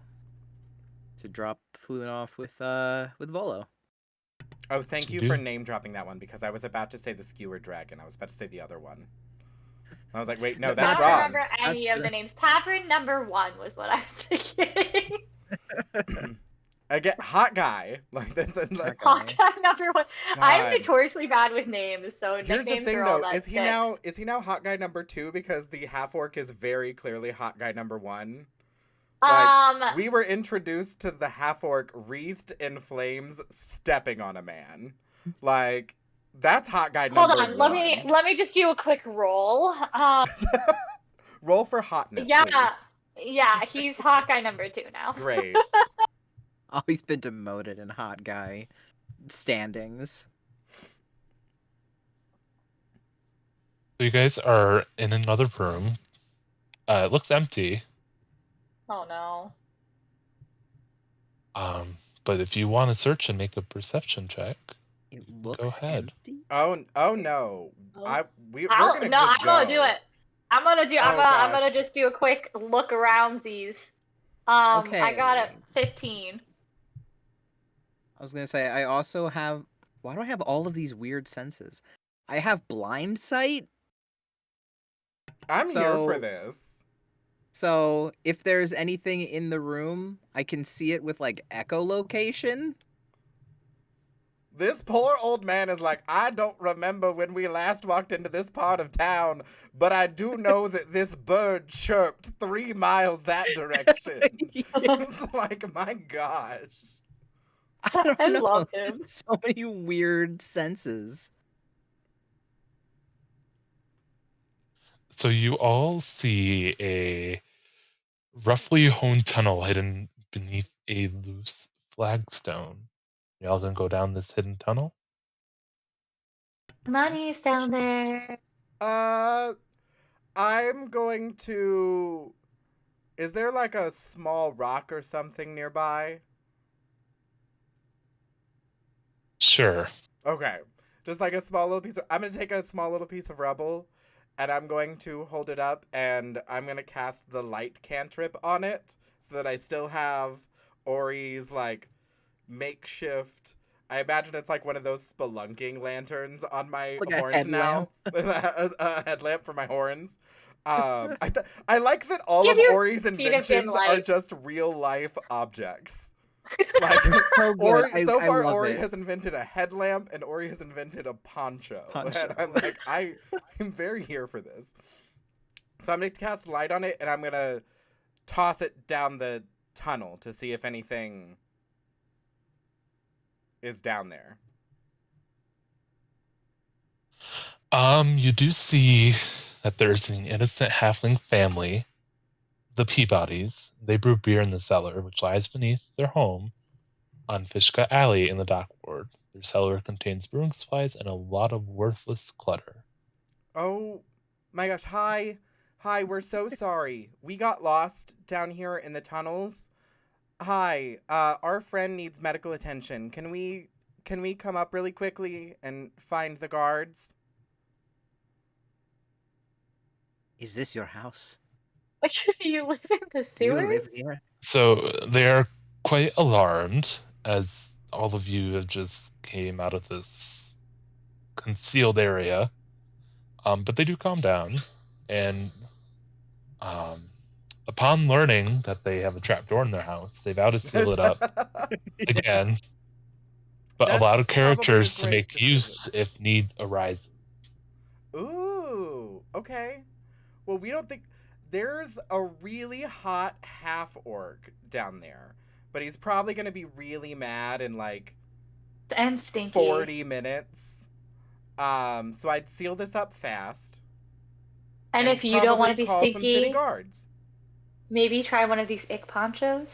to drop Fluent off with Volo. Oh, thank you for name dropping that one, because I was about to say the skewered dragon. I was about to say the other one. I was like, wait, no, that's I don't wrong. remember any of the names. Tavern number 1 was what I was thinking. Again, hot guy. Like that's like, Hawkeye number 1. I'm God. notoriously bad with names, so Here's the nicknames thing, are all though. that Is he now hot guy number 2 because the half orc is very clearly hot guy number 1? Like, we were introduced to the half orc wreathed in flames, stepping on a man. Like, that's hot guy number 1. Hold on, let me just do a quick roll. Roll for hotness, yeah, please. yeah, he's Hawkeye number 2 now. Great. Oh, he's been demoted in hot guy standings. So you guys are in another room. It looks empty. Oh no. But if you want to search and make a perception check, It go looks ahead. empty. Oh no. We're gonna no, just I'm gonna do it. I'm gonna gosh. just do a quick look aroundsies. I got a Okay. 15. I was gonna say I also have. Why do I have all of these weird senses? I have blind sight. I'm here for So- this. So if there's anything in the room, I can see it with like echolocation. This poor old man is like, I don't remember when we last walked into this part of town, but I do know that this bird chirped 3 miles that direction. It's like, my gosh. I don't I know. love him. Just so many weird senses. So you all see a roughly honed tunnel hidden beneath a loose flagstone. Y'all gonna go down this hidden tunnel? Money's down there. Uh, I'm going to. Is there like a small rock or something nearby? Sure. Okay. Just like a small little piece of. I'm going to take a small little piece of rubble and I'm going to hold it up and I'm going to cast the light cantrip on it so that I still have Ori's like makeshift. I imagine it's like one of those spelunking lanterns on my Like a horns now. A headlamp for my horns. I like that all Give of your Ori's feet a dim inventions are light. just real life objects. Like So good. Ori, so I far love Ori it. has invented a headlamp and Ori has invented a poncho. Poncho. And I'm very here for this. So I'm gonna cast light on it and I'm gonna toss it down the tunnel to see if anything is down there. You do see that there's an innocent halfling family, the Peabodys. They brew beer in the cellar, which lies beneath their home on Fishka Alley in the dock ward. Their cellar contains brewing supplies and a lot of worthless clutter. Oh my gosh, hi. Hi, we're so sorry. We got lost down here in the tunnels. Hi, our friend needs medical attention. Can we come up really quickly and find the guards? Is this your house? You live in the You sewers? live here? So they are quite alarmed as all of you have just came out of this concealed area. But they do calm down, and um, upon learning that they have a trapdoor in their house, they vow to seal it up again, but That's allow probably a characters to great make use decision. if need arises. Ooh, okay. Well, we don't think there's a really hot half orc down there, but he's probably going to be really mad in like And stinky. 40 minutes. So I'd seal this up fast. And if you don't want to probably be call some city stinky, guards. maybe try one of these ick ponchos.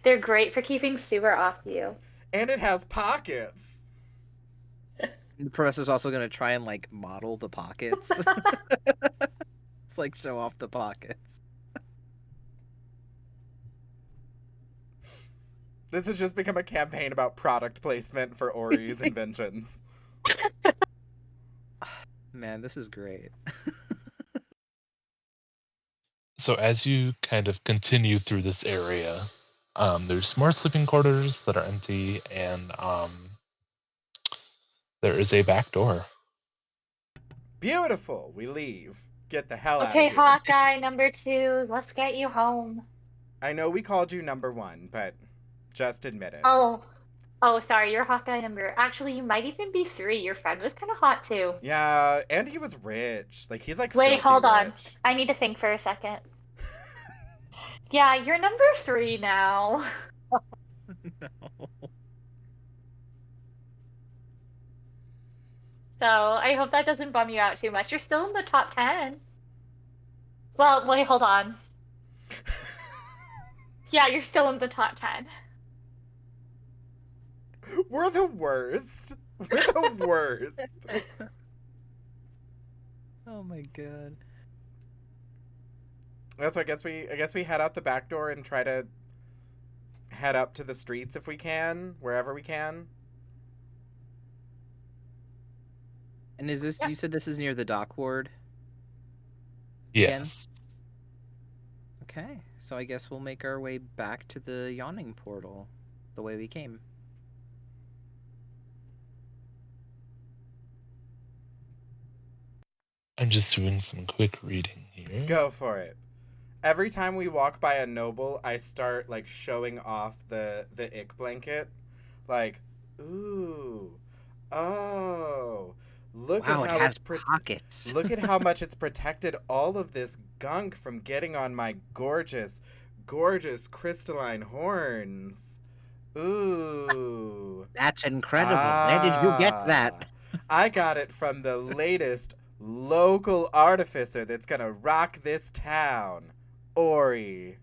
They're great for keeping sewer off you. And it has pockets. The professor's also gonna try and like model the pockets. It's like show off the pockets. This has just become a campaign about product placement for Ori's inventions. Man, this is great. So as you kind of continue through this area, there's more sleeping quarters that are empty, and there is a back door. Beautiful. We leave. Get the hell out Okay, of here. Hawkeye number 2, let's get you home. I know we called you number 1, but just admit it. Oh, sorry, you're Hawkeye number. Actually, you might even be 3. Your friend was kind of hot too. Yeah, and he was rich. Like he's like Wait, filthy hold on. rich. I need to think for a second. Yeah, you're number 3 now. No. So I hope that doesn't bum you out too much. You're still in the top 10. Well, wait, hold on. Yeah, you're still in the top 10. We're the worst. We're the worst. Oh my god. So I guess we head out the back door and try to head up to the streets if we can, wherever we can. And is this Yeah. you said this is near the dock ward? Yes. Okay. So I guess we'll make our way back to the yawning portal the way we came. I'm just doing some quick reading here. Go for it. Every time we walk by a noble, I start like showing off the ick blanket. Like, ooh. Oh. Look Wow, at it how has it's pockets. Look at how much it's protected all of this gunk from getting on my gorgeous, gorgeous crystalline horns. Ooh. That's incredible. Where did you get that? I got it from the latest local artificer that's gonna rock this town. Ori.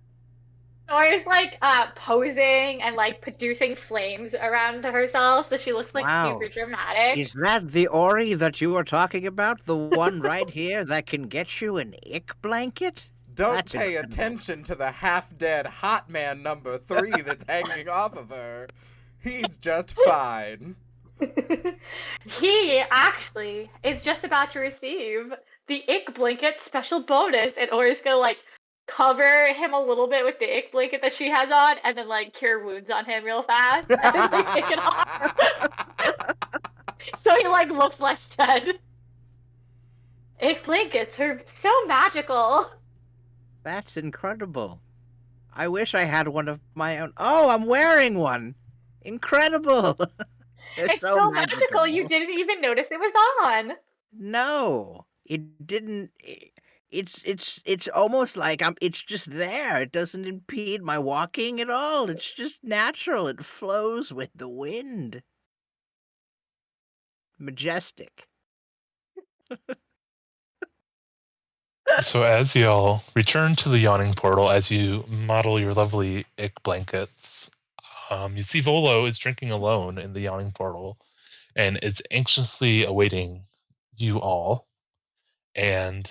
Nora's like posing and like producing flames around herself, so she looks like Wow. super dramatic. Is that the Ori that you were talking about? The one right here that can get you an ick blanket? Don't That's pay incredible. attention to the half-dead hot man number 3 that's hanging off of her. He's just fine. He actually is just about to receive the ick blanket special bonus, and Ori's gonna like cover him a little bit with the ick blanket that she has on, and then like cure wounds on him real fast, and then like take it off, so he like looks less dead. Ick blankets are so magical. That's incredible. I wish I had one of my own. Oh, I'm wearing one. Incredible. They're It's so magical you didn't even notice it was on. No, it didn't. It's almost like it's just there. It doesn't impede my walking at all. It's just natural. It flows with the wind. Majestic. So as y'all return to the yawning portal, as you model your lovely ick blankets, you see Volo is drinking alone in the yawning portal, and is anxiously awaiting you all. And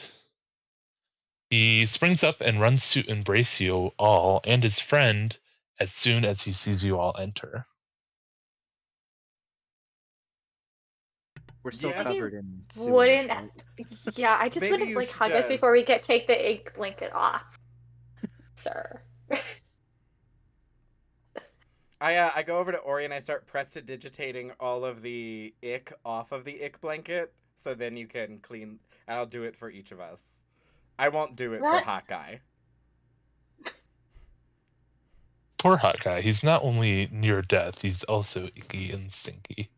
he springs up and runs to embrace you all and his friend as soon as he sees you all enter. We're still Yeah. covered in sewage, Wouldn't. right? Yeah, I just Maybe wouldn't you like should hug us before we just- take the ick blanket off, sir. I go over to Ori and I start prestidigitating all of the ick off of the ick blanket, so then you can clean. And I'll do it for each of us. I won't do it for What? Hot Guy. Poor hot guy. He's not only near death, he's also icky and stinky.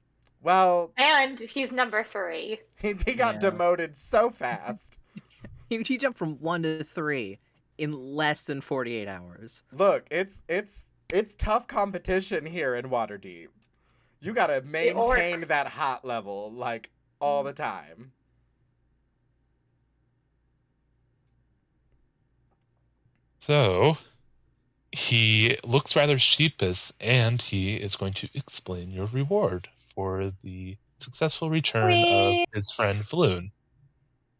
Well, And he's number 3. he got Yeah. demoted so fast. He jumped from 1 to 3 in less than 48 hours. Look, it's tough competition here in Waterdeep. You gotta maintain that hot level like all the time. So he looks rather sheepish, and he is going to explain your reward for the successful return of his friend Floon.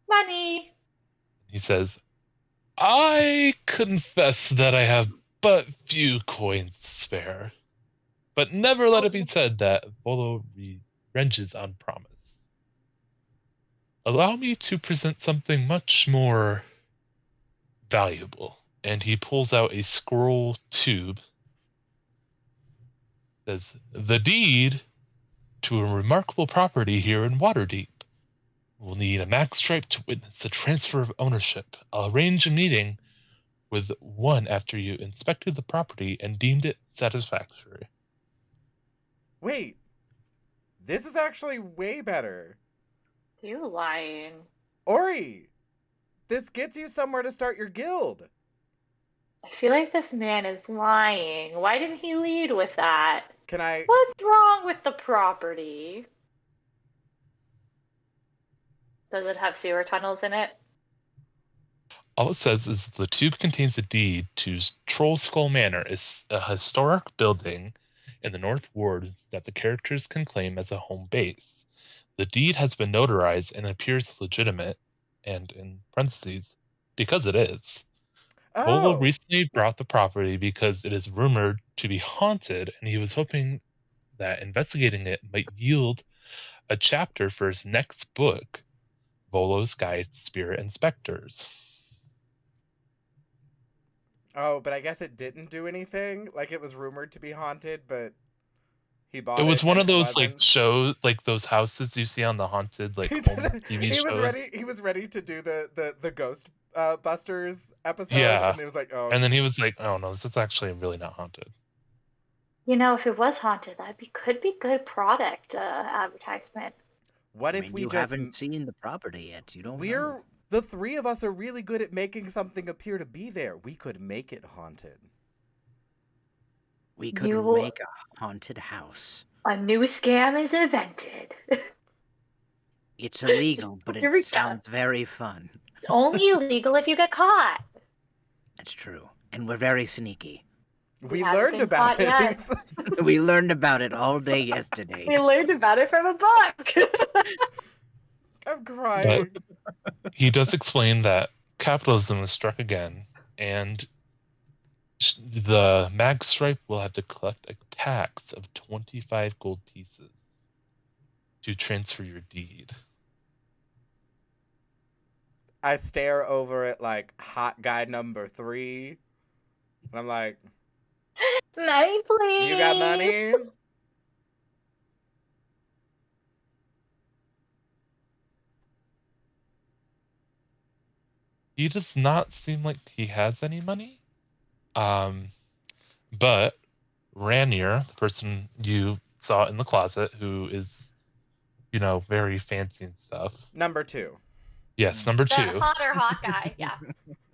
Money. He says, I confess that I have but few coins to spare, but never let it be said that Volo wrenches on promise. Allow me to present something much more valuable. And he pulls out a scroll tube. Says, the deed to a remarkable property here in Waterdeep. We'll need a mag stripe to witness the transfer of ownership. I'll arrange a meeting with one after you inspected the property and deemed it satisfactory. Wait, this is actually way better. You lying. Ori, this gets you somewhere to start your guild. I feel like this man is lying. Why didn't he lead with that? Can I? What's wrong with the property? Does it have sewer tunnels in it? All it says is the tube contains a deed to Troll Skull Manor, a historic building in the North Ward that the characters can claim as a home base. The deed has been notarized and appears legitimate, and in parentheses, because it is. Volo Oh, recently bought the property because it is rumored to be haunted, and he was hoping that investigating it might yield a chapter for his next book, Volo's Guide to Spirit and Specters. oh, but I guess it didn't do anything. Like it was rumored to be haunted, but he bought It it. was one and of it those like wasn't. shows, like those houses you see on the haunted like home TV He shows. was ready. He was ready to do the Ghost Busters episode, Yeah. and he was like, "Oh." And then he was like, "Oh no, this is actually really not haunted." You know, if it was haunted, could be good product advertisement. What I if mean, we you just? haven't seen the property yet. You don't We're know. the three of us are really good at making something appear to be there. We could make it haunted. We could You- make a haunted house. A new scam is invented. It's illegal, but Here we it go. sounds very fun. It's only illegal if you get caught. That's true. And we're very sneaky. We haven't learned been about caught it. yet. We learned about it all day yesterday. We learned about it from a book. I'm crying. He does explain that capitalism is struck again, and the mag stripe will have to collect a tax of 25 gold pieces to transfer your deed. I stare over at like hot guy number 3, and I'm like, Money, please. "You got money?" He does not seem like he has any money. But Ranier, the person you saw in the closet, who is, very fancy and stuff. Number 2. Yes, number 2. The hotter hot guy, yeah.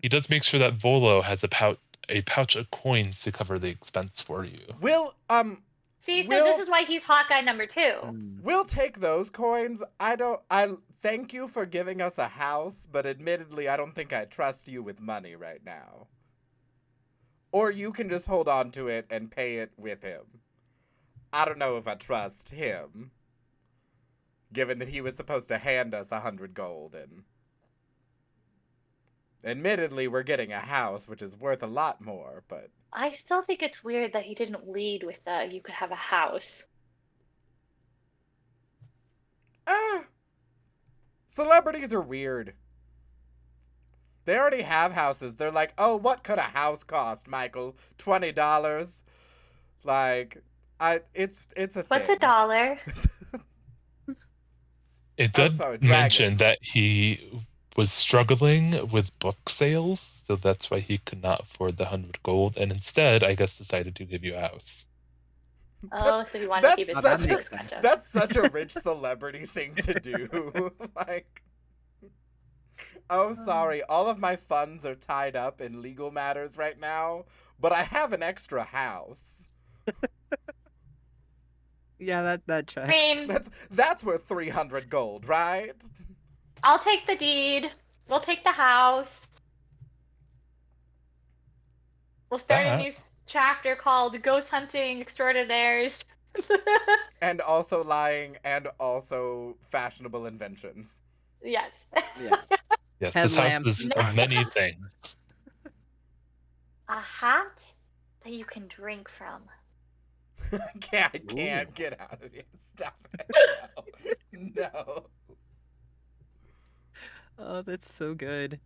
He does make sure that Volo has a pouch of coins to cover the expense for you. See, so this is why he's hot guy number 2. We'll take those coins. I thank you for giving us a house, but admittedly, I don't think I trust you with money right now. Or you can just hold on to it and pay it with him. I don't know if I trust him, given that he was supposed to hand us 100 gold, and admittedly, we're getting a house, which is worth a lot more, but I still think it's weird that he didn't lead with the you could have a house. Celebrities are weird. They already have houses. They're like, oh, what could a house cost, Michael? $20? Like, it's a What's thing. $1? It did mention that he was struggling with book sales, so that's why he could not afford the 100 gold, and instead, I guess, decided to give you a house. Oh, so he wanted to keep it expensive. That's such a rich celebrity thing to do. Like, oh, sorry, all of my funds are tied up in legal matters right now, but I have an extra house. Yeah, that checks. I mean, that's worth 300 gold, right? I'll take the deed. We'll take the house. We'll start a new chapter called Ghost Hunting Extraordinaires. And also lying and also fashionable inventions. Yes. Yeah. Yes, this house is many things. A hat that you can drink from. I can't get out of here. Stop it. No. Oh, that's so good.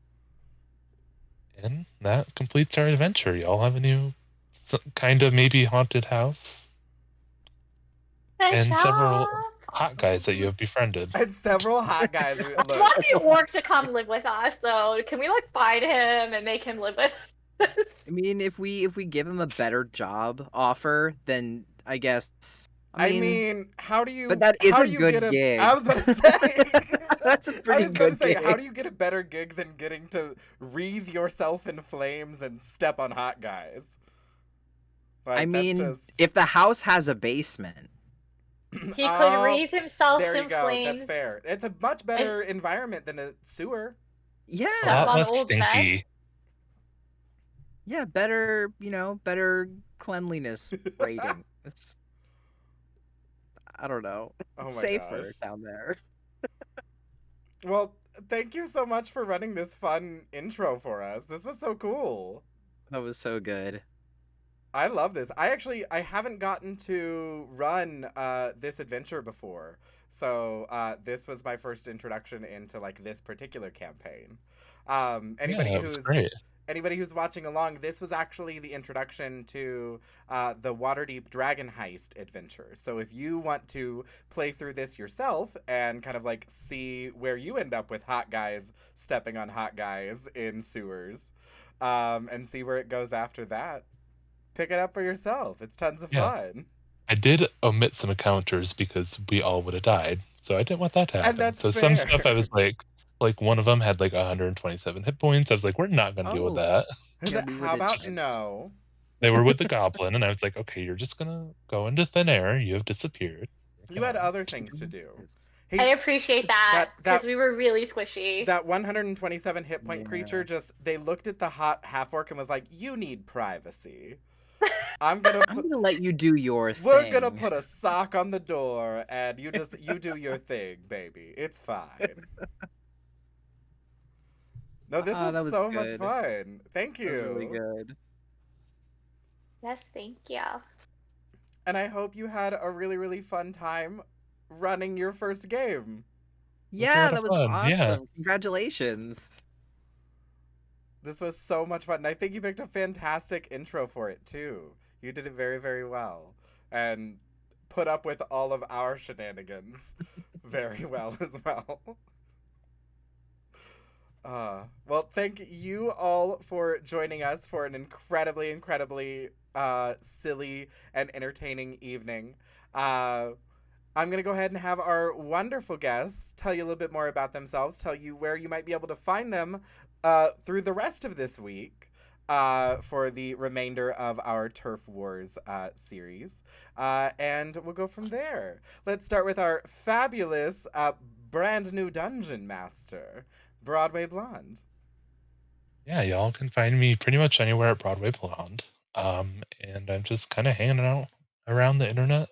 And that completes our adventure. Y'all have a new kind of maybe haunted house. And several hot guys that you have befriended. And several hot guys. I want the orc to come live with us, though. Can we find him and make him live with us? I mean, if we give him a better job offer, then I guess. I mean, how do you? But that is a good gig. I was about to say. That's a pretty good gig. How do you get a better gig than getting to wreathe yourself in flames and step on hot guys? Like, I mean, if the house has a basement. He could wreathe himself in flames. There you go. That's fair. It's a much better environment than a sewer. Yeah. A lot less stinky. Yeah, better, better cleanliness rating. I don't know. It's safer down there. Well, thank you so much for running this fun intro for us. This was so cool. That was so good. I love this. I haven't gotten to run this adventure before. So this was my first introduction into this particular campaign. Anybody who's watching along, this was actually the introduction to the Waterdeep Dragon Heist adventure. So if you want to play through this yourself and kind of see where you end up with hot guys stepping on hot guys in sewers, and see where it goes after that, pick it up for yourself. It's tons of fun. I did omit some encounters because we all would have died, so I didn't want that to happen. And that's so fair. Some stuff I was like one of them had 127 hit points. I was like, we're not gonna deal with that. How about no? They were with the goblin, and I was like, okay, you're just gonna go into thin air. You have disappeared. You had other things to do. I appreciate that because that we were really squishy. that 127 hit point Yeah. creature they looked at the hot half orc and was like, "You need privacy. I'm gonna let you do your we're thing. gonna put a sock on the door and you do your thing, baby. It's fine." No, this was that was so much good. fun. Thank That was really you. good. Yes, thank you. And I hope you had a really, really fun time running your first game. It was a Yeah, lot that of was fun. awesome. Yeah. Congratulations. This was so much fun. And I think you picked a fantastic intro for it, too. You did it very, very well. And put up with all of our shenanigans very well as well. Well, thank you all for joining us for an incredibly, incredibly silly and entertaining evening. I'm going to go ahead and have our wonderful guests tell you a little bit more about themselves, tell you where you might be able to find them through the rest of this week for the remainder of our Turf Wars series. And we'll go from there. Let's start with our fabulous brand new dungeon master, Broadway Blonde. Yeah, y'all can find me pretty much anywhere at Broadway Blonde. And I'm just kind of hanging out around the internet.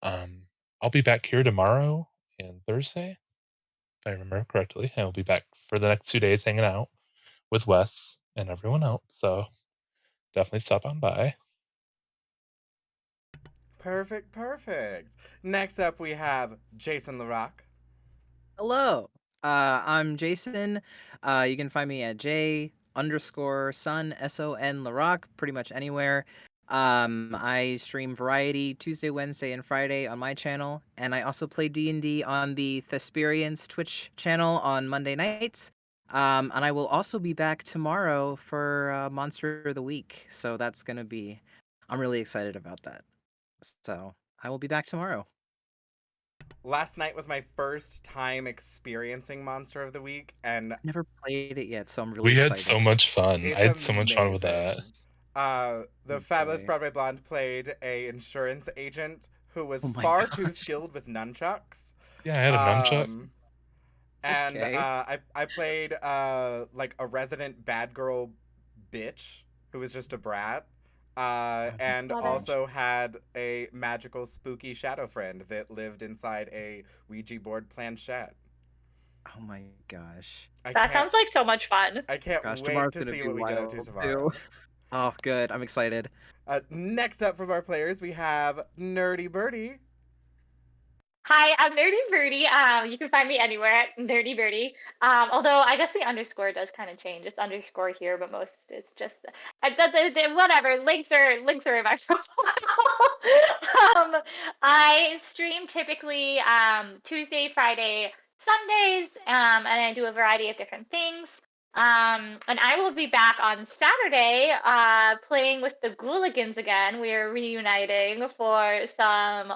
I'll be back here tomorrow and Thursday, if I remember correctly. I'll be back for the next 2 days hanging out with Wes and everyone else. So definitely stop on by. Perfect, perfect. Next up, we have Jason LaRock. Hello. I'm Jason. You can find me at J_Sun SON LaRock pretty much anywhere. I stream Variety Tuesday, Wednesday, and Friday on my channel, and I also play D&D on the Thesperians Twitch channel on Monday nights. And I will also be back tomorrow for Monster of the Week, so that's gonna be. I'm really excited about that. So I will be back tomorrow. Last night was my first time experiencing Monster of the Week, and I've never played it yet, so I'm really We excited. had so much fun. it's I had so much fun with that. amazing. The Oh, fabulous boy. Broadway Blonde played a insurance agent who was Oh my far too gosh. skilled with nunchucks. Yeah, I had a nunchuck. And Okay. I played like a resident bad girl bitch who was just a brat. And Love it. also had a magical spooky shadow friend that lived inside a Ouija board planchette. Oh my gosh. I That can't sounds like so much fun. I can't Gosh, wait tomorrow's to gonna see be what we get up wild to too. tomorrow. Oh, good. I'm excited. Next up from our players, we have Nerdy Birdie. Hi, I'm Nerdy Birdie. You can find me anywhere at Nerdy Birdie. Although I guess the underscore does kind of change. It's underscore here, but most it's just whatever. Links are in my profile. I stream typically Tuesday, Friday, Sundays, and I do a variety of different things. And I will be back on Saturday playing with the Ghouligans again. We are reuniting for some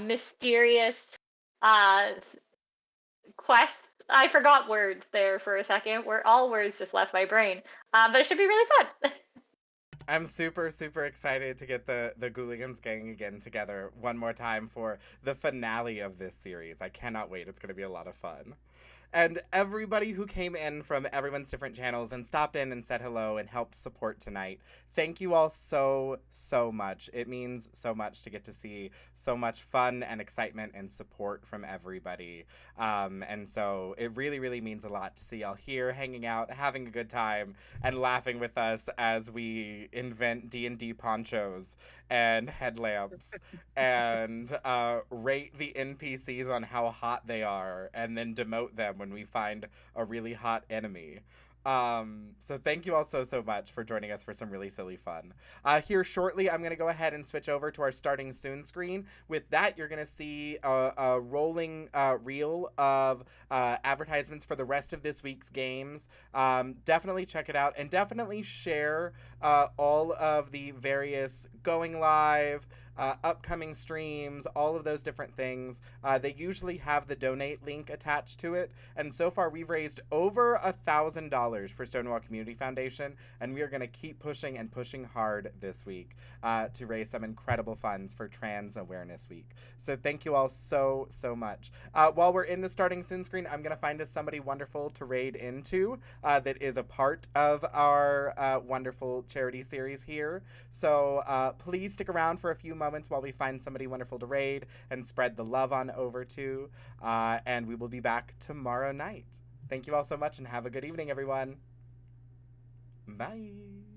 mysterious uh, quest. I forgot words there for a second. Where all words just left my brain. But it should be really fun. I'm super, super excited to get the Ghouligans gang again together one more time for the finale of this series. I cannot wait. It's going to be a lot of fun. And everybody who came in from everyone's different channels and stopped in and said hello and helped support tonight. Thank you all so, so much. It means so much to get to see so much fun and excitement and support from everybody. And so it really, really means a lot to see y'all here, hanging out, having a good time, and laughing with us as we invent D&D ponchos and headlamps and rate the NPCs on how hot they are and then demote them when we find a really hot enemy. So thank you all so, so much for joining us for some really silly fun. Here shortly, I'm going to go ahead and switch over to our starting soon screen. With that, you're going to see a rolling reel of advertisements for the rest of this week's games. Definitely check it out and definitely share all of the various going live, upcoming streams, all of those different things. They usually have the donate link attached to it, and so far we've raised over $1,000 for Stonewall Community Foundation, and we are going to keep pushing and pushing hard this week to raise some incredible funds for Trans Awareness Week. So thank you all so much. While we're in the starting soon screen, I'm going to find us somebody wonderful to raid into that is a part of our wonderful charity series here. So please stick around for a few moments while we find somebody wonderful to raid and spread the love on over to. And we will be back tomorrow night. Thank you all so much and have a good evening, everyone. Bye.